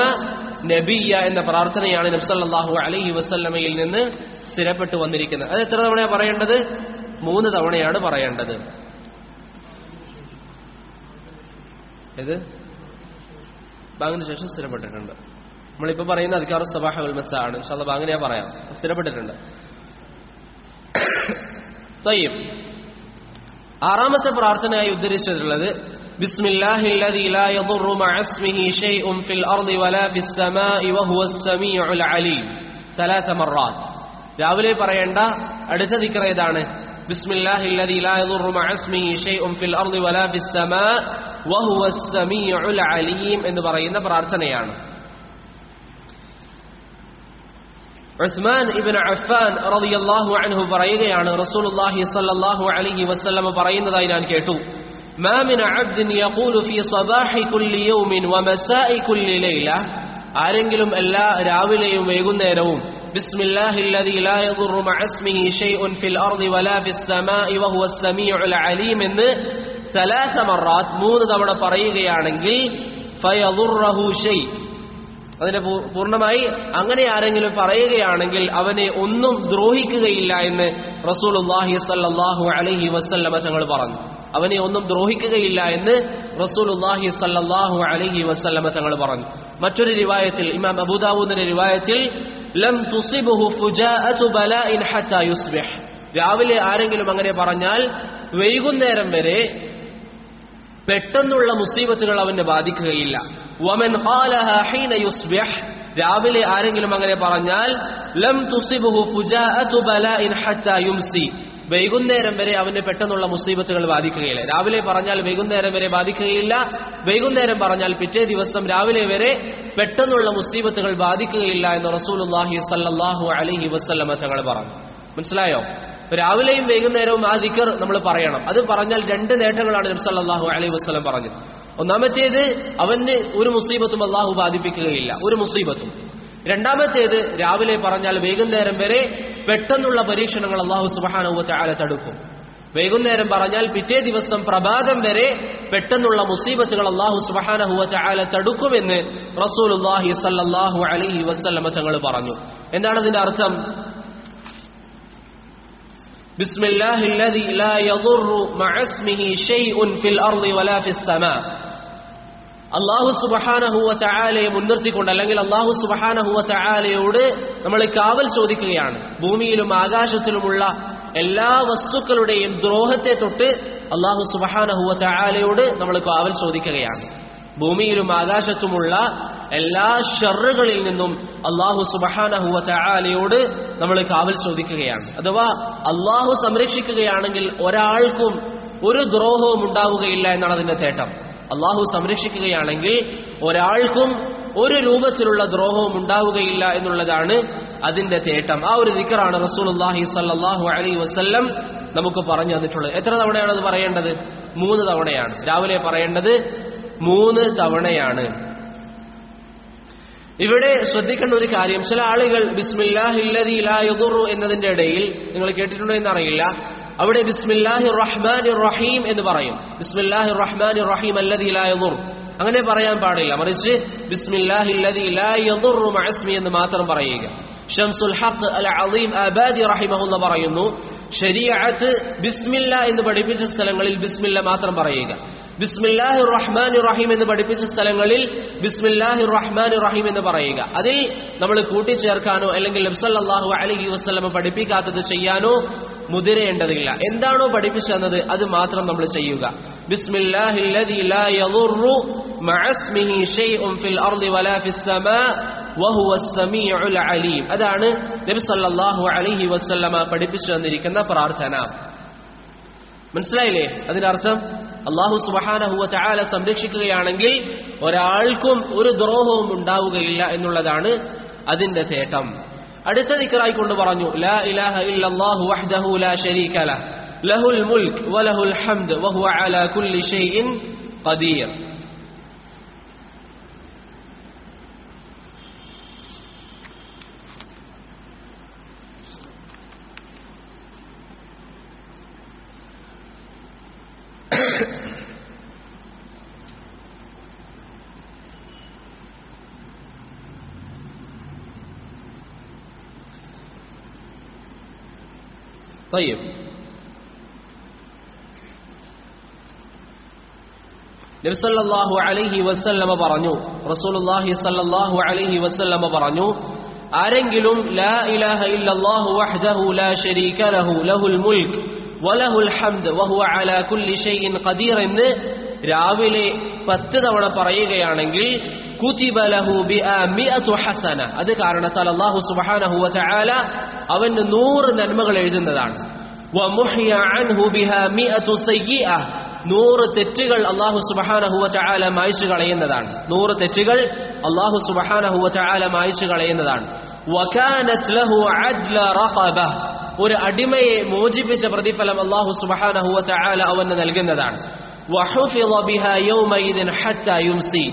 നബിയ എന്ന പ്രാർത്ഥനയാണ് നബി സല്ലല്ലാഹു അലൈഹി വസല്ലമയിൽ നിന്ന് സ്ഥിരപ്പെട്ടു വന്നിരിക്കുന്നത്. അത് എത്ര തവണയാണ് പറയേണ്ടത്? 3 തവണയാണ് പറയേണ്ടത്. ഇത് ബാങ്കിന് ശേഷം സ്ഥിരപ്പെട്ടിട്ടുണ്ട്. നമ്മളിപ്പോൾ പറയുന്ന അദ്കാറു സബാഹ വൽ മസാ ആണ്. ഇൻഷാ അല്ലാഹ് ബാങ്കിനെ ഞാൻ പറയാം, സ്ഥിരപ്പെട്ടിട്ടുണ്ട്. തയ്യിബ്, ആറാമത്തെ പ്രാർത്ഥനയായി ഉദ്ധരിച്ചിട്ടുള്ളത് ബിസ്മില്ലാഹില്ലദീ ലാ യദുറു മഅ ഇസ്മിഹി ശൈഉൻ ഫിൽ അർളി വലാ ഫിസ് സമാഇ വഹുവസ് സമീഉൽ അലീം 3 മർറാത്ത്. രാവിലെ പറയേണ്ട അടുത്ത ദിക്ർ ഏതാണ്? ബിസ്മില്ലാഹില്ലദീ ലാ യദുറു മഅ ഇസ്മിഹി ശൈഉൻ ഫിൽ അർളി വലാ ഫിസ് സമാഇ വഹുവസ് സമീഉൽ അലീം എന്ന് പറയുന്ന പ്രാർത്ഥനയാണ്. ഉസ്മാൻ ഇബ്നു അഫ്ഫാൻ റളിയല്ലാഹു അൻഹു പറയുകയാണ്, റസൂലുള്ളാഹി സ്വല്ലല്ലാഹു അലൈഹി വസല്ലം പറയുന്നതായി ഞാൻ കേട്ടു, മാ മിൻ അബ്ദിൻ യഖൂലു ഫീ സബാഹി കുല്ലി യൗമിൻ വമസാഇ കുല്ലി ലൈല, ആരെങ്കിലും എല്ലാ രാവിലെയും വൈകുന്നേരവും ബിസ്മില്ലാഹില്ലദീ ലാ യദുറു മഅ ഇസ്മിഹി ശൈഉൻ ഫിൽ അർളി വലാ ഫിസ് സമാഇ വഹുവസ് സമീഉൽ അലീം എന്ന് 3 മർറാത്ത് 3 തവണ പറയുകയാണെങ്കിൽ ഫയദുറഹു ശൈ, അതിനെ പൂർണ്ണമായി അങ്ങനെ ആരെങ്കിലും പറയുകയാണെങ്കിൽ അവനെ ഒന്നും ദ്രോഹിക്കുകയില്ല എന്ന് റസൂലുള്ളാഹി സ്വല്ലല്ലാഹു അലൈഹി വസല്ലമ തങ്ങൾ പറഞ്ഞു. അവനെ ഒന്നും ദ്രോഹിക്കുകയില്ല എന്ന് റസൂലുള്ളാഹി സ്വല്ലല്ലാഹു അലൈഹി വസല്ലമ തങ്ങൾ പറഞ്ഞു. മറ്റൊരു റിവായത്തിൽ, ഇമാം അബൂദാവൂദിന്റെ റിവായത്തിൽ, ലം തുസിബുഹു ഫുജാഅതു ബലാഇൻ ഹത്താ യുസ്ബിഹ്, രാവിലെ ആരെങ്കിലും അങ്ങനെ പറഞ്ഞാൽ വൈകുന്നേരം വരെ പെട്ടെന്നുള്ള മുസീബത്തുകൾ അവനെ ബാധിക്കുകയില്ല. വമൻ ഖാലഹ ഹീന യുസ്ബിഹ്, രാവിലെ ആരെങ്കിലും അങ്ങനെ പറഞ്ഞാൽ ലം തുസിബുഹു ഫുജാഅതു ബലാഇൻ ഹത്താ യുംസി, വൈകുന്നേരം വരെ അവന് പെട്ടെന്നുള്ള മുസീബത്തുകൾ ബാധിക്കുകയില്ല. രാവിലെ പറഞ്ഞാൽ വൈകുന്നേരം വരെ ബാധിക്കുകയില്ല, വൈകുന്നേരം പറഞ്ഞാൽ പിറ്റേ ദിവസം രാവിലെ വരെ പെട്ടെന്നുള്ള മുസീബത്തുകൾ ബാധിക്കുകയില്ല എന്ന് റസൂലുള്ളാഹി സ്വല്ലല്ലാഹു അലൈഹി വസല്ലമ തങ്ങൾ പറഞ്ഞു. മനസ്സിലായോ? രാവിലെയും വൈകുന്നേരവും ആ ദിക്ർ നമ്മൾ പറയണം. അത് പറഞ്ഞാൽ 2 നേട്ടങ്ങളാണ് നബി സല്ലല്ലാഹു അലൈഹി വസല്ലം പറഞ്ഞത്. ഒന്നാമത്തേത്, അവന് ഒരു മുസീബത്തും അല്ലാഹു ബാധിപ്പിക്കുകയില്ല, ഒരു മുസീബത്തും. രണ്ടാമത്തേത്, രാവിലെ പറഞ്ഞാൽ വൈകുന്നേരം വരെ പെട്ടെന്നുള്ള പരീക്ഷണങ്ങൾ അല്ലാഹു സുബ്ഹാനഹു വ തആല തടുക്കും. വൈകുന്നേരം പറഞ്ഞാൽ പിറ്റേ ദിവസം പ്രഭാതം വരെ പെട്ടെന്നുള്ള മുസീബത്തുകൾ അല്ലാഹു സുബ്ഹാനഹു വ തആല തടുക്കുമെന്ന് റസൂലുള്ളാഹി സ്വല്ലല്ലാഹു അലൈഹി വസല്ലം തങ്ങൾ പറഞ്ഞു. എന്താണ് അതിന്റെ അർത്ഥം? ബിസ്മില്ലാഹില്ലദീ ലാ യദുറു മഅ ഇസ്മിഹി ശൈഉൻ ഫിൽ അർളി വലാ ഫിസ് സമാ, അല്ലാഹു സുബ്ഹാനഹു വ തആലയെ മുൻനിർത്തിക്കൊണ്ട്, അല്ലെങ്കിൽ അല്ലാഹു സുബ്ഹാനഹു വ തആലയോട് നമ്മൾ കാവൽ ചോദിക്കുകയാണ്. ഭൂമിയിലും ആകാശത്തിലുമുള്ള എല്ലാ വസ്തുക്കളുടെയും ദ്രോഹത്തെ തൊട്ട് അല്ലാഹു സുബ്ഹാനഹു വ തആലയോട് നമ്മൾ കാവൽ ചോദിക്കുകയാണ്. ഭൂമിയിലും ആകാശത്തുമുള്ള എല്ലാ ഷർറുകളിൽ നിന്നും അല്ലാഹു സുബ്ഹാനഹു വ തആലയോട് നമ്മൾ കാവൽ ചോദിക്കുകയാണ്. അഥവാ അല്ലാഹു സംരക്ഷിക്കുകയാണെങ്കിൽ ഒരാൾക്കും ഒരു ദ്രോഹവും ഉണ്ടാവുകയില്ല എന്നാണ് അതിന്റെ തേട്ടം. അല്ലാഹു സംരക്ഷിക്കുകയാണെങ്കിൽ ഒരാൾക്കും ഒരു രൂപത്തിലുള്ള ദ്രോഹവും ഉണ്ടാവുകയില്ല എന്നുള്ളതാണ് അതിന്റെ തേട്ടം. ആ ഒരു ദിക്റാണ് റസൂലുള്ളാഹി സ്വല്ലല്ലാഹു അലൈഹി വസല്ലം നമുക്ക് പറഞ്ഞു തന്നിട്ടുള്ളത്. എത്ര തവണയാണ് അത് പറയേണ്ടത്? 3 തവണയാണ്. രാവിലെ പറയേണ്ടത് 3 തവണയാണ്. ഇവിടെ ശ്രദ്ധിക്കേണ്ട ഒരു കാര്യം, ചില ആളുകൾ ബിസ്മില്ലാഹില്ലദീ ലാ യദുറു എന്നതിന്റെ ഇടയിൽ, നിങ്ങൾ കേട്ടിട്ടുണ്ടോ എന്നറിയില്ല, അവിടെ ബിസ്മില്ലാഹിർ റഹ്മാനിർ റഹീം എന്ന് പറയും. ബിസ്മില്ലാഹിർ റഹ്മാനിർ റഹീം അല്ലദീ ലാ യദുർ, അങ്ങനെ പറയാൻ പാടില്ല. മറിച്ച് ബിസ്മില്ലാഹില്ലദീ ലാ യദുറു മഅ ഇസ്മി എന്ന് മാത്രം പറയുക. ഷംസുൽ ഹഖ് അൽ അളീം അബാദി റഹിമഹുല്ലാഹ് പറയുന്നു, ശരീഅത്ത് ബിസ്മില്ല എന്ന് പഠിപ്പിച്ച സ്ഥലങ്ങളിൽ ബിസ്മില്ല മാത്രം പറയുക. ബിസ്മില്ലാഹിർ റഹ്മാനിർ റഹീം എന്ന് പഠിപ്പിച്ച സ്ഥലങ്ങളിൽ ബിസ്മില്ലാഹിർ റഹ്മാനിർ റഹീം എന്ന് പറയുക. അതിൽ നമ്മൾ കൂട്ടിച്ചേർക്കാനോ അല്ലെങ്കിൽ നബി സല്ലല്ലാഹു അലൈഹി വസല്ലം പഠിപ്പിക്കാത്തത് ചെയ്യാനോ മുതിരേണ്ടതില്ല. എന്താണോ പഠിപ്പിച്ചത് അത് മാത്രം നമ്മൾ ചെയ്യുക. ബിസ്മില്ലാഹില്ലദീ ലാ യദുറു മഅ ഇസ്മിഹി ശൈഉൻ ഫിൽ അർളി വലാ ഫിസ് സമാ വഹുവസ് സമീഉൽ അലീം. അതാണ് നബി സല്ലല്ലാഹു അലൈഹി വസല്ലം പഠിപ്പിച്ചു തന്നിരിക്കുന്ന പ്രാർത്ഥന. മനസ്സിലായില്ലേ അതിനർത്ഥം? അല്ലാഹു സുബ്ഹാനഹു വ തആല സംരക്ഷിക്കുകയാണെങ്കിൽ ഒരാൾക്കും ഒരു ദ്രോഹവും ഉണ്ടാവുകയില്ല എന്നുള്ളതാണ് അതിന്റെ തേട്ടം. അടുത്ത ദിക്റായി കൊണ്ട് പറഞ്ഞു, ലാ ഇലാഹ ഇല്ലല്ലാഹു വഹ്ദഹു ലാ ശരീക ലഹ് ലഹുൽ മുൽക്ക് വലഹുൽ ഹംദ് വഹുവ അലാ കുല്ലി ഷൈഇൻ ഖദീർ. طيب, നബി സല്ലല്ലാഹു അലൈഹി വസല്ലമ പറഞ്ഞു, റസൂലുള്ളാഹി സല്ലല്ലാഹു അലൈഹി വസല്ലമ പറഞ്ഞു, ആരെങ്കിലും ലാ ഇലാഹ ഇല്ലല്ലാഹു വഹ്ദഹു ലാ ശരീക ലഹു ലഹുൽ മുൽക്ക് വലഹുൽ ഹംദ് വഹുവ അലാ കുല്ലി ഷൈഇൻ ഖദീർ എന്ന് രാവിലെ 10 തവണ പറയുകയാണെങ്കിൽ കുതിബ ലഹു ബിആ മിഅതു ഹസന, അത് കാരണത്താൽ അല്ലാഹു സുബ്ഹാനഹു വ തആല അവന് 100 നന്മകൾ എഴുതുന്നതാണ്. വമുഹിയ അൻഹു ബിഹാ മിഅതു സയ്യിഅ, 100 തെറ്റുകൾ അല്ലാഹു സുബ്ഹാനഹു വ തആല മായ്ച്ചു കളയുന്നതാണ്. 100 തെറ്റുകൾ അല്ലാഹു സുബ്ഹാനഹു വ തആല മായ്ച്ചു കളയുന്നതാണ്. വകാനത് ലഹു അദ്ല റഖബ, ഒരു അടിമയെ മോചിപ്പിച്ച പ്രതിഫലം അല്ലാഹു സുബ്ഹാനഹു വ തആല അവന് നൽകുന്നതാണ്. വഹുഫിള ബിഹാ യൗമഇദിൻ ഹത്താ യുംസി,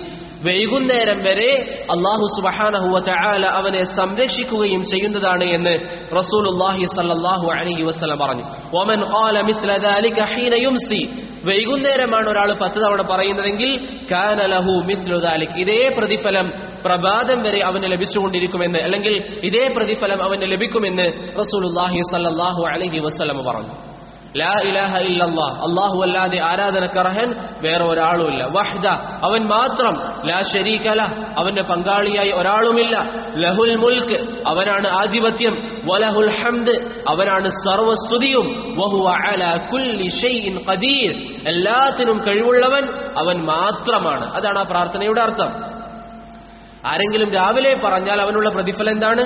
വൈകുന്നേരം വരെ അല്ലാഹു സുബ്ഹാനഹു വ തആല അവനെ സംരക്ഷിക്കുകയും ചെയ്യുന്നതാണ് എന്ന് റസൂലുള്ളാഹി സ്വല്ലല്ലാഹു അലൈഹി വസല്ലം പറഞ്ഞു. വമൻ ഖാല മിസ്ല ദാലിക ഹീന യുംസി, വൈകുന്നേരമാണ് ഒരാൾ 10 തവണ പറയുന്നതെങ്കിൽ കാന ലഹു മിസ്ലു ദാലിക്, ഇതേ പ്രതിഫലം പ്രഭാതം വരെ അവന് ലഭിച്ചുകൊണ്ടിരിക്കുമെന്ന്, അല്ലെങ്കിൽ ഇതേ പ്രതിഫലം അവന് ലഭിക്കുമെന്ന് റസൂലുള്ളാഹി സ്വല്ലല്ലാഹു അലൈഹി വസല്ലം പറഞ്ഞു. ലാ ഇലാഹ ഇല്ലല്ലാഹ്, അല്ലാഹു അല്ലാതെ ആരാധനക്കർഹൻ വേറെ ഒരാളുമില്ല. വഹ്ദ, അവൻ മാത്രം. ലാ ശരീക ലഹ്, അവന്റെ പങ്കാളിയായി ഒരാളുമില്ല. ലഹുൽ മുൽക്ക്, അവനാണ് ആധിപത്യം. വലഹുൽ ഹംദ്, അവനാണ് സർവസ്തുതിയും. വഹുവ അലാ കുല്ലി ഷൈഇൻ ഖദീർ, എല്ലാത്തിനും കഴിവുള്ളവൻ അവൻ മാത്രമാണ്. അതാണ് ആ പ്രാർത്ഥനയുടെ അർത്ഥം. ആരെങ്കിലും രാവിലെ പറഞ്ഞാൽ അവനുള്ള പ്രതിഫലം എന്താണ്?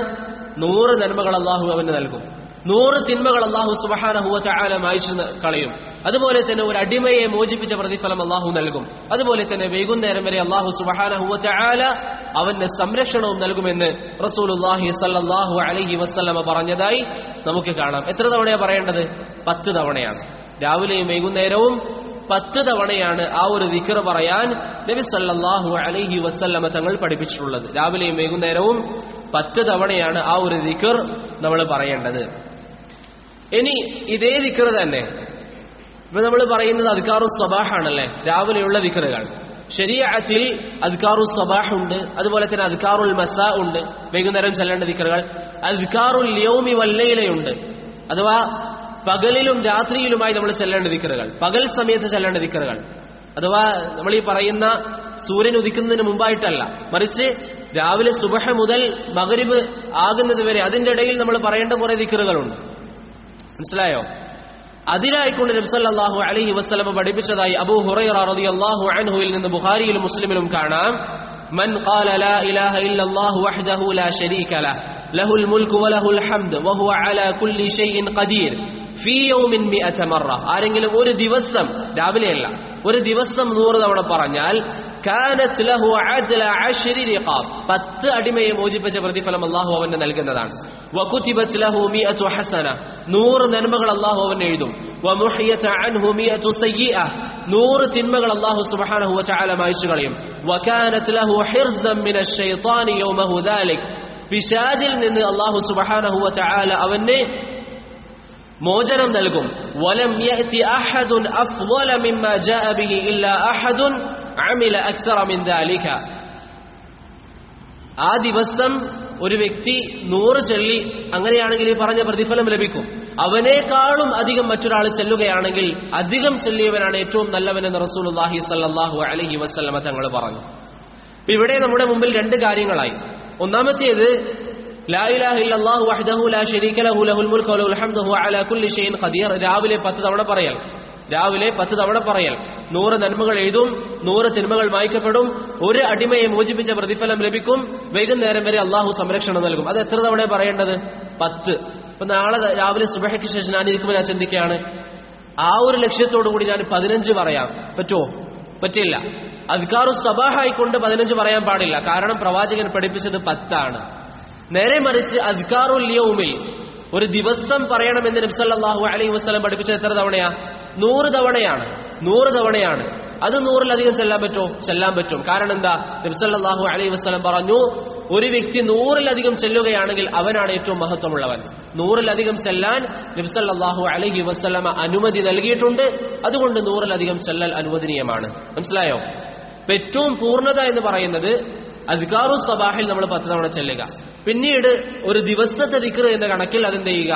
100 നന്മകൾ അല്ലാഹു അവന് നൽകും. 100 തിന്മകൾ അല്ലാഹു സുബ്ഹാനഹു വ തആല മായ്ച്ചു കളയും. അതുപോലെ തന്നെ ഒരു അടിമയെ മോചിപ്പിച്ച പ്രതിഫലം അല്ലാഹു നൽകും. അതുപോലെ തന്നെ വൈകുന്നേരം വരെ അല്ലാഹു സുബ്ഹാനഹു വ തആല അവന് സംരക്ഷണവും നൽകുമെന്ന് റസൂലുള്ളാഹി സ്വല്ലല്ലാഹു അലൈഹി വസല്ലമ പറഞ്ഞതായി നമുക്ക് കാണാം. എത്ര തവണയാണ് പറയേണ്ടത്? 10 തവണയാണ്. രാവിലെയും വൈകുന്നേരവും 10 തവണയാണ് ആ ഒരു ദിക്ർ പറയാൻ നബി സല്ലല്ലാഹു അലൈഹി വസല്ലമ തങ്ങൾ പഠിപ്പിച്ചിട്ടുള്ളത്. രാവിലെയും വൈകുന്നേരവും 10 തവണയാണ് ആ ഒരു ദിക്ർ നമ്മൾ പറയേണ്ടത്. ഇനി ഇതേ ദിക്ർ തന്നെ ഇപ്പൊ നമ്മൾ പറയുന്നത് അദ്കാറു സ്വബാഹ് ആണല്ലേ, രാവിലെയുള്ള ദിക്റുകൾ. ശരീഅത്തിൽ അദ്കാറു സ്വബാഹ് ഉണ്ട്, അതുപോലെ തന്നെ അദ്കാറുൽ മസാ ഉണ്ട്, വൈകുന്നേരം ചെല്ലേണ്ട ദിക്റുകൾ. അദ്കാറുൽ യൗമി വല്ലൈലയുണ്ട്, അഥവാ പകലിലും രാത്രിയിലുമായി നമ്മൾ ചെല്ലേണ്ട ദിക്റുകൾ, പകൽ സമയത്ത് ചെല്ലേണ്ട ദിക്റുകൾ. അഥവാ നമ്മൾ ഈ പറയുന്ന സൂര്യൻ ഉദിക്കുന്നതിന് മുമ്പായിട്ടല്ല, മറിച്ച് രാവിലെ സുബഹ് മുതൽ മഗ്രിബ് ആകുന്നത് വരെ അതിന്റെ ഇടയിൽ നമ്മൾ പറയേണ്ട കുറെ ദിക്റുകളുണ്ട്. മനസ്സിലായോ? അതിനായിക്കൊണ്ട് നബി സല്ലല്ലാഹു അലൈഹി വസല്ലം പഠിപ്പിച്ചതായി അബൂ ഹുറൈറ റളിയല്ലാഹു അൻഹുവിൽ നിന്ന് ബുഖാരിയിലും മുസ്ലിമിലും കാണാം. മൻ ഖാല ലാ ഇലാഹ ഇല്ലല്ലാഹു വഹ്ദഹു ലാ ശരീക ലഹ് ലഹുൽ മുൽക്കു വലഹുൽ ഹംദ് വഹുവ അലാ കുല്ലി ഷൈഇൻ ഖദീർ ഫീ യൗമിൻ 100 മറ, ആരെങ്കിലും ഒരു ദിവസം, രാവിലെയല്ല, ഒരു ദിവസം 100 തവണ പറഞ്ഞാൽ കാനത് ലഹു അദ്ല 10 റിഖാബ്, 10 അടിമയെ മോചിപ്പിച്ച പ്രതിഫലം അല്ലാഹു അവന് നൽകുന്നതാണ്. വകുതിബത് ലഹു 100 ഹസന, 100 നന്മകൾ അല്ലാഹു അവന് എഴുതും. വമുഹിയത അൻഹു 100 സയ്യിഅ, 100 തിന്മകൾ അല്ലാഹു സുബ്ഹാനഹു വ തആല മായ്ച്ചു കളയും. വകാനത് ലഹു ഹിർസൻ മിനശ് ശൈത്താനി യൗമഹു ദാലിക്, പിശാചിൽ നിന്ന് അല്ലാഹു സുബ്ഹാനഹു വ തആല അവനെ മോചനം നൽകും. വലം യഅതി അഹദുൻ അഫ്ളല മിമ്മാ ജാഅ ബിഹി ഇല്ലാ അഹദുൻ അമില അക്തറ മിൻ ദാലിക, ആ ദിവസം ഒരു വ്യക്തി 100 ചൊല്ലി അങ്ങനെയാണെങ്കിൽ ഈ പറഞ്ഞ പ്രതിഫലം ലഭിക്കും. അവനേക്കാളും അധികം മറ്റൊരാൾ ചെല്ലുകയാണെങ്കിൽ അധികം ചെല്ലിയവനാണ് ഏറ്റവും നല്ലവനെന്ന് റസൂലുള്ളാഹി സ്വല്ലല്ലാഹു അലൈഹി വസല്ലമ തങ്ങൾ പറഞ്ഞു. ഇവിടെ നമ്മുടെ മുമ്പിൽ 2 കാര്യങ്ങളായി. ഒന്നാമത്തേത് ലാ ഇലാഹ ഇല്ലല്ലാഹു വഹ്ദഹു ലാ ശരീക ലഹു ലഹുൽ മുൽക്കു വലഹുൽ ഹംദു വഹുവ അലാ കുല്ലി ഷൈഇൻ ഖദീർ, രാവിലെ 10 തവണ പറയൽ. രാവിലെ 10 തവണ പറയൽ 100 നന്മകൾ എഴുതും, 100 തിന്മകൾ മായ്ക്കപ്പെടും, ഒരു അടിമയെ മോചിപ്പിച്ച പ്രതിഫലം ലഭിക്കും, വൈകുന്നേരം വരെ അല്ലാഹു സംരക്ഷണം നൽകും. അത് എത്ര തവണ പറയേണ്ടത്? 10. ഇപ്പൊ നാളെ രാവിലെ സുബഹയ്ക്ക് ശേഷം ഞാൻ ഇരിക്കുമ്പോൾ ഞാൻ ചിന്തിക്കുകയാണ്, ആ ഒരു ലക്ഷ്യത്തോടു കൂടി ഞാൻ 15 പറയാം, പറ്റുമോ? പറ്റില്ല. അദ്കാറു സബാഹായിക്കൊണ്ട് 15 പറയാൻ പാടില്ല, കാരണം പ്രവാചകൻ പഠിപ്പിച്ചത് 10 ആണ്. നേരെ മറിച്ച് അദ്കാറുൽ യൗമിൽ ഒരു ദിവസം പറയണമെന്ന് നബി സല്ലല്ലാഹു അലൈഹി വസല്ലം പഠിപ്പിച്ചത് എത്ര തവണയാ? 100 തവണയാണ്. 100 തവണയാണ്. അത് 100-ലധികം ചെല്ലാൻ പറ്റുമോ? ചെല്ലാൻ പറ്റും. കാരണം എന്താ? നബി സല്ലല്ലാഹു അലൈഹി വസല്ലം പറഞ്ഞു, ഒരു വ്യക്തി 100-ലധികം ചെല്ലുകയാണെങ്കിൽ അവനാണ് ഏറ്റവും മഹത്വമുള്ളവൻ. 100-ലധികം ചെല്ലാൻ നബി സല്ലല്ലാഹു അലൈഹി വസല്ലമ അനുമതി നൽകിയിട്ടുണ്ട്. അതുകൊണ്ട് 100-ലധികം ചെല്ലൽ അനുവദനീയമാണ്. മനസ്സിലായോ? ഏറ്റവും പൂർണ്ണത എന്ന് പറയുന്നത് അദ്കാറു സബാഹിൽ നമ്മൾ 10 തവണ ചെല്ലുക, പിന്നീട് ഒരു ദിവസത്തെ ദിക്ർ എന്ന കണക്കിൽ അതെന്ത് ചെയ്യുക?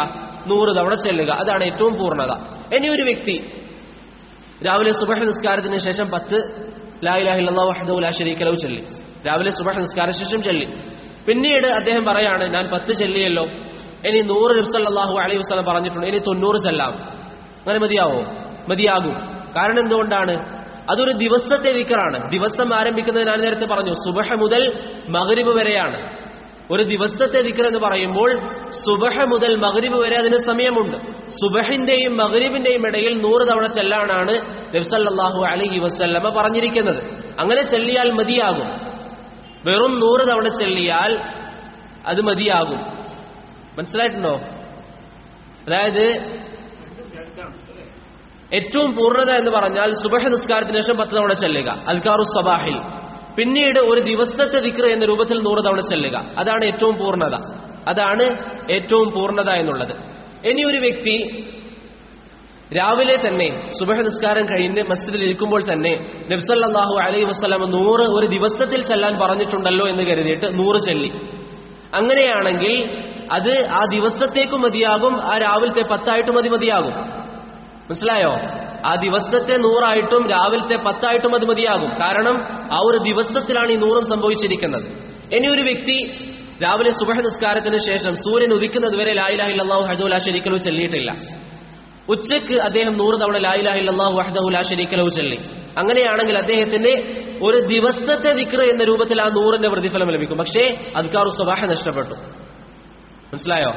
100 തവണ ചെല്ലുക. അതാണ് ഏറ്റവും പൂർണ്ണത. ഇനി ഒരു വ്യക്തി രാവിലെ സുബഹ് നിസ്കാരത്തിന് ശേഷം 10, ലാ ഇലാഹ ഇല്ലല്ലാഹു വഹ്ദഹു ലാ ശരീക ലഹു ചൊല്ലി. രാവിലെ സുബ്ഹ് നിസ്കാര ശേഷം ചൊല്ലി. പിന്നീട് അദ്ദേഹം പറയാണ്, ഞാൻ 10 ചൊല്ലിയല്ലോ, ഇനി 100 നബി സല്ലല്ലാഹു അലൈഹി വസല്ലം പറഞ്ഞിട്ടുണ്ട്, ഇനി 90 ചൊല്ലാം. അങ്ങനെ മതിയാവോ? മതിയാകും. കാരണം എന്തുകൊണ്ടാണ്? അതൊരു ദിവസത്തെ ദിക്റാണ്. ദിവസം ആരംഭിക്കുന്നത് ഞാൻ നേരത്തെ പറഞ്ഞു സുബ്ഹ് മുതൽ മഗ്രിബ് വരെയാണ്. ഒരു ദിവസത്തെ ദിക്ർ എന്ന് പറയുമ്പോൾ സുബ്ഹ് മുതൽ മഗ്രിബ് വരെ അതിന് സമയമുണ്ട്. സുബ്ഹിന്റെയും മഗ്രിബിന്റെയും ഇടയിൽ 100 തവണ ചെല്ലാനാണ് നബി സല്ലല്ലാഹു അലൈഹി വസല്ലമ പറഞ്ഞിരിക്കുന്നത്. അങ്ങനെ ചെല്ലിയാൽ മതിയാകും. വെറും 100 തവണ ചെല്ലിയാൽ അത് മതിയാകും. മനസ്സിലായിട്ടുണ്ടോ? അതായത് ഏറ്റവും പൂർണ്ണത എന്ന് പറഞ്ഞാൽ സുബ്ഹ് നിസ്കാരത്തിന് ശേഷം 10 തവണ ചെല്ലുക അദ്കാറുസ് സബാഹിൽ. പിന്നീട് ഒരു ദിവസത്തെ ദിക്ർ എന്ന രൂപത്തിൽ 100 തവണ ചെല്ലുക. അതാണ് ഏറ്റവും പൂർണ്ണത. അതാണ് ഏറ്റവും പൂർണ്ണത എന്നുള്ളത്. ഇനി ഒരു വ്യക്തി രാവിലെ തന്നെ സുബ്ഹ് നിസ്കാരം കഴിഞ്ഞ് മസ്ജിദിൽ ഇരിക്കുമ്പോൾ തന്നെ നബി സല്ലല്ലാഹു അലൈഹി വസല്ലം 100 ഒരു ദിവസത്തിൽ ചെല്ലാൻ പറഞ്ഞിട്ടുണ്ടല്ലോ എന്ന് കരുതിയിട്ട് 100 ചെല്ലി. അങ്ങനെയാണെങ്കിൽ അത് ആ ദിവസത്തേക്കും മതിയാകും, ആ രാവിലത്തെ 10 ആയിട്ടും മതിയാകും. മനസ്സിലായോ? ആ ദിവസത്തെ 100 ആയിട്ടും രാവിലത്തെ 10 ആയിട്ടും അത് മതിയാകും. കാരണം ആ ഒരു ദിവസത്തിലാണ് ഈ 100 സംഭവിച്ചിരിക്കുന്നത്. ഇനി ഒരു വ്യക്തി രാവിലെ സുബ്ഹ് നിസ്കാരത്തിന് ശേഷം സൂര്യൻ ഉദിക്കുന്നത് വരെ ലാ ഇലാഹ ഇല്ലല്ലാഹു വഹ്ദഹു ലാ ശരീക ലഹു ചൊല്ലിയിട്ടില്ല. ഉച്ചയ്ക്ക് അദ്ദേഹം 100 തവണ ലാ ഇലാഹ ഇല്ലല്ലാഹു വഹ്ദഹു ലാ ശരീക ലഹു ചൊല്ലി. അങ്ങനെയാണെങ്കിൽ അദ്ദേഹത്തിന് ഒരു ദിവസത്തെ ദിക്ർ എന്ന രൂപത്തിൽ ആ 100ന്റെ പ്രതിഫലം ലഭിക്കും. പക്ഷേ അദ്കാറുസ് സബാഹ് നഷ്ടപ്പെട്ടു. മനസ്സിലായോ?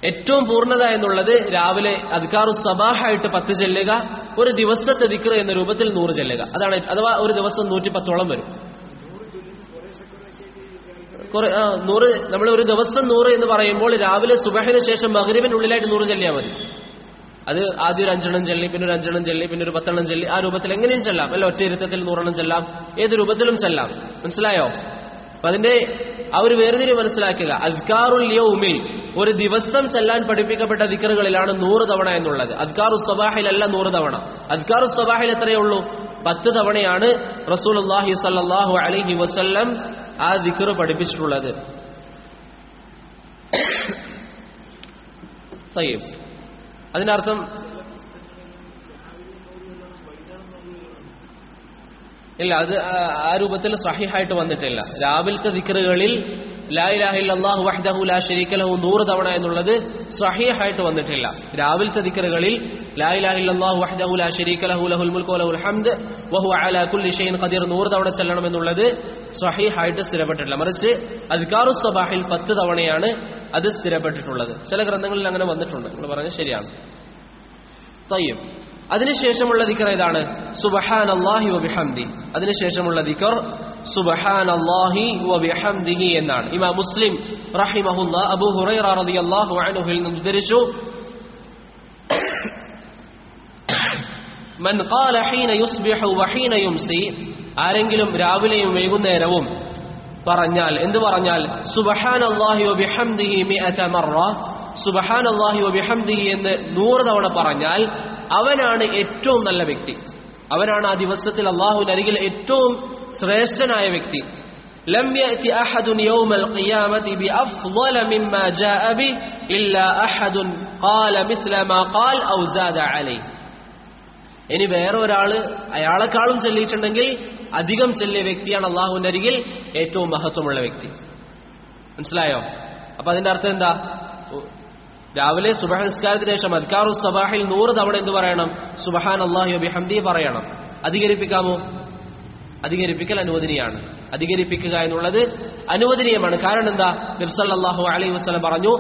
ഏറ്റവും പൂർണ്ണത എന്നുള്ളത് രാവിലെ അദ്കാറുസ് സബാഹായിട്ട് 10 ചെല്ലുക, ഒരു ദിവസത്തെ ദിക്ർ എന്ന രൂപത്തിൽ 100 ചെല്ലുക. അതാണ്. അഥവാ ഒരു ദിവസം 110ഓളം വരും. 100 നമ്മൾ ഒരു ദിവസം 100 എന്ന് പറയുമ്പോൾ രാവിലെ സുബ്ഹിന് ശേഷം മഗ്രിബിനുള്ളിലായിട്ട് 100 ചെല്ലിയാൽ മതി. അത് ആദ്യം ഒരു 5 എണ്ണം ചെല്ലി, പിന്നെ ഒരു 5 എണ്ണം ചെല്ലി, പിന്നെ ഒരു 10 എണ്ണം ചെല്ലി, ആ രൂപത്തിൽ എങ്ങനെയും ചെല്ലാം. അല്ല, ഒറ്റ ഇരുത്തത്തിൽ 100 എണ്ണം ചെല്ലാം, ഏത് രൂപത്തിലും ചെല്ലാം. മനസ്സിലായോ? അപ്പൊ അതിന്റെ ആ ഒരു വേർതിരിവ് മനസ്സിലാക്കുക. അദ്കാറുൽ യൗമിൽ ഒരു ദിവസം ചെല്ലാൻ പഠിപ്പിക്കപ്പെട്ട ദിക്റുകളിലാണ് 100 തവണ എന്നുള്ളത്. അദ്കാറുസ് സബാഹിലല്ല 100 തവണ. അദ്കാറുസ് സബാഹിൽ എത്രയേ ഉള്ളൂ? 10 തവണയാണ് റസൂലുള്ളാഹി സ്വല്ലല്ലാഹു അലൈഹി വസല്ലം ആ ദിക്ർ പഠിപ്പിച്ചിട്ടുള്ളത്. അതിനർത്ഥം ഇല്ല, അത് ആ രൂപത്തിൽ സഹിഹായിട്ട് വന്നിട്ടില്ല. രാവിലത്തെ ദിക്റുകളിൽ ലാ ഇലാഹ ഇല്ലല്ലാഹു വഹ്ദഹു ലാ ശരീക ലഹു 100 തവണ എന്നുള്ളത് സഹിഹായിട്ട് വന്നിട്ടില്ല. രാവിലത്തെ ദിക്റുകളിൽ ലാ ഇലാഹ ഇല്ലല്ലാഹു വഹ്ദഹു ലാ ശരീക ലഹു ലഹുൽ മുൽക്കു വലഹുൽ ഹംദ് വഹുവ അലാ കുല്ലി ഷൈഇൻ ഖദീർ 100 തവണ ചെല്ലണം എന്നുള്ളത് സഹിഹായിട്ട് സ്ഥിരപ്പെട്ടിട്ടില്ല. മറിച്ച് അദ്കാറുസ് സബാഹിൽ 10 തവണയാണ് അത് സ്ഥിരപ്പെട്ടിട്ടുള്ളത്. ചില ഗ്രന്ഥങ്ങളിൽ അങ്ങനെ വന്നിട്ടുണ്ട്. നിങ്ങൾ പറഞ്ഞത് ശരിയാണ്. തയ്യിബ്. അതിനുശേഷമുള്ള ദിക്ർ ഏതാണ്? സുബ്ഹാനല്ലാഹി വബിഹംദി. അതിനുശേഷമുള്ള ദിക്ർ സുബ്ഹാനല്ലാഹി വബിഹംദിഹി എന്നാണ്. ഇമാം മുസ്ലിം റഹിമഹുല്ലാഹ് അബൂ ഹുറൈറ റളിയല്ലാഹു അൻഹുവിൽ നിന്ന് ഉദ്ധരിച്ചു, മൻ ഖാല ഹീന യുസ്ബിഹു വഹീന യുംസി, ആരെങ്കിലും രാവിലെയും വൈകുന്നേരവും പറഞ്ഞാൽ, എന്ത് പറഞ്ഞാൽ? സുബ്ഹാനല്ലാഹി വബിഹംദിഹി 100 മറ, സുബ്ഹാനല്ലാഹി വബിഹംദിഹി എന്ന് 100 തവണ പറഞ്ഞാൽ അവനാണ് ഏറ്റവും നല്ല വ്യക്തി. അവനാണ് ആ ദിവസത്തിൽ അല്ലാഹുവിന്റെ അരികിൽ ഏറ്റവും ശ്രേഷ്ഠനായ വ്യക്തി. ലം യഅതി അഹദുൻ യൗമൽ ഖിയാമത്തി ബിഅഫ്ളല മിമ്മാ ജാഅ ബി ഇല്ലാ അഹദുൻ ഖാല മിത്ല മാ ഖാൽ ഔ സാദ അലൈഹി. ഇനി വേറെ ഒരാള് അയാളെക്കാളും ചൊല്ലിയിട്ടുണ്ടെങ്കിൽ അധികം ചൊല്ലിയ വ്യക്തിയാണ് അല്ലാഹുവിന്റെ അരികിൽ ഏറ്റവും മഹത്വമുള്ള വ്യക്തി. മനസ്സിലായോ? അപ്പൊ അതിന്റെ അർത്ഥം എന്താ? രാവിലെ സുബ്ഹ് നിസ്കാരത്തിന് ശേഷം അദ്കാറുസ് സബാഹിൽ 100 തവണ എന്ത് പറയണം? സുബ്ഹാനല്ലാഹി വബിഹംദിഹി പറയണം. അധികരിപ്പിക്കാമോ? അധികരിപ്പിക്കൽ അനുവദനീയമാണ്. അധികരിപ്പിക്കുക എന്നുള്ളത് അനുവദനീയമാണ്. കാരണം എന്താ? നബി സല്ലല്ലാഹു അലൈഹി വസല്ലം പറഞ്ഞു,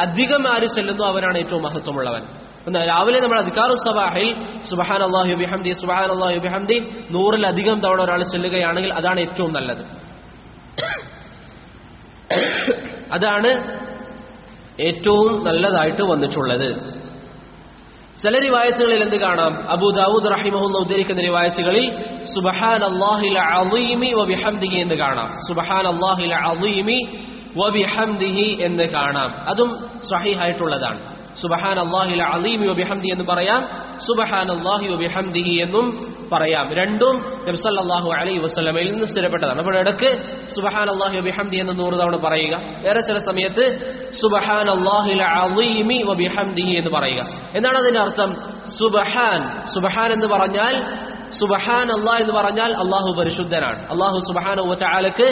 അധികം ആര് ചെല്ലുന്നു അവനാണ് ഏറ്റവും മഹത്വമുള്ളവൻ. രാവിലെ നമ്മൾ അദ്കാറുസ് സബാഹിൽ സുബ്ഹാനല്ലാഹി വബിഹംദിഹി സുബ്ഹാനല്ലാഹി വബിഹംദിഹി 100-ലധികം തവണ ഒരാൾ ചെല്ലുകയാണെങ്കിൽ അതാണ് ഏറ്റവും നല്ലത്. അതാണ് ഏറ്റവും നല്ലതായിട്ട് വന്നിട്ടുള്ളത്. ചില റിവായത്തുകളിൽ എന്ത് കാണാം? അബൂ ദാവൂദ് റഹിമഹുല്ലാഹ് ഉദ്ധരിക്കുന്ന റിവായത്തുകളിൽ സുബ്ഹാനല്ലാഹിൽ അളീമി വബിഹംദിഹി എന്ന് കാണാം. സുബ്ഹാനല്ലാഹിൽ അളീമി വബിഹംദിഹി എന്ന് കാണാം. അതും സ്വഹീഹായിട്ടുള്ളതാണ്. സുബ്ഹാനല്ലാഹിൽ അളീമി വബിഹംദിഹി എന്ന് പറയാം, സുബ്ഹാനല്ലാഹി വബിഹംദിഹി എന്നും പറയാം. രണ്ടും നബി സല്ലല്ലാഹു അലൈഹി വസല്ലമയിൽ നിന്ന് സ്ഥിരപ്പെട്ടതാണ്. അപ്പോൾ ഇടയ്ക്ക് സുബ്ഹാനല്ലാഹി വബിഹംദി എന്ന് 100 തവണ പറയുക, വേറെ ചില സമയത്ത് സുബ്ഹാനല്ലാഹിൽ അളീമി വബിഹംദിഹി എന്ന് പറയുക. എന്താണ് അതിന്റെ അർത്ഥം? സുബ്ഹാൻ എന്ന് പറഞ്ഞാൽ, സുബ്ഹാനല്ലാഹ് എന്ന് പറഞ്ഞാൽ അള്ളാഹു പരിശുദ്ധനാണ്. അള്ളാഹു സുബ്ഹാനഹു വതആലക്ക്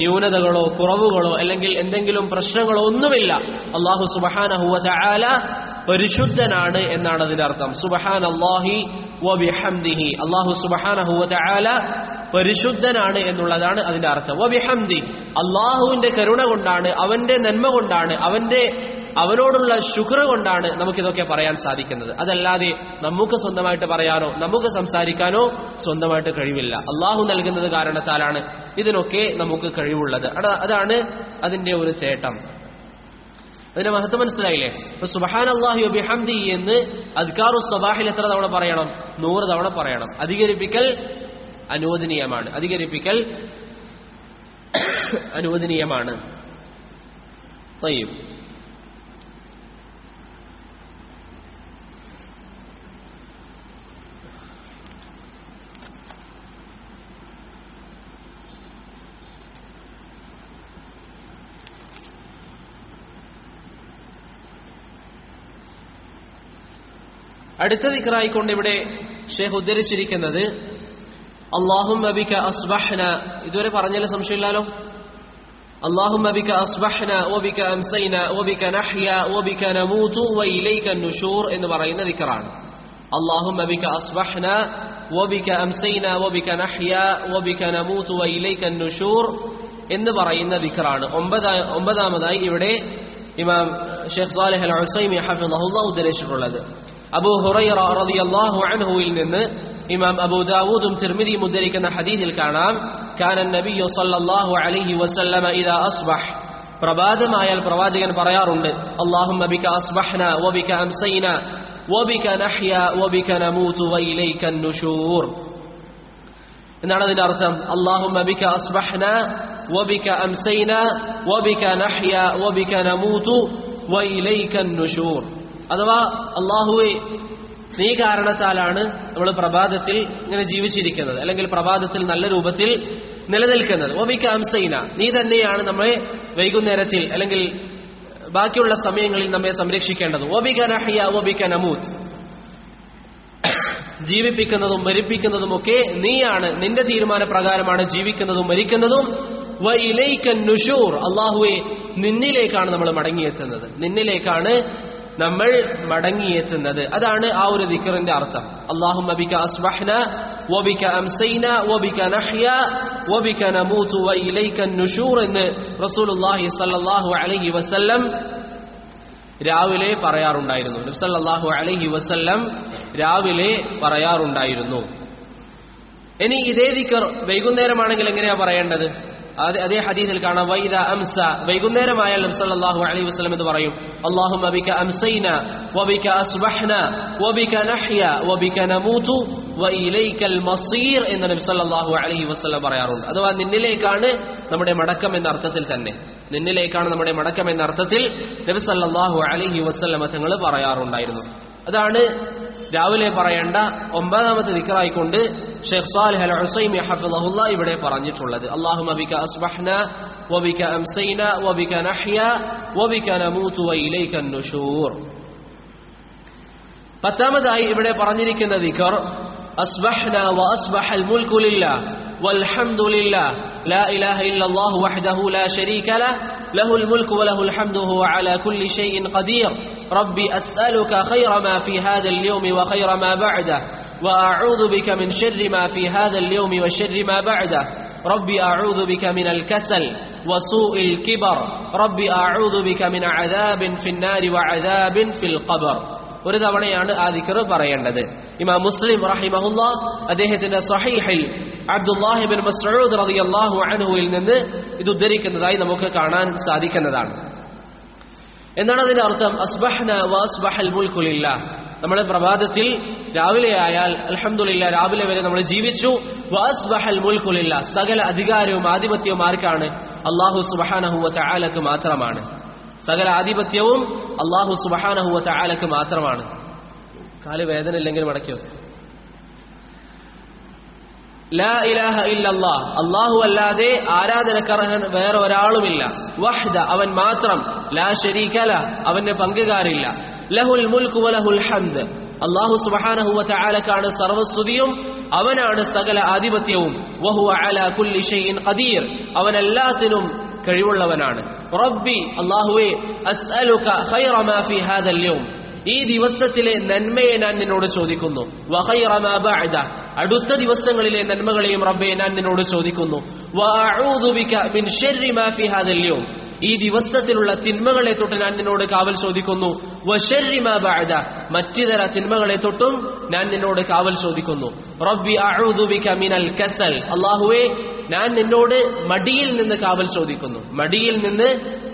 ന്യൂനതകളോ കുറവുകളോ അല്ലെങ്കിൽ എന്തെങ്കിലും പ്രശ്നങ്ങളോ ഒന്നുമില്ല. അള്ളാഹു സുബ്ഹാനഹു വതആല പരിശുദ്ധനാണ് എന്നാണ് അതിന്റെ അർത്ഥം. സുബ്ഹാനല്ലാഹി വബിഹംദിഹി, അള്ളാഹു സുബ്ഹാനഹു വതആല പരിശുദ്ധനാണ് എന്നുള്ളതാണ് അതിന്റെ അർത്ഥം. വബിഹംദി, അള്ളാഹുവിന്റെ കരുണ കൊണ്ടാണ്, അവന്റെ നന്മ കൊണ്ടാണ്, അവനോടുള്ള ശുക്ർ കൊണ്ടാണ് നമുക്കിതൊക്കെ പറയാൻ സാധിക്കുന്നത്. അതല്ലാതെ നമുക്ക് സ്വന്തമായിട്ട് പറയാനോ നമുക്ക് സംസാരിക്കാനോ സ്വന്തമായിട്ട് കഴിവില്ല. അള്ളാഹു നൽകുന്നത് കാരണത്താലാണ് ഇതിനൊക്കെ നമുക്ക് കഴിവുള്ളത്. അതാണ് അതിന്റെ ഒരു ചേട്ടം. അതിന്റെ മഹത്വം മനസ്സിലായില്ലേ? അപ്പൊ സുബ്ഹാനല്ലാഹി വബിഹംദി എന്ന് അദ്കാറു സ്വബാഹിൽ എത്ര തവണ പറയണം? 100 തവണ പറയണം. അധികരിപ്പിക്കൽ അനുവദനീയമാണ്. طيب, അടുത്ത ദിക്റായിക്കൊണ്ട് ഇവിടെ ഷേഖ് ഉദ്ധരിച്ചിരിക്കുന്നത് അല്ലാഹുമ്മ ബിക അസ്ബഹ്ന. ഇതുവരെ പറഞ്ഞാലും സംശയമില്ലല്ലോ. അല്ലാഹുമ്മ ബിക അസ്ബഹ്ന വബിക അംസൈന വബിക നഹ്യ വബിക നമൂതു വഇലൈക നുശൂർ എന്ന് പറയുന്ന ദിക്റാണ്. അല്ലാഹുമ്മ ബിക അസ്ബഹ്ന വബിക അംസൈന വബിക നഹ്യ വബിക നമൂതു വഇലൈക നുശൂർ എന്ന് പറയുന്ന ദിക്റാണ്. ഒമ്പതാമതായി ഇവിടെ ഇമാം ഷെയ്ഖ് സാലിഹ് അൽ ഉസൈമി ഹഫിളഹുല്ലാഹ് ഉദ്ധരിച്ചിട്ടുള്ളത്. അബൂ ഹുറൈറ റളിയല്ലാഹു അൻഹുവിൽ നിന്ന് ഇമാം അബൂ ദാവൂദും തിർമിദിയും ഉദ്ധരിക്കുന്ന ഹദീസിൽ കാണാം, കാന നബിയ്യു സല്ലല്ലാഹു അലൈഹി വസല്ലമ ഇദാ അസ്ബഹ്, പ്രഭാതമായാൽ പ്രവാചകൻ പറയാറുണ്ട്, അല്ലാഹുമ്മ ബിക അസ്ബഹ്ന വബിക അംസൈന വബിക നഹ്യ വബിക നമൂതു വഇലൈക നുശൂർ. എന്താണ് അതിന്റെ അർത്ഥം? അല്ലാഹുമ്മ ബിക അസ്ബഹ്ന വബിക അംസൈന വബിക നഹ്യ വബിക നമൂതു വഇലൈക നുശൂർ. അഥവാ അല്ലാഹുവേ, നീ കാരണത്താലാണ് നമ്മൾ പ്രഭാതത്തിൽ ഇങ്ങനെ ജീവിച്ചിരിക്കുന്നത്, അല്ലെങ്കിൽ പ്രഭാതത്തിൽ നല്ല രൂപത്തിൽ നിലനിൽക്കുന്നത്. വബിക അംസൈന, നീ തന്നെയാണ് നമ്മളെ വൈകുന്നേരത്തിൽ അല്ലെങ്കിൽ ബാക്കിയുള്ള സമയങ്ങളിൽ നമ്മെ സംരക്ഷിക്കേണ്ടത്. വബിക നഹ്യ വബിക നമൂത്, ജീവിപ്പിക്കുന്നതും മരിപ്പിക്കുന്നതുമൊക്കെ നീയാണ്, നിന്റെ തീരുമാനപ്രകാരമാണ് ജീവിക്കുന്നതും മരിക്കുന്നതും. വഇലൈക നുശൂർ, അല്ലാഹുവേ, നിന്നിലേക്കാണ് നമ്മൾ മടങ്ങിയെത്തുന്നത്, നിന്നിലേക്കാണ് നമ്മൾ മടങ്ങിയെത്തുന്നത്. അതാണ് ആ ഒരു ദിക്റിന്റെ അർത്ഥം. അല്ലാഹുമ്മ ബിക അസ്ബഹ്ന വബിക അംസൈന വബിക നഹ്യ വബിക നമൂതു വഇലൈക നുശൂർ എന്ന് റസൂലുള്ളാഹി സ്വല്ലല്ലാഹു അലൈഹി വസല്ലം രാവിലെ പറയാറുണ്ടായിരുന്നു. നബി സല്ലല്ലാഹു അലൈഹി വസല്ലം രാവിലെ പറയാറുണ്ടായിരുന്നു. ഇനി ഇതേ ദിക്ർ വൈകുന്നേരമാണെങ്കിൽ എങ്ങനെയാ പറയേണ്ടത്? അതേ ഹദീസിൽ കാണാം, വൈദ അംസ, വൈകുന്നേരമായാൽ നബി സല്ലല്ലാഹു അലൈഹി വസല്ലം എന്ന് പറയും, അല്ലാഹുമ്മ ബിക അംസൈന വബിക അസ്ബഹ്ന വബിക നഹ്യ വബിക നമൂതു വഇലൈകൽ മസീർ എന്ന് നബി സല്ലല്ലാഹു അലൈഹി വസല്ലം പറയാറുണ്ട്. അഥവാ നിന്നിലേക്കാണ് നമ്മുടെ മടക്കം എന്ന അർത്ഥത്തിൽ തന്നെ, നിന്നിലേക്കാണ് നമ്മുടെ മടക്കം എന്ന അർത്ഥത്തിൽ നബി സല്ലല്ലാഹു അലൈഹി വസല്ലം തങ്ങൾ പറയാറുണ്ടായിരുന്നു. അതാണ് രാവിലെ പറയേണ്ട 9ാമത്തെ ദിക്റായിക്കൊണ്ട് ഷെയ്ഖ് സാലിഹ് അൽ ഉസൈമി ഹഫിളഹുല്ലാഹ് ഇവിടെ പറഞ്ഞിട്ടുള്ളത്. അല്ലാഹുമ്മ ബിക അസ്ബഹ്ന വബിക അംസൈന വബിക നഹ്യ വബിക നമൂതു വഇലൈക നുശൂർ. 10ാമതായി ഇവിടെ പറഞ്ഞിരിക്കുന്ന ദിക്ർ അസ്ബഹ്ന വഅസ്ബഹൽ മുൽക്കു ലില്ലാഹ് വൽഹംദുലില്ലാഹ് ലാ ഇലാഹ ഇല്ലല്ലാഹു വഹ്ദഹു ലാ ശരീക ലഹ് ലഹുൽ മുൽക്കു വലഹുൽ ഹംദു വഹുവ അലാ കുല്ലി ഷൈഇൻ ഖദീർ ربي أسألك خير ما في هذا اليوم وخير ما بعده وأعوذ بك من شر ما في هذا اليوم وشر ما بعده ربي أعوذ بك من الكسل وسوء الكبر ربي أعوذ بك من عذاب في النار وعذاب في القبر. ഒരു തവണയാണ് ആ ദിക്ർ പറയേണ്ടത്. ഇമാം മുസ്ലിം റഹിമഹുല്ലാഹ് അദ്ദേഹത്തിന്റെ സ്വഹീഹിൽ അബ്ദുല്ലാഹ് ഇബ്നു മസ്ഊദ് റളിയല്ലാഹു അൻഹുവിൽ നിന്ന് ഇത് ഉദ്ധരിക്കുന്നതായി നമുക്ക് കാണാൻ സാധിക്കുന്നതാണ്. എന്താണ് അതിന്റെ അർത്ഥം? അസ്ബഹ്ന വഅസ്ബഹൽ മുൽക്കു ലില്ലാഹ്, നമ്മൾ പ്രഭാതത്തിൽ രാവിലെ ആയാൽ അൽഹംദുലില്ലാഹ്, രാവിലെ വരെ നമ്മൾ ജീവിച്ചു. വഅസ്ബഹൽ മുൽക്കു ലില്ലാഹ്, സകല അധികാരവും ആധിപത്യവും ആർക്കാണ്? അല്ലാഹു സുബ്ഹാനഹു വ തആലക്ക് മാത്രമാണ്. സകല ആധിപത്യവും അല്ലാഹു സുബ്ഹാനഹു വ തആലക്ക് മാത്രമാണ്. കാല് വേദന ഇല്ലെങ്കിൽ മടക്കി വെക്കുക. ലാ ഇലാഹ ഇല്ലല്ലാഹ്, അല്ലാഹു അല്ലാതെ ആരാധനക്കർഹൻ വേറെ ഒരാളുമില്ല. വഹ്ദ, അവൻ മാത്രം. ലാ ശരീക ലഹ്, അവന് പങ്കുകാരില്ല. ലഹുൽ മുൽക്കു വലഹുൽ ഹംദ്, അല്ലാഹു സുബ്ഹാനഹു വ തആലക്കാണ് സർവസ്തുതിയും അവനാണ് സകല ആധിപത്യവും. വഹുവ അലാ കുല്ലി ഷൈഇൻ ഖദീർ, അവൻ എല്ലാത്തിനും കഴിവുള്ളവനാണ്. റബ്ബി, അല്ലാഹുവേ, അസ്അലുക ഖൈറ മാ ഫീ ഹാദൽ യൗം, ഈ ദിവസത്തിലെ നന്മയെ ഞാൻ നിന്നോട് ചോദിക്കുന്നു. വഖൈറ മാ ബഅദ, അടുത്ത ദിവസങ്ങളിലെ നന്മകളെയും റബ്ബേ ഞാൻ നിന്നോട് ചോദിക്കുന്നു. വഅഊദു ബിക മിൻ ശർരി മാ ഫീ ഹാദൽ യൗം, ഈ ദിവസത്തിലുള്ള തിന്മകളെ തൊട്ട് ഞാൻ നിന്നോട് കാവൽ ചോദിക്കുന്നു. വശർരി മാ ബഅദ, മറ്റിതര തിന്മകളെ തൊട്ടും ഞാൻ നിന്നോട് കാവൽ ചോദിക്കുന്നു. റബ്ബി അഊദു ബിക മിനൽ കസൽ, അല്ലാഹുവേ, ഞാൻ നിന്നോട് മടിയിൽ നിന്ന് കാവൽ ചോദിക്കുന്നു. മടിയിൽ നിന്ന്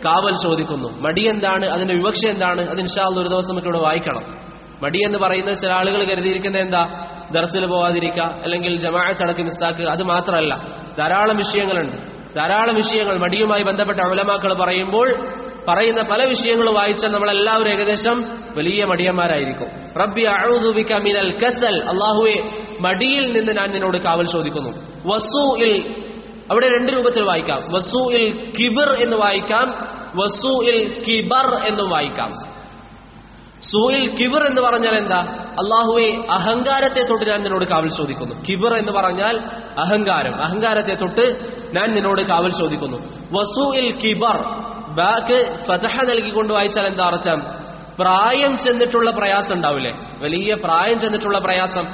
കാവൽ ചോദിക്കുന്നു. മടി എന്താണ്, അതിന്റെ വിവക്ഷ എന്താണ്? അത് ഇൻഷാ അല്ലാഹ് ഒരു ദിവസം നമുക്ക് ഇവിടെ വായിക്കണം. മടി എന്ന് പറയുന്നത് ചില ആളുകൾ കരുതിയിരിക്കുന്നത് എന്താ, ദർസിൽ പോവാതിരിക്കുക, അല്ലെങ്കിൽ ജമാഅത്ത് അടക്കി മിസ്സാക്കുക, അത് മാത്രമല്ല, ധാരാളം വിഷയങ്ങളുണ്ട്. ധാരാളം വിഷയങ്ങൾ മടിയുമായി ബന്ധപ്പെട്ട ഉലമാക്കൾ പറയുന്ന പല വിഷയങ്ങളും വായിച്ചാൽ നമ്മളെല്ലാവരും ഏകദേശം വലിയ മടിയന്മാരായിരിക്കും. റബ്ബി അഊദു ബിക മിനൽ കസൽ, അല്ലാഹുവേ, മടിയിൽ നിന്ന് ഞാൻ നിന്നോട് കാവൽ ചോദിക്കുന്നു. വസൂഇൽ, അവിടെ രണ്ട് രൂപത്തിൽ വായിക്കാം. വസൂഇൽ കിബർ എന്ന് വായിക്കാം, വസൂഇൽ കിബർ എന്ന് വായിക്കാം. സൂഇൽ കിബർ എന്ന് പറഞ്ഞാൽ എന്താ? അല്ലാഹുവേ, അഹങ്കാരത്തെ തൊട്ട് ഞാൻ നിന്നോട് കാവൽ ചോദിക്കുന്നു. കിബർ എന്ന് പറഞ്ഞാൽ അഹങ്കാരം, അഹങ്കാരത്തെ തൊട്ട് ഞാൻ നിന്നോട് കാവൽ ചോദിക്കുന്നു. വസൂഇൽ കിബർ, ബാക്ക് ഫതഹ നൽകിക്കൊണ്ട് വായിച്ചാൽ എന്താ അർത്ഥം? പ്രായം ചെന്നിട്ടുള്ള പ്രയാസം ഉണ്ടാവില്ലേ, വലിയ പ്രായം ചെന്നിട്ടുള്ള പ്രയാസം,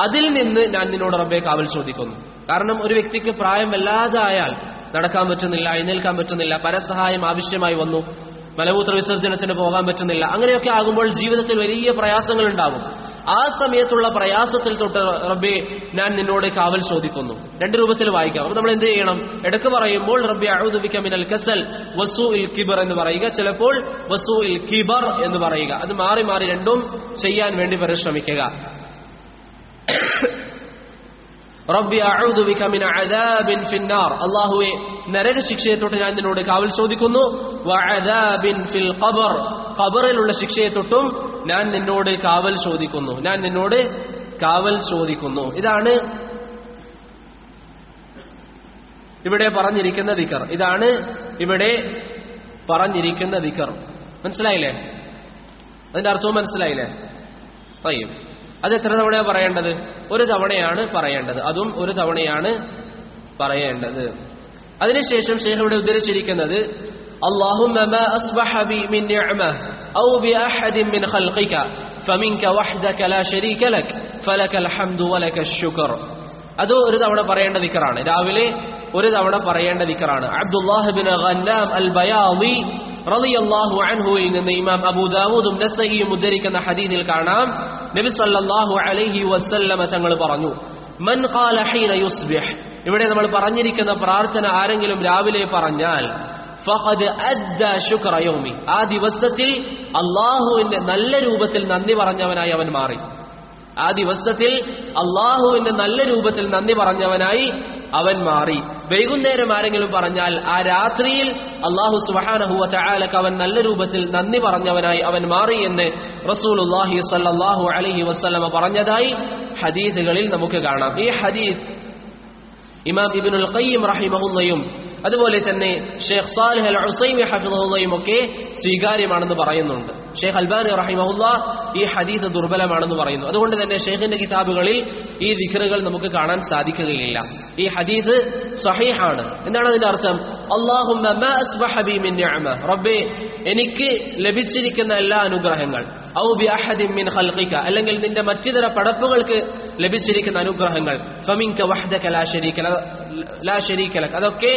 അതിൽ നിന്ന് ഞാൻ നിന്നോട് റബ്ബേ കാവൽ ചോദിക്കുന്നു. കാരണം ഒരു വ്യക്തിക്ക് പ്രായം വല്ലാതായാൽ നടക്കാൻ പറ്റുന്നില്ല, എഴുന്നേൽക്കാൻ പറ്റുന്നില്ല, പരസഹായം ആവശ്യമായി വന്നു, മലമൂത്ര വിസർജനത്തിന് പോകാൻ പറ്റുന്നില്ല, അങ്ങനെയൊക്കെ ആകുമ്പോൾ ജീവിതത്തിൽ വലിയ പ്രയാസങ്ങൾ ഉണ്ടാകും. ആ സമയത്തുള്ള പ്രയാസത്തിൽ തൊട്ട് റബ്ബേ ഞാൻ നിന്നോട് കാവൽ ചോദിക്കുന്നു. രണ്ട് രൂപത്തിൽ വായിക്കാം. അപ്പൊ നമ്മൾ എന്ത് ചെയ്യണം? ഇടക്ക് പറയുമ്പോൾ റബ്ബി അഊദു ബിക മിനൽ കസൽ വസൂഇൽ കിബർ എന്ന് പറയുക, ചിലപ്പോൾ വസൂഇൽ കിബർ എന്ന് പറയുക. അത് മാറി മാറി രണ്ടും ചെയ്യാൻ വേണ്ടി പരിശ്രമിക്കുക. റബ്ബി അഊദു ബിക മിൻ അദാബിൻ ഫിന്നാർ, അല്ലാഹുവേ, നരക ശിക്ഷയെ തൊട്ട് ഞാൻ നിന്നോട് കാവൽ ചോദിക്കുന്നു. വഅദാബിൻ ഫിൽ ഖബർ, ഖബറിലുള്ള ശിക്ഷയെ തൊട്ടും ഞാൻ നിന്നോട് കാവൽ ചോദിക്കുന്നു. ഞാൻ നിന്നോട് കാവൽ ചോദിക്കുന്നു. ഇതാണ് ഇവിടെ പറഞ്ഞിരിക്കുന്ന ദിക്ർ. ഇതാണ് ഇവിടെ പറഞ്ഞിരിക്കുന്ന ദിക്ർ. മനസ്സിലായില്ലേ? അതിന്റെ അർത്ഥവും മനസ്സിലായില്ലേ? പറയും. അത് എത്ര തവണയാണ് പറയേണ്ടത്? ഒരു തവണയാണ് പറയേണ്ടത്. അതും ഒരു തവണയാണ് പറയേണ്ടത്. അതിനുശേഷം ശൈഖ് ഇവിടെ ഉദ്ധരിച്ചിരിക്കുന്നത് اللهم ما أصبح بي من نعمة أو بأحد من خلقك فمنك وحدك لا شريك لك فلك الحمد ولك الشكر. അത് ഒരു തവണ പറയേണ്ട ദിക്റാണ്. രാവിലെ ഒരു തവണ പറയേണ്ട ദിക്റാണ്. അബ്ദുല്ലാഹ് ബിൻ ഗന്നാം അൽ ബയാദി റളിയല്ലാഹു അൻഹുവിൽ നിന്ന് ഇമാം അബൂ ദാവൂദും നസഈയും ഉദ്ധരിക്കുന്ന ഹദീസിൽ കാണാം, നബി സല്ലല്ലാഹു അലൈഹി വസല്ലമ തങ്ങൾ പറഞ്ഞു, മൻ ഖാല ഹീന യുസ്ബിഹ്, ഇവിടെ നമ്മൾ പറഞ്ഞിരിക്കുന്ന പ്രാർത്ഥന ആരെങ്കിലും രാവിലെ പറഞ്ഞാൽ ഫഖദ് അദ്ദാ ശുക്ര യൗമി, ആ ദിവസത്തിൽ അല്ലാഹുവിന്റെ നല്ല രൂപത്തിൽ നന്ദി പറഞ്ഞവനായി അവൻ മാറി. ആ ദിവസത്തിൽ അല്ലാഹുവിന്റെ നല്ല രൂപത്തിൽ നന്ദി പറഞ്ഞവനായി അവൻ മാറി. വൈകുന്നേരം ആരെങ്കിലും പറഞ്ഞാൽ ആ രാത്രിയിൽ അല്ലാഹു സുബ്ഹാനഹു വ തആലക്ക് അവൻ നല്ല രൂപത്തിൽ നന്ദി പറഞ്ഞവനായി അവൻ മാറി എന്ന് റസൂലുള്ളാഹി സ്വല്ലല്ലാഹു അലൈഹി വസല്ലമ പറഞ്ഞതായി ഹദീസുകളിൽ നമുക്ക് കാണാം. ഈ ഹദീസ് ഇമാം ഇബ്നുൽ ഖയ്യിം റഹിമഹുള്ളയും അതുപോലെ തന്നെ ഷെയ്ഖ് സാലിഹ് അൽ ഉസൈമി ഹഫിളഹുള്ളയും ഒക്കെ സ്വീകാര്യമാണെന്ന് പറയുന്നുണ്ട്. ഷെയ്ഖ് അൽബാനി റഹിമഹുള്ള ഈ ഹദീസ് ദുർബലമാണെന്ന് പറയുന്നു. അതുകൊണ്ട് തന്നെ ഷെയ്ഖിന്റെ കിതാബുകളിൽ ഈ ദിക്റുകൾ നമുക്ക് കാണാൻ സാധിക്കുകയില്ല. ഈ ഹദീസ് സഹീഹാണ്. എന്താണ് അതിന്റെ അർത്ഥം? അല്ലാഹുമ്മ മാ അസ്ബഹ ബി മിൻ നിഅമ, റബ്ബേ, എനിക്ക് ലഭിച്ചിരിക്കുന്ന എല്ലാ അനുഗ്രഹങ്ങൾ, ഔ ബി അഹദിൻ മിൻ ഖൽഖിക, അല്ലെങ്കിൽ നിന്റെ മറ്റിതര പടപ്പുകൾക്ക് ലഭിച്ചിരിക്കുന്ന അനുഗ്രഹങ്ങൾ, ഫമിൻക വഹ്ദക ലാ ശരീക ലക, അതൊക്കെ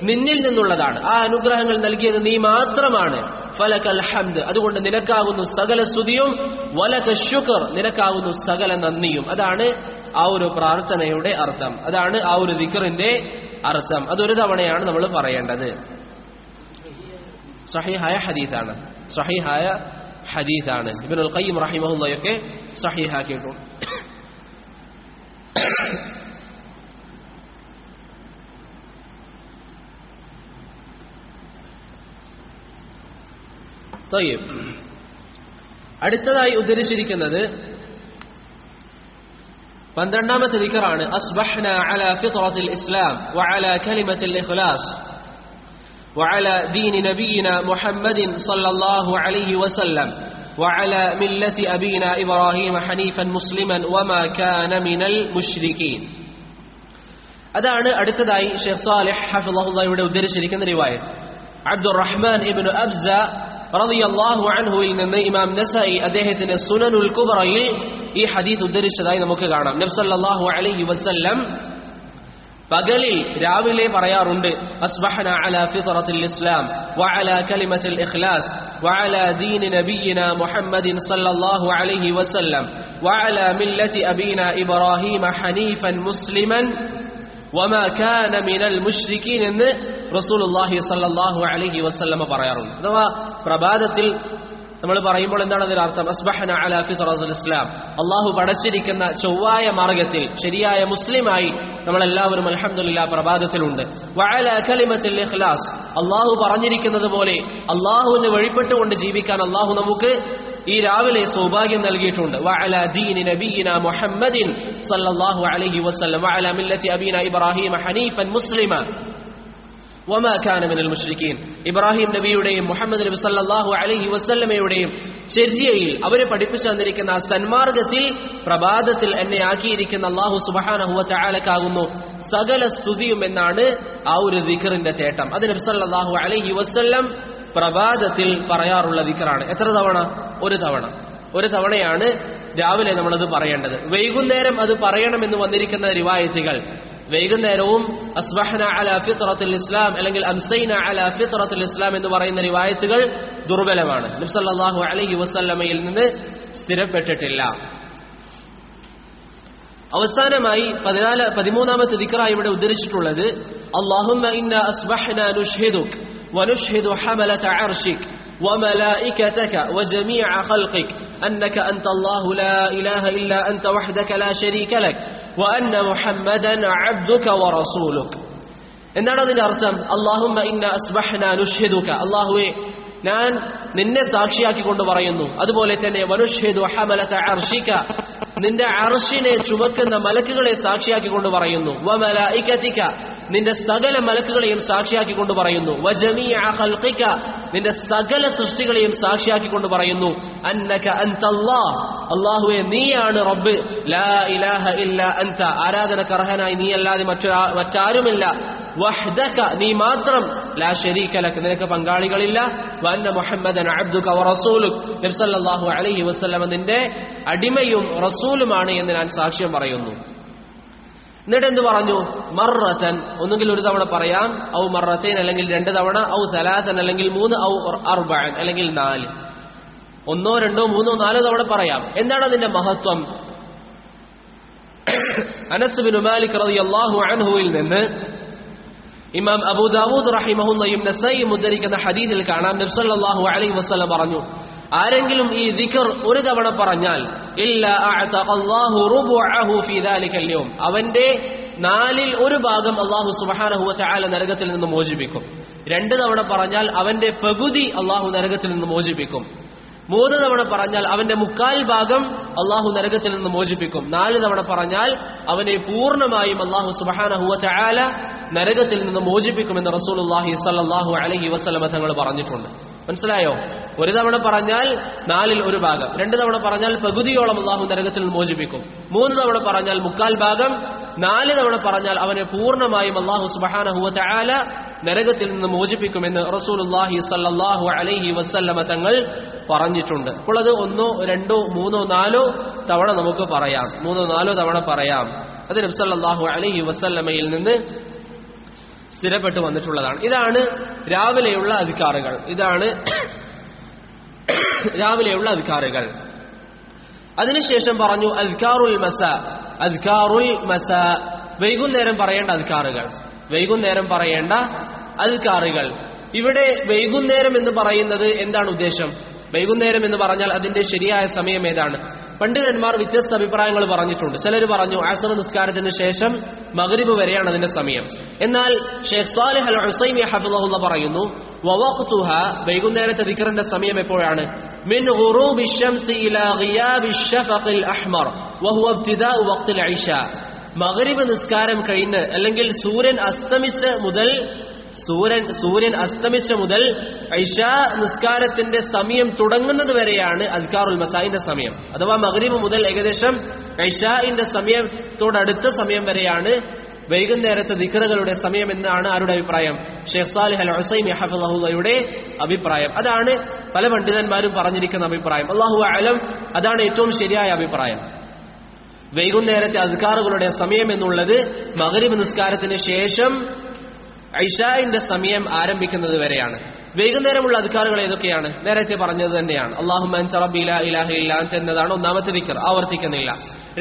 നിന്നിൽ നിന്നുള്ളതാണ്. ആ അനുഗ്രഹങ്ങൾ നൽകിയത് നീ മാത്രമാണ്. ഫലകൽ ഹംദ്, അതുകൊണ്ട് നിനക്കാകുന്നു സകല സ്തുതിയും, വലക ശുക്ർ, നിനക്കാകുന്നു സകല നന്ദിയും. അതാണ് ആ ഒരു പ്രാർത്ഥനയുടെ അർത്ഥം. അതാണ് ആ ഒരു ദിക്റിന്റെ അർത്ഥം. അതൊരു തവണയാണ് നമ്മൾ പറയേണ്ടത്. സഹീഹായ ഹദീസാണ്. സഹീഹായ ഹദീസാണ്. ഇബ്നുൽ ഖയ്യിം റഹിമഹുള്ളയൊക്കെ സഹീഹാക്കിയിട്ടുണ്ട്. അടുത്തതായി ഉദ്ധരിച്ചിരിക്കുന്നത് 12ാമത്തെ ദിക്റാണ് അസ്ബഹ്നാ അലാ ഫിത്രത്തിൽ ഇസ്ലാം വഅലാ കലിമത്തിൽ ഇഖ്ലാസ് വഅലാ ദീനി നബിയിന മുഹമ്മദിൻ സല്ലല്ലാഹു അലൈഹി വസല്ലം വഅലാ മില്ലത്തി അബീന ഇബ്രാഹിം ഹനീഫൻ മുസ്ലിമൻ വമാ കാന മിനൽ മുശ്രികീൻ. അതാണ് അടുത്തതായി ഷെയ്ഖ് സാലിഹ് ഹഫിളഹുല്ലാഹ് ഇവിടെ ഉദ്ധരിച്ചിരിക്കുന്ന റിവായത്ത്. അബ്ദുറഹ്മാൻ ഇബ്നു അബ്സ റളിയല്ലാഹു അൻഹുവിൽ നിന്ന് ഇമാം നസായി അദ്ദേഹത്തിന്റെ സുനനുൽ കുബ്രയിൽ ഈ ഹദീസ് ഉദ്ധരിച്ചതായി നമുക്ക് കാണാം. നബി സല്ലല്ലാഹു അലൈഹി വസല്ലം പകലിൽ രാവിലെ പറയാറുണ്ട് അസ്ബഹന അലാ ഫിത്രത്തിൽ ഇസ്ലാം വഅലാ കലിമത്തിൽ ഇഖ്ലാസ് വഅലാ ദീനി നബിയിന മുഹമ്മദിൻ സല്ലല്ലാഹു അലൈഹി വസല്ലം വഅലാ മില്ലത്തി അബീന ഇബ്രാഹിം ഹനീഫൻ മുസ്ലിമൻ വമാ കാന മിനൽ മുശ്രികീൻ എന്ന് റസൂലുള്ളാഹി സല്ലല്ലാഹു അലൈഹി വസല്ലം പറയാറുണ്ട്. അഥവാ പ്രഭാതത്തിൽ നമ്മൾ പറയുമ്പോൾ എന്താണ് അതിന്റെ അർത്ഥം? അസ്ബഹന അലാ ഫിത്രത്തിൽ ഇസ്ലാം, അള്ളാഹു പടച്ചിരിക്കുന്ന ചൊവ്വായ മാർഗത്തിൽ ശരിയായ മുസ്ലിമായി നമ്മളെല്ലാവരും അൽഹംദുലില്ലാഹ് പ്രഭാതത്തിലുണ്ട്. വഅലാ കലിമത്തിൽ ഇഖ്ലാസ്, അള്ളാഹു പറഞ്ഞിരിക്കുന്നത് പോലെ അള്ളാഹുവിന് വഴിപ്പെട്ടുകൊണ്ട് ജീവിക്കാൻ അള്ളാഹു നമുക്ക് ഈ രാവിലെ സൗഭാഗ്യം നൽകിയിട്ടുണ്ട്. വഅലാ ദീനി നബിയിന മുഹമ്മദിൻ സല്ലല്ലാഹു അലൈഹി വസല്ലം വഅലാ മില്ലത്തി അബീന ഇബ്രാഹിം ഹനീഫൻ മുസ്ലിമ വമാ കാന മിനൽ മുശ്രികീൻ. ഇബ്രാഹിം നബിയുടെയും മുഹമ്മദ് നബി സല്ലല്ലാഹു അലൈഹി വസല്ലമയുടെയും ചര്യയിൽ അവരെ പഠിപ്പിച്ചു തന്നിരിക്കുന്ന ആ സന്മാർഗത്തിൽ പ്രഭാതത്തിൽ എന്നെ ആക്കിയിരിക്കുന്ന അല്ലാഹു സുബ്ഹാനഹു വ തആലക്കാകുന്നു സകല സ്തുതിയും എന്നാണ് ആ ഒരു ദിക്റിന്റെ തേട്ടം. അത് നബി സല്ലല്ലാഹു അലൈഹി വസല്ലം പ്രഭാതത്തിൽ പറയാറുള്ള ദിക്റാണ്. എത്ര തവണ? ഒരു തവണയാണ് രാവിലെ നമ്മളത് പറയേണ്ടത്. വൈകുന്നേരം അത് പറയണമെന്ന് വന്നിരിക്കുന്ന റിവായത്തുകൾ, വൈകുന്നേരവും അസ്ബഹന അലാ ഫിത്രത്തിൽ ഇസ്ലാം അല്ലെങ്കിൽ അംസൈന അലാ ഫിത്രത്തിൽ ഇസ്ലാം എന്ന് പറയുന്ന റിവായത്തുകൾ ദുർബലമാണ്. നബി സല്ലല്ലാഹു അലൈഹി വസല്ലമയിൽ നിന്ന് സ്ഥിരപ്പെട്ടിട്ടില്ല. അവസാനമായി 13ാമത്തെ ദിക്റായി ഇവിടെ ഉദ്ധരിച്ചിട്ടുള്ളത് അല്ലാഹുമ്മ ഇന്നാ അസ്ബഹനാ നുഷ്ഹിദുക വനുഷ്ഹിദു ഹമലത അർശിക وملائكتك وجميع خلقك أنك أنت الله لا إله إلا أنت وحدك لا شريك لك وأن محمدا عبدك ورسولك. എന്താണ് അതിന്റെ അർത്ഥം? അല്ലാഹുമ്മ ഇന്നാ അസ്ബഹനാ നുഷ്ഹിദുക, അല്ലാഹുവേ ഞാൻ നിന്നെ സാക്ഷിയാക്കിക്കൊണ്ട് പറയുന്നു. അതുപോലെ തന്നെ വനുഷ്ഹിദു ഹമലത അർശിക, നിന്റെ അർശിനെ ചുമക്കുന്ന മലക്കുകളെ സാക്ഷിയാക്കിക്കൊണ്ട് പറയുന്നു. വമലായികതിക, നിന്റെ സകല മലക്കുകളെയും സാക്ഷിയാക്കിക്കൊണ്ട് പറയുന്നു. വജമീഅ ഖൽഖിക, നിന്റെ സകല സൃഷ്ടികളെയും സാക്ഷിയാക്കിക്കൊണ്ട് പറയുന്നു. അന്നക അൻതല്ലാഹ്, അല്ലാഹുവേ നീയാണ് റബ്ബ്. ലാ ഇലാഹ ഇല്ലാ അൻത, ആരാധനക്കർഹനായി നീയല്ലാതെ മറ്റാരുമില്ല. വഹ്ദക, നീ മാത്രം. ലാ ശരീക ലക, നിനക്ക് പങ്കാളികളില്ല. വഅന്ന മുഹമ്മദൻ അബ്ദുക വറസൂലുക, നബി സല്ലല്ലാഹു അലൈഹി വസല്ലം നിന്റെ അടിമയും റസൂലുമാണ് എന്ന് ഞാൻ സാക്ഷ്യം പറയുന്നു. എന്നിട്ട് എന്ത് പറഞ്ഞു? മറത്തൻ, ഒന്നുകിൽ ഒരു തവണ പറയാം, ഔ മറത്തൈൻ അല്ലെങ്കിൽ 2 തവണ, ഔ സലാസൻ അല്ലെങ്കിൽ 3, ഔ അർബഅൻ അല്ലെങ്കിൽ 4. 1, 2, 3, 4 തവണ പറയാം. എന്താണ് അതിന്റെ മഹത്വം? അനസ് ബിൻ മാലിക് റളിയല്ലാഹു അൻഹുവിൽ നിന്ന് ഇമാം അബൂ ദാവൂദ് റഹിമഹുല്ലാഹും നസഈയും ഉദ്ധരിക്കുന്ന ഹദീസിൽ കാണാം, നബി സല്ലല്ലാഹു അലൈഹി വസല്ലം പറഞ്ഞു, ആരെങ്കിലും ഈ ദിക്ർ ഒരു തവണ പറഞ്ഞാൽ ഇല്ലാ അഅതഖല്ലാഹു റുബഅഹു ഫീ ദാലികൽ യൗം, അവന്റെ 1/4 ഭാഗം അല്ലാഹു സുബ്ഹാനഹു വ തആല നരകത്തിൽ നിന്ന് മോചിപ്പിക്കും. 2 തവണ പറഞ്ഞാൽ അവന്റെ പകുതി അല്ലാഹു നരകത്തിൽ നിന്ന് മോചിപ്പിക്കും. 3 തവണ പറഞ്ഞാൽ അവന്റെ 1/4 ഭാഗം അല്ലാഹു നരകത്തിൽ നിന്ന് മോചിപ്പിക്കും. 4 തവണ പറഞ്ഞാൽ അവനെ പൂർണ്ണമായും അല്ലാഹു സുബ്ഹാനഹു വ തആല നരകത്തിൽ നിന്ന് മോചിപ്പിക്കുമെന്ന് റസൂലുള്ളാഹി സ്വല്ലല്ലാഹു അലൈഹി വസല്ലം തങ്ങൾ പറഞ്ഞിട്ടുണ്ട്. മനസ്സിലായോ? ഒരു തവണ പറഞ്ഞാൽ 1/4 ഭാഗം, 2 തവണ പറഞ്ഞാൽ പകുതിയോളം അല്ലാഹു നരകത്തിൽ നിന്ന് മോചിപ്പിക്കും. 3 തവണ പറഞ്ഞാൽ 1/4 ഭാഗം, 4 തവണ പറഞ്ഞാൽ അവനെ പൂർണ്ണമായും അല്ലാഹു സുബ്ഹാനഹു വ തആല നരകത്തിൽ നിന്ന് മോചിപ്പിക്കുമെന്ന് റസൂലുള്ളാഹി സ്വല്ലല്ലാഹു അലൈഹി വസല്ലം തങ്ങൾ പറഞ്ഞിട്ടുണ്ട്. അപ്പോൾ അത് 1, 2, 3, 4 തവണ നമുക്ക് പറയാം. 3, 4 തവണ പറയാം. അത് നബി സല്ലല്ലാഹു അലൈഹി വസല്ലമയിൽ നിന്ന് സ്ഥിരപ്പെട്ടു വന്നിട്ടുള്ളതാണ്. ഇതാണ് രാവിലെയുള്ള അദ്കാറുകൾ. അതിനുശേഷം പറഞ്ഞു അദ്കാറുൽ മസാ, വൈകുന്നേരം പറയേണ്ട അദ്കാറുകൾ. ഇവിടെ വൈകുന്നേരം എന്ന് പറയുന്നത് എന്താണ് ഉദ്ദേശം? വൈകുന്നേരം എന്ന് പറഞ്ഞാൽ അതിന്റെ ശരിയായ സമയം ഏതാണ്? പണ്ഡിതന്മാർ വ്യത്യസ്ത അഭിപ്രായങ്ങൾ പറഞ്ഞിട്ടുണ്ട്. ചിലർ പറഞ്ഞു അസ്ർ നിസ്കാരത്തിന് ശേഷം മഗ്രിബ് വരെയാണ് അതിന്റെ സമയം. എന്നാൽ ഷെയ്ഖ് സാലിഹ് അൽ ഉസൈമി ഹഫിളഹുല്ലാഹ് പറയുന്നു വവഖ്തുഹ, വൈകുന്നേരത്തെ ദിക്റിന്റെ സമയം എപ്പോഴാണ്? മിൻ ഗുറൂബി ശംസി ഇലാ ഗിയാബി ശഫഖിൽ അഹ്മർ വഹുവ ഇബ്തിദാഉ വഖ്തിൽ ഇശാ. മഗ്രിബ് നിസ്കാരം കഴിഞ്ഞ് അല്ലെങ്കിൽ സൂര്യൻ അസ്തമിച്ച മുതൽ ഇശാ നിസ്കാരത്തിന്റെ സമയം തുടങ്ങുന്നത് വരെയാണ് അദ്കാറുൽ മസാഇന്റെ സമയം. അഥവാ മഗ്രിബ് മുതൽ ഏകദേശം ഇശാഇന്റെ സമയത്തോടടുത്ത സമയം വരെയാണ് വൈകുന്നേരത്തെ ദിക്റുകളുടെ സമയം എന്നാണ് ആരുടെ അഭിപ്രായം? ഷെയ്ഖ് സാലിഹ് അൽ ഉസൈമി ഹഫിളഹുള്ളയുടെ അഭിപ്രായം. അതാണ് പല പണ്ഡിതന്മാരും പറഞ്ഞിരിക്കുന്ന അഭിപ്രായം. അല്ലാഹു അഅലം, അതാണ് ഏറ്റവും ശരിയായ അഭിപ്രായം. വൈകുന്നേരത്തെ അദ്കാറുകളുടെ സമയം എന്നുള്ളത് മഗ്രിബ് നിസ്കാരത്തിന് ശേഷം ഇശാഇന്റെ സമയം ആരംഭിക്കുന്നത് വരെയാണ്. വൈകുന്നേരമുള്ള അദ്കാറുകൾ ഏതൊക്കെയാണ്? നേരത്തെ പറഞ്ഞത് തന്നെയാണ്. അല്ലാഹുമ്മ അൻത റബ്ബി ലാ ഇലാഹ ഇല്ലാ അൻത എന്നതാണ് ഒന്നാമത്തെ ദിക്ർ, ആവർത്തിക്കുന്നില്ല.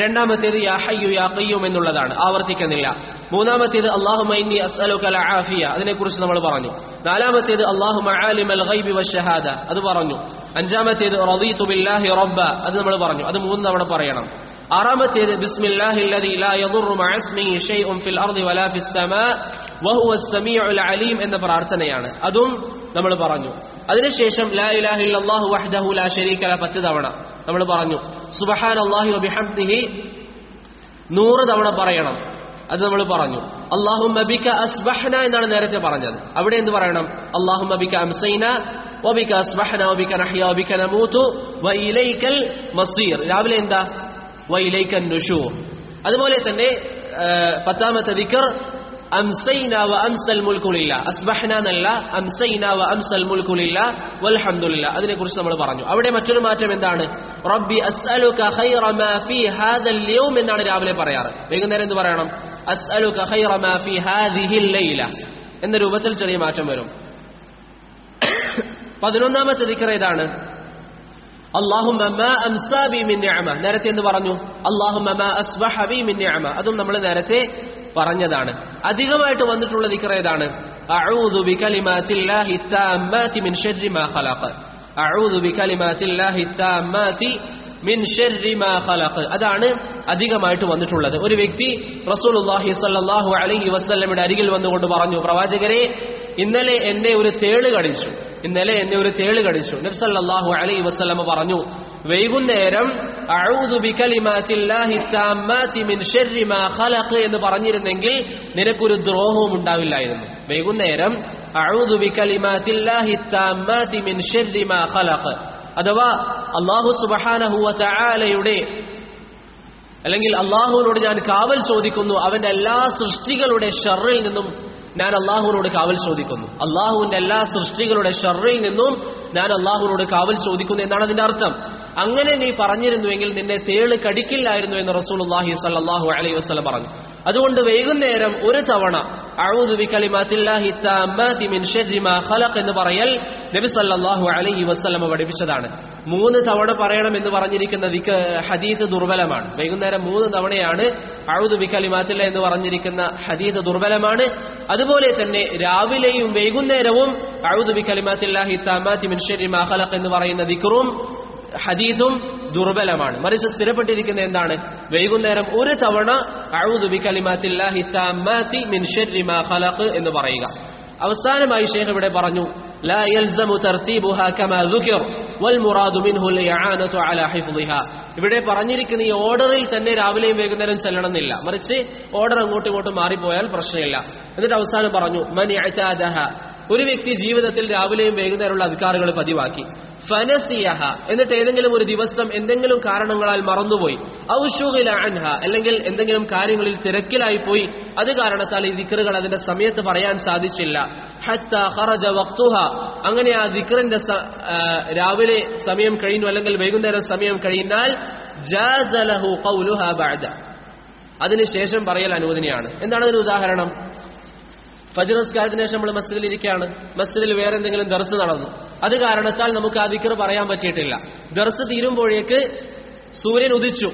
രണ്ടാമത്തേത് യാ ഹയ്യു യാ ഖയ്യൂം എന്നുള്ളതാണ്, ആവർത്തിക്കുന്നില്ല. മൂന്നാമത്തേത് അല്ലാഹുമ്മ ഇന്നി അസ്അലുക അൽ ആഫിയ, അതിനെക്കുറിച്ച് നമ്മൾ പറഞ്ഞു. നാലാമത്തേത് അല്ലാഹുമ്മ ആലിമൽ ഗൈബി വശഹാദ, അത് പറഞ്ഞു. അഞ്ചാമത്തേത് റളീതു ബില്ലാഹി റബ്ബ, അത് നമ്മൾ പറഞ്ഞു. അത് 3 തവണ പറയണം. ആറാമത്തേത് ബിസ്മില്ലാഹില്ലദീ ലാ യദുറു മഅ ഇസ്മിഹി ശൈഉൻ ഫിൽ അർദി വലാ ഫിസ് സമാ വഹുവസ് സമീഉൽ അലീം എന്ന പ്രാർത്ഥനയാണ്, അതും നമ്മൾ പറഞ്ഞു. അതിനുശേഷം ലാ ഇലാഹ ഇല്ലല്ലാഹു വഹ്ദഹു ലാ ശരീക ലഹു 10 തവണ നമ്മൾ പറഞ്ഞു. സുബ്ഹാനല്ലാഹി വബിഹംദിഹി 100 തവണ പറയണം, അത് നമ്മൾ പറഞ്ഞു. അല്ലാഹുമ്മ ബിക അസ്ബഹ്ന എന്നാണ് നേരത്തെ പറഞ്ഞത്. അവിടെ എന്ത് പറയണം? അല്ലാഹുമ്മ ബിക അംസൈന വബിക അസ്ബഹ്ന വബിക നഹ്യ വബിക നമൂതു വഇലൈക്കൽ മസീർ. രാവിലെ എന്താ? വഇലൈക്കൻ നുശൂർ. അതുപോലെ തന്നെ 10ാമത്തെ ദിക്ർ അംസൈന വ അംസൽ മുൽക്കു ലില്ലാ, അസ്ബഹ്ന എന്നല്ല, അംസൈന വ അംസൽ മുൽക്കു ലില്ലാ വൽഹംദുലില്ലാ, അതിനെക്കുറിച്ച് നമ്മൾ പറഞ്ഞു. അവിടെ മറ്റൊരു മാറ്റം എന്താണ്? റബ്ബി അസ്അലുക ഖൈറ മാ ഫീ ഹാദൽ യൗം എന്നാണ് രാവിലെ പറയാറ്. വൈകുന്നേരം എന്ത് പറയണം? അസ്അലുക ഖൈറ മാ ഫീ ഹാദിഹിൽ ലൈല എന്ന രൂപത്തിൽ ചെറിയ മാറ്റം വരും. 11ാമത്തെ ദിക്ർ ഏതാണ്? അല്ലാഹുമ്മ മാ അംസാ ബി മിൻ നിഅമ, നേരത്തെ എന്ത് പറഞ്ഞു? അല്ലാഹുമ്മ മാ അസ്ബഹ ബി മിൻ നിഅമ, അതും നമ്മൾ നേരത്തെ പറഞ്ഞതാണ്. അധികമായിട്ട് വന്നിട്ടുള്ള ദിക്ർ ഏതാണ്? അഊദു ബികലിമാത്തില്ലാഹി താമ്മാതി മിൻ ശർരി മാ ഖലഖ, അഊദു ബികലിമാത്തില്ലാഹി താമ്മാതി മിൻ ശർരി മാ ഖലഖ, അതാണ് അധികമായിട്ട് വന്നിട്ടുള്ളത്. ഒരു വ്യക്തി റസൂലുള്ളാഹി സ്വല്ലല്ലാഹു അലൈഹി വസല്ലമയുടെ അരികിൽ വന്നുകൊണ്ട് പറഞ്ഞു, പ്രവാചകരെ, ഇന്നലെ എന്നെ ഒരു തേള് കടിച്ചു. നബി സല്ലല്ലാഹു അലൈഹി വസല്ലമ പറഞ്ഞു, വൈകുന്നേരം അഊദു ബികലിമാത്തില്ലാഹി താമ്മാതി മിൻ ശർരി മാ ഖലഖ എന്ന് പറഞ്ഞിരുന്നെങ്കിൽ നിനക്കൊരു ദ്രോഹവും ഉണ്ടാവില്ലായിരുന്നു. വൈകുന്നേരം അഊദു ബികലിമാത്തില്ലാഹി താമ്മാതി മിൻ ശർരി മാ ഖലഖ, അഥവാ അല്ലാഹു സുബ്ഹാനഹു വ തആലയുടെ അല്ലെങ്കിൽ അല്ലാഹുവിനോട് ഞാൻ കാവൽ ചോദിക്കുന്നു, അവന്റെ എല്ലാ സൃഷ്ടികളുടെ ഷർറിൽ നിന്നും ഞാൻ അല്ലാഹുവിനോട് കാവൽ ചോദിക്കുന്നു. അല്ലാഹുവിന്റെ എല്ലാ സൃഷ്ടികളുടെ ഷർറിൽ നിന്നും ഞാൻ അല്ലാഹുവിനോട് കാവൽ ചോദിക്കുന്നു എന്നാണ് അതിന്റെ അർത്ഥം. അങ്ങനെ നീ പറഞ്ഞിരുന്നുവെങ്കിൽ നിന്നെ തേള് കടിക്കില്ലായിരുന്നു എന്ന് റസൂലുള്ളാഹി സ്വല്ലല്ലാഹു അലൈഹി വസല്ലം പറഞ്ഞു. അതുകൊണ്ട് വൈകുന്നേരം ഒരു തവണ അഊദു ബികലിമാത്തില്ലാഹി താമ്മാതി മിൻ ശർരി മാ ഖലഖ എന്ന് പറയൽ നബി സല്ലല്ലാഹു അലൈഹി വസല്ലം പഠിപ്പിച്ചതാണ്. 3 തവണ പറയണം എന്ന് പറഞ്ഞിരിക്കുന്ന ഹദീസ് ദുർബലമാണ്. വൈകുന്നേരം 3 തവണയാണ് അഊദു ബികലിമാത്തില്ലാഹി എന്ന് പറഞ്ഞിരിക്കുന്ന ഹദീസ് ദുർബലമാണ്. അതുപോലെ തന്നെ രാവിലെയും വൈകുന്നേരവും അഊദു ബികലിമാത്തില്ലാഹി താമ്മാതി മിൻ ശർരി മാ ഖലഖ എന്ന് പറയുന്ന ദിക്റും ഹദീസും ദുർബലമാണ്. മറിച്ച് സ്ഥിരപ്പെട്ടിരിക്കുന്ന എന്താണ്? വൈകുന്നേരം ഒരു തവണ അഊദു ബികലിമാത്തില്ലാഹി താമ്മാതി മിൻ ശർരി മാ ഖലഖ എന്ന് പറയുക. അവസാനമായി ശൈഖ് ഇവിടെ പറഞ്ഞു, ലാ യൽസമു തർതീബുഹാ കമാ ദുകിർ വൽ മുറാദു മിൻഹു അൽ-ഇആനതു അലാ ഹിഫ്ളിഹാ. ഇവിടെ പറഞ്ഞിരിക്കുന്ന ഈ ഓർഡറിൽ തന്നെ രാവിലെയും വൈകുന്നേരം ചെല്ലണമെന്നില്ല, മറിച്ച് ഓർഡർ അങ്ങോട്ടും ഇങ്ങോട്ടും മാറിപ്പോയാൽ പ്രശ്നമില്ല. എന്നിട്ട് അവസാനം പറഞ്ഞു, മൻ ഇഅ്താദഹ, ഒരു വ്യക്തി ജീവിതത്തിൽ രാവിലെയും വൈകുന്നേരമുള്ള അദ്കാറുകൾ പതിവാക്കി, ഫനസിയഹ, എന്നിട്ട് ഏതെങ്കിലും ഒരു ദിവസം എന്തെങ്കിലും കാരണങ്ങളാൽ മറന്നുപോയി, ഔ ശുഗില അൻഹ, അല്ലെങ്കിൽ എന്തെങ്കിലും കാര്യങ്ങളിൽ തിരക്കിലായിപ്പോയി, അത് കാരണത്താൽ ഈ ദിക്റുകൾ അതിന്റെ സമയത്ത് പറയാൻ സാധിച്ചില്ല, ഹത്താ ഖറജ വഖ്തുഹ, അങ്ങനെ ആ ദിക്റിന്റെ രാവിലെ സമയം കഴിഞ്ഞു അല്ലെങ്കിൽ വൈകുന്നേരം സമയം കഴിഞ്ഞാൽ ജാസ ലഹു ഖൗലുഹാ ബഅദ, അതിനുശേഷം പറയൽ അനുവദനീയമാണ്. എന്താണ് അതിന് ഉദാഹരണം? ഫജ്ർ നിസ്കാരത്തിന് ശേഷം നമ്മൾ മസ്ജിദിൽ ഇരിക്കുകയാണ്, മസ്ജിദിൽ വേറെ എന്തെങ്കിലും ദർസ് നടന്നു, അത് കാരണത്താൽ നമുക്ക് ആ ദിക്ർ പറയാൻ പറ്റിയിട്ടില്ല. ദർസ് തീരുമ്പോഴേക്ക് സൂര്യൻ ഉദിച്ചു,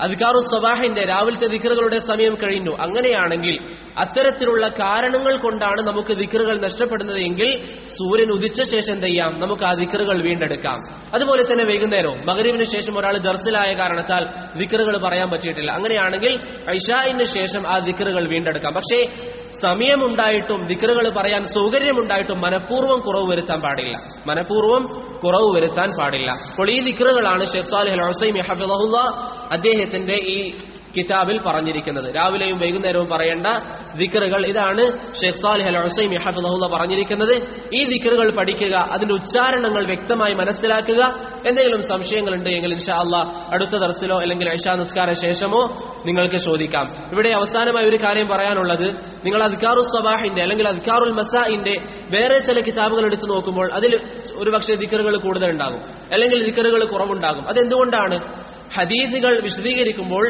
അദ്കാറു സബാഹിന്റെ രാവിലത്തെ ദിക്റുകളുടെ സമയം കഴിഞ്ഞു, അങ്ങനെയാണെങ്കിൽ അത്തരത്തിലുള്ള കാരണങ്ങൾ കൊണ്ടാണ് നമുക്ക് ദിക്റുകൾ നഷ്ടപ്പെടുന്നത് എങ്കിൽ സൂര്യൻ ഉദിച്ച ശേഷം എന്ത് ചെയ്യാം, നമുക്ക് ആ ദിക്റുകൾ വീണ്ടെടുക്കാം. അതുപോലെ തന്നെ വൈകുന്നേരവും മഗ്‌രിബിന് ശേഷം ഒരാൾ ദർസിലായ കാരണത്താൽ ദിക്റുകൾ പറയാൻ പറ്റിയിട്ടില്ല, അങ്ങനെയാണെങ്കിൽ ഇശാഇന് ശേഷം ആ ദിക്റുകൾ വീണ്ടെടുക്കാം. പക്ഷേ സമയമുണ്ടായിട്ടും ദിക്റുകൾ പറയാൻ സൗകര്യമുണ്ടായിട്ടും മനഃപൂർവ്വം കുറവ് വരുത്താൻ പാടില്ല. അപ്പോൾ ഈ ദിക്റുകളാണ് ഷെയ്ഖ് സാലിഹ് അൽ ഉസൈമി ഹഫിളഹുല്ലാഹ് അദ്ദേഹത്തിന്റെ ഈ കിതാബിൽ പറഞ്ഞിരിക്കുന്നത്. രാവിലെയും വൈകുന്നേരവും പറയേണ്ട ദിക്റുകൾ ഇതാണ് ഷെയ്ഖ് സാലിഹ് അൽ ഉസൈമി ഹഫിളഹുല്ലാഹ് പറഞ്ഞിരിക്കുന്നത്. ഈ ദിക്റുകൾ പഠിക്കുക, അതിന്റെ ഉച്ചാരണങ്ങൾ വ്യക്തമായി മനസ്സിലാക്കുക. എന്തെങ്കിലും സംശയങ്ങൾ ഉണ്ട് എങ്കിൽ ഇൻഷാ അല്ലാഹ് അടുത്ത ദർസിലോ അല്ലെങ്കിൽ ഇശാ നിസ്കാര ശേഷമോ നിങ്ങൾക്ക് ചോദിക്കാം. ഇവിടെ അവസാനമായി ഒരു കാര്യം പറയാനുള്ളത്, നിങ്ങൾ അദ്കാറു സബാഹിന്റെ അല്ലെങ്കിൽ അദ്കാറുൽ മസാഇന്റെ വേറെ ചില കിതാബുകൾ എടുത്തു നോക്കുമ്പോൾ അതിൽ ഒരുപക്ഷെ ദിക്റുകൾ കൂടുതൽ ഉണ്ടാകും, അല്ലെങ്കിൽ ദിക്റുകൾ കുറവുണ്ടാകും. അതെന്തുകൊണ്ടാണ്? ഹദീസുകൾ വിശദീകരിക്കുമ്പോൾ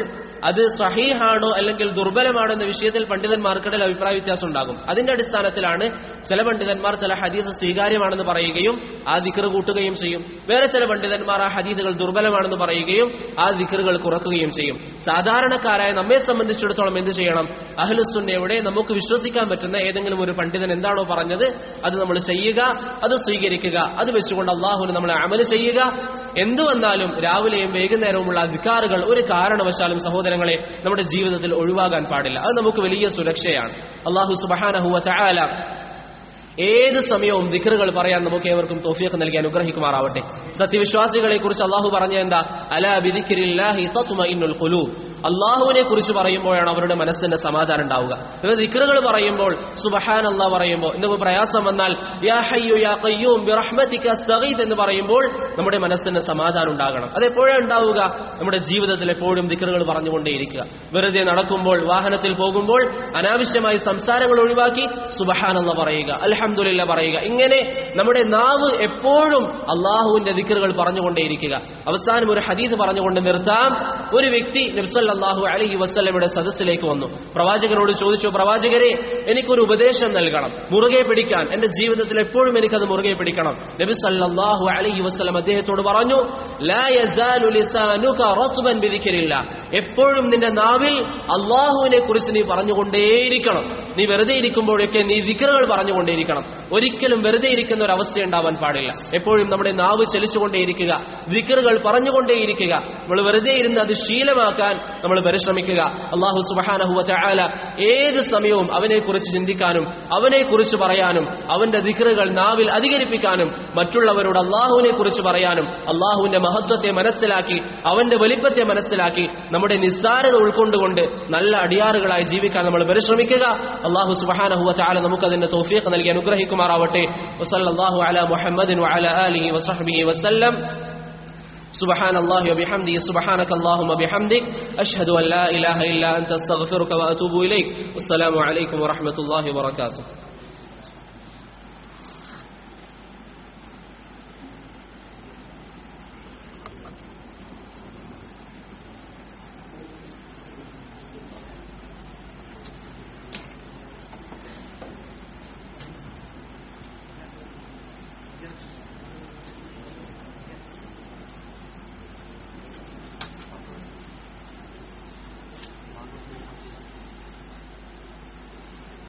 അത് സഹീഹാണോ അല്ലെങ്കിൽ ദുർബലമാണോ എന്ന വിഷയത്തിൽ പണ്ഡിതന്മാർക്കിടയിൽ അഭിപ്രായ വ്യത്യാസം ഉണ്ടാകും. അതിന്റെ അടിസ്ഥാനത്തിലാണ് ചില പണ്ഡിതന്മാർ ചില ഹദീസ് സ്വീകാര്യമാണെന്ന് പറയുകയും ആ ദിക്ർ കൂട്ടുകയും ചെയ്യും. വേറെ ചില പണ്ഡിതന്മാർ ആ ഹദീസുകൾ ദുർബലമാണെന്ന് പറയുകയും ആ ദിക്റുകൾ കുറക്കുകയും ചെയ്യും. സാധാരണക്കാരായ നമ്മെ സംബന്ധിച്ചിടത്തോളം എന്ത് ചെയ്യണം? അഹ്ലുസുന്നയുടെ നമുക്ക് വിശ്വസിക്കാൻ പറ്റുന്ന ഏതെങ്കിലും ഒരു പണ്ഡിതൻ എന്താണോ പറഞ്ഞത് അത് നമ്മൾ ചെയ്യുക, അത് സ്വീകരിക്കുക, അത് വെച്ചുകൊണ്ട് അള്ളാഹുവിന് നമ്മൾ അമല് ചെയ്യുക. എന്തു വന്നാലും രാവിലെയും വൈകുന്നേരവുമുള്ള അദ്കാറുകൾ ഒരു കാരണവശാലും സഹോദരങ്ങളെ നമ്മുടെ ജീവിതത്തിൽ ഒഴിവാകാൻ പാടില്ല. അത് നമുക്ക് വലിയ സുരക്ഷയാണ്. അല്ലാഹു സുബ്ഹാനഹു വ തആല ഏത് സമയവും ദിക്റുകൾ പറയാൻ നമുക്ക് ഏവർക്കും തൗഫീഖ് നൽകി അനുഗ്രഹിക്കുമാറാവട്ടെ. സത്യവിശ്വാസികളെ കുറിച്ച് അള്ളാഹു പറഞ്ഞ എന്താ? അലാ ബിദിക്രില്ലാഹി തത്മഇന്നുൽ ഖുലൂബ്. അള്ളാഹുവിനെ കുറിച്ച് പറയുമ്പോഴാണ് അവരുടെ മനസ്സിന്റെ സമാധാനം ഉണ്ടാവുക. ദിക്റുകൾ പറയുമ്പോൾ, സുബ്ഹാനല്ലാഹ് പറയുമ്പോൾ, എന്തെങ്കിലും പ്രയാസം വന്നാൽ യാ ഹയ്യു യാ ഖയ്യൂം ബിറഹ്മതിക അസ്തഗീസ് എന്ന് പറയുമ്പോൾ നമ്മുടെ മനസ്സിന് സമാധാനം ഉണ്ടാകണം. അതെപ്പോഴാണ് ഉണ്ടാവുക? നമ്മുടെ ജീവിതത്തിൽ എപ്പോഴും ദിക്റുകൾ പറഞ്ഞുകൊണ്ടേയിരിക്കുക. വെറുതെ നടക്കുമ്പോൾ, വാഹനത്തിൽ പോകുമ്പോൾ അനാവശ്യമായി സംസാരങ്ങൾ ഒഴിവാക്കി സുബ്ഹാനല്ലാഹ് പറയുക, അൽഹംദുലില്ലാഹ് പറയുക. ഇങ്ങനെ നമ്മുടെ നാവ് എപ്പോഴും അള്ളാഹുവിന്റെ ദിക്റുകൾ പറഞ്ഞുകൊണ്ടേയിരിക്കുക. അവസാനം ഒരു ഹദീസ് പറഞ്ഞുകൊണ്ട് നിർത്താം. ഒരു വ്യക്തി നബി സല്ലല്ലാഹു അലൈഹി വസല്ലമയുടെ സദസ്സിലേക്ക് വന്നു. പ്രവാചകനോട് ചോദിച്ചു, പ്രവാചകരെ, എനിക്കൊരു ഉപദേശം നൽകണം, മുറുകെ പിടിക്കാൻ, എന്റെ ജീവിതത്തിൽ എപ്പോഴും എനിക്കത് മുറുകെ പിടിക്കണം. നബി സല്ലല്ലാഹു അലൈഹി വസല്ലം അദ്ദേഹത്തോട് പറഞ്ഞു, ലാ യസാലു ലിസാനുക റത്ബൻ ബിദിക്രില്ലാഹ്. എപ്പോഴും നിന്റെ നാവിൽ അള്ളാഹുവിനെ കുറിച്ച് നീ പറഞ്ഞുകൊണ്ടേയിരിക്കണം. നീ വെറുതെ ഇരിക്കുമ്പോഴൊക്കെ നീ ദിക്റുകൾ പറഞ്ഞുകൊണ്ടേയിരിക്കണം. ഒരിക്കലും വെറുതെ ഇരിക്കുന്ന ഒരു അവസ്ഥ ഉണ്ടാവാൻ പാടില്ല. എപ്പോഴും നമ്മുടെ നാവ് ചലിച്ചുകൊണ്ടേയിരിക്കുക, ദിക്റുകൾ പറഞ്ഞുകൊണ്ടേയിരിക്കുക. നമ്മൾ വെറുതെ ഇരുന്ന് അത് ശീലമാക്കാൻ നമ്മൾ പരിശ്രമിക്കുക. അല്ലാഹു സുബ്ഹാനഹു വ തആല ഏത് സമയവും അവനെക്കുറിച്ച് ചിന്തിക്കാനും അവനെക്കുറിച്ച് പറയാനും അവന്റെ ദിക്റുകൾ നാവിൽ അധികരിപ്പിക്കാനും മറ്റുള്ളവരോട് അള്ളാഹുവിനെ കുറിച്ച് പറയാനും അള്ളാഹുവിന്റെ മഹത്വത്തെ മനസ്സിലാക്കി അവന്റെ വലിപ്പത്തെ മനസ്സിലാക്കി നമ്മുടെ നിസ്സാരത ഉൾക്കൊണ്ടുകൊണ്ട് നല്ല അടിയാറുകളായി ജീവിക്കാൻ നമ്മൾ പരിശ്രമിക്കുക. അല്ലാഹു സുബ്ഹാനഹു വ തആല നമുക്കതിന്റെ തൗഫീഖ് നൽകി അനുഗ്രഹിക്കുമാറാവട്ടെ. വസല്ലല്ലാഹു അലാ മുഹമ്മദിൻ വഅലാ ആലിഹി വസഹ്ബിഹി വസല്ലം. سبحان الله وبحمده سبحانك اللهم وبحمدك أشهد أن لا إله إلا أنت أستغفرك وأتوب إليك. والسلام عليكم ورحمة الله وبركاته.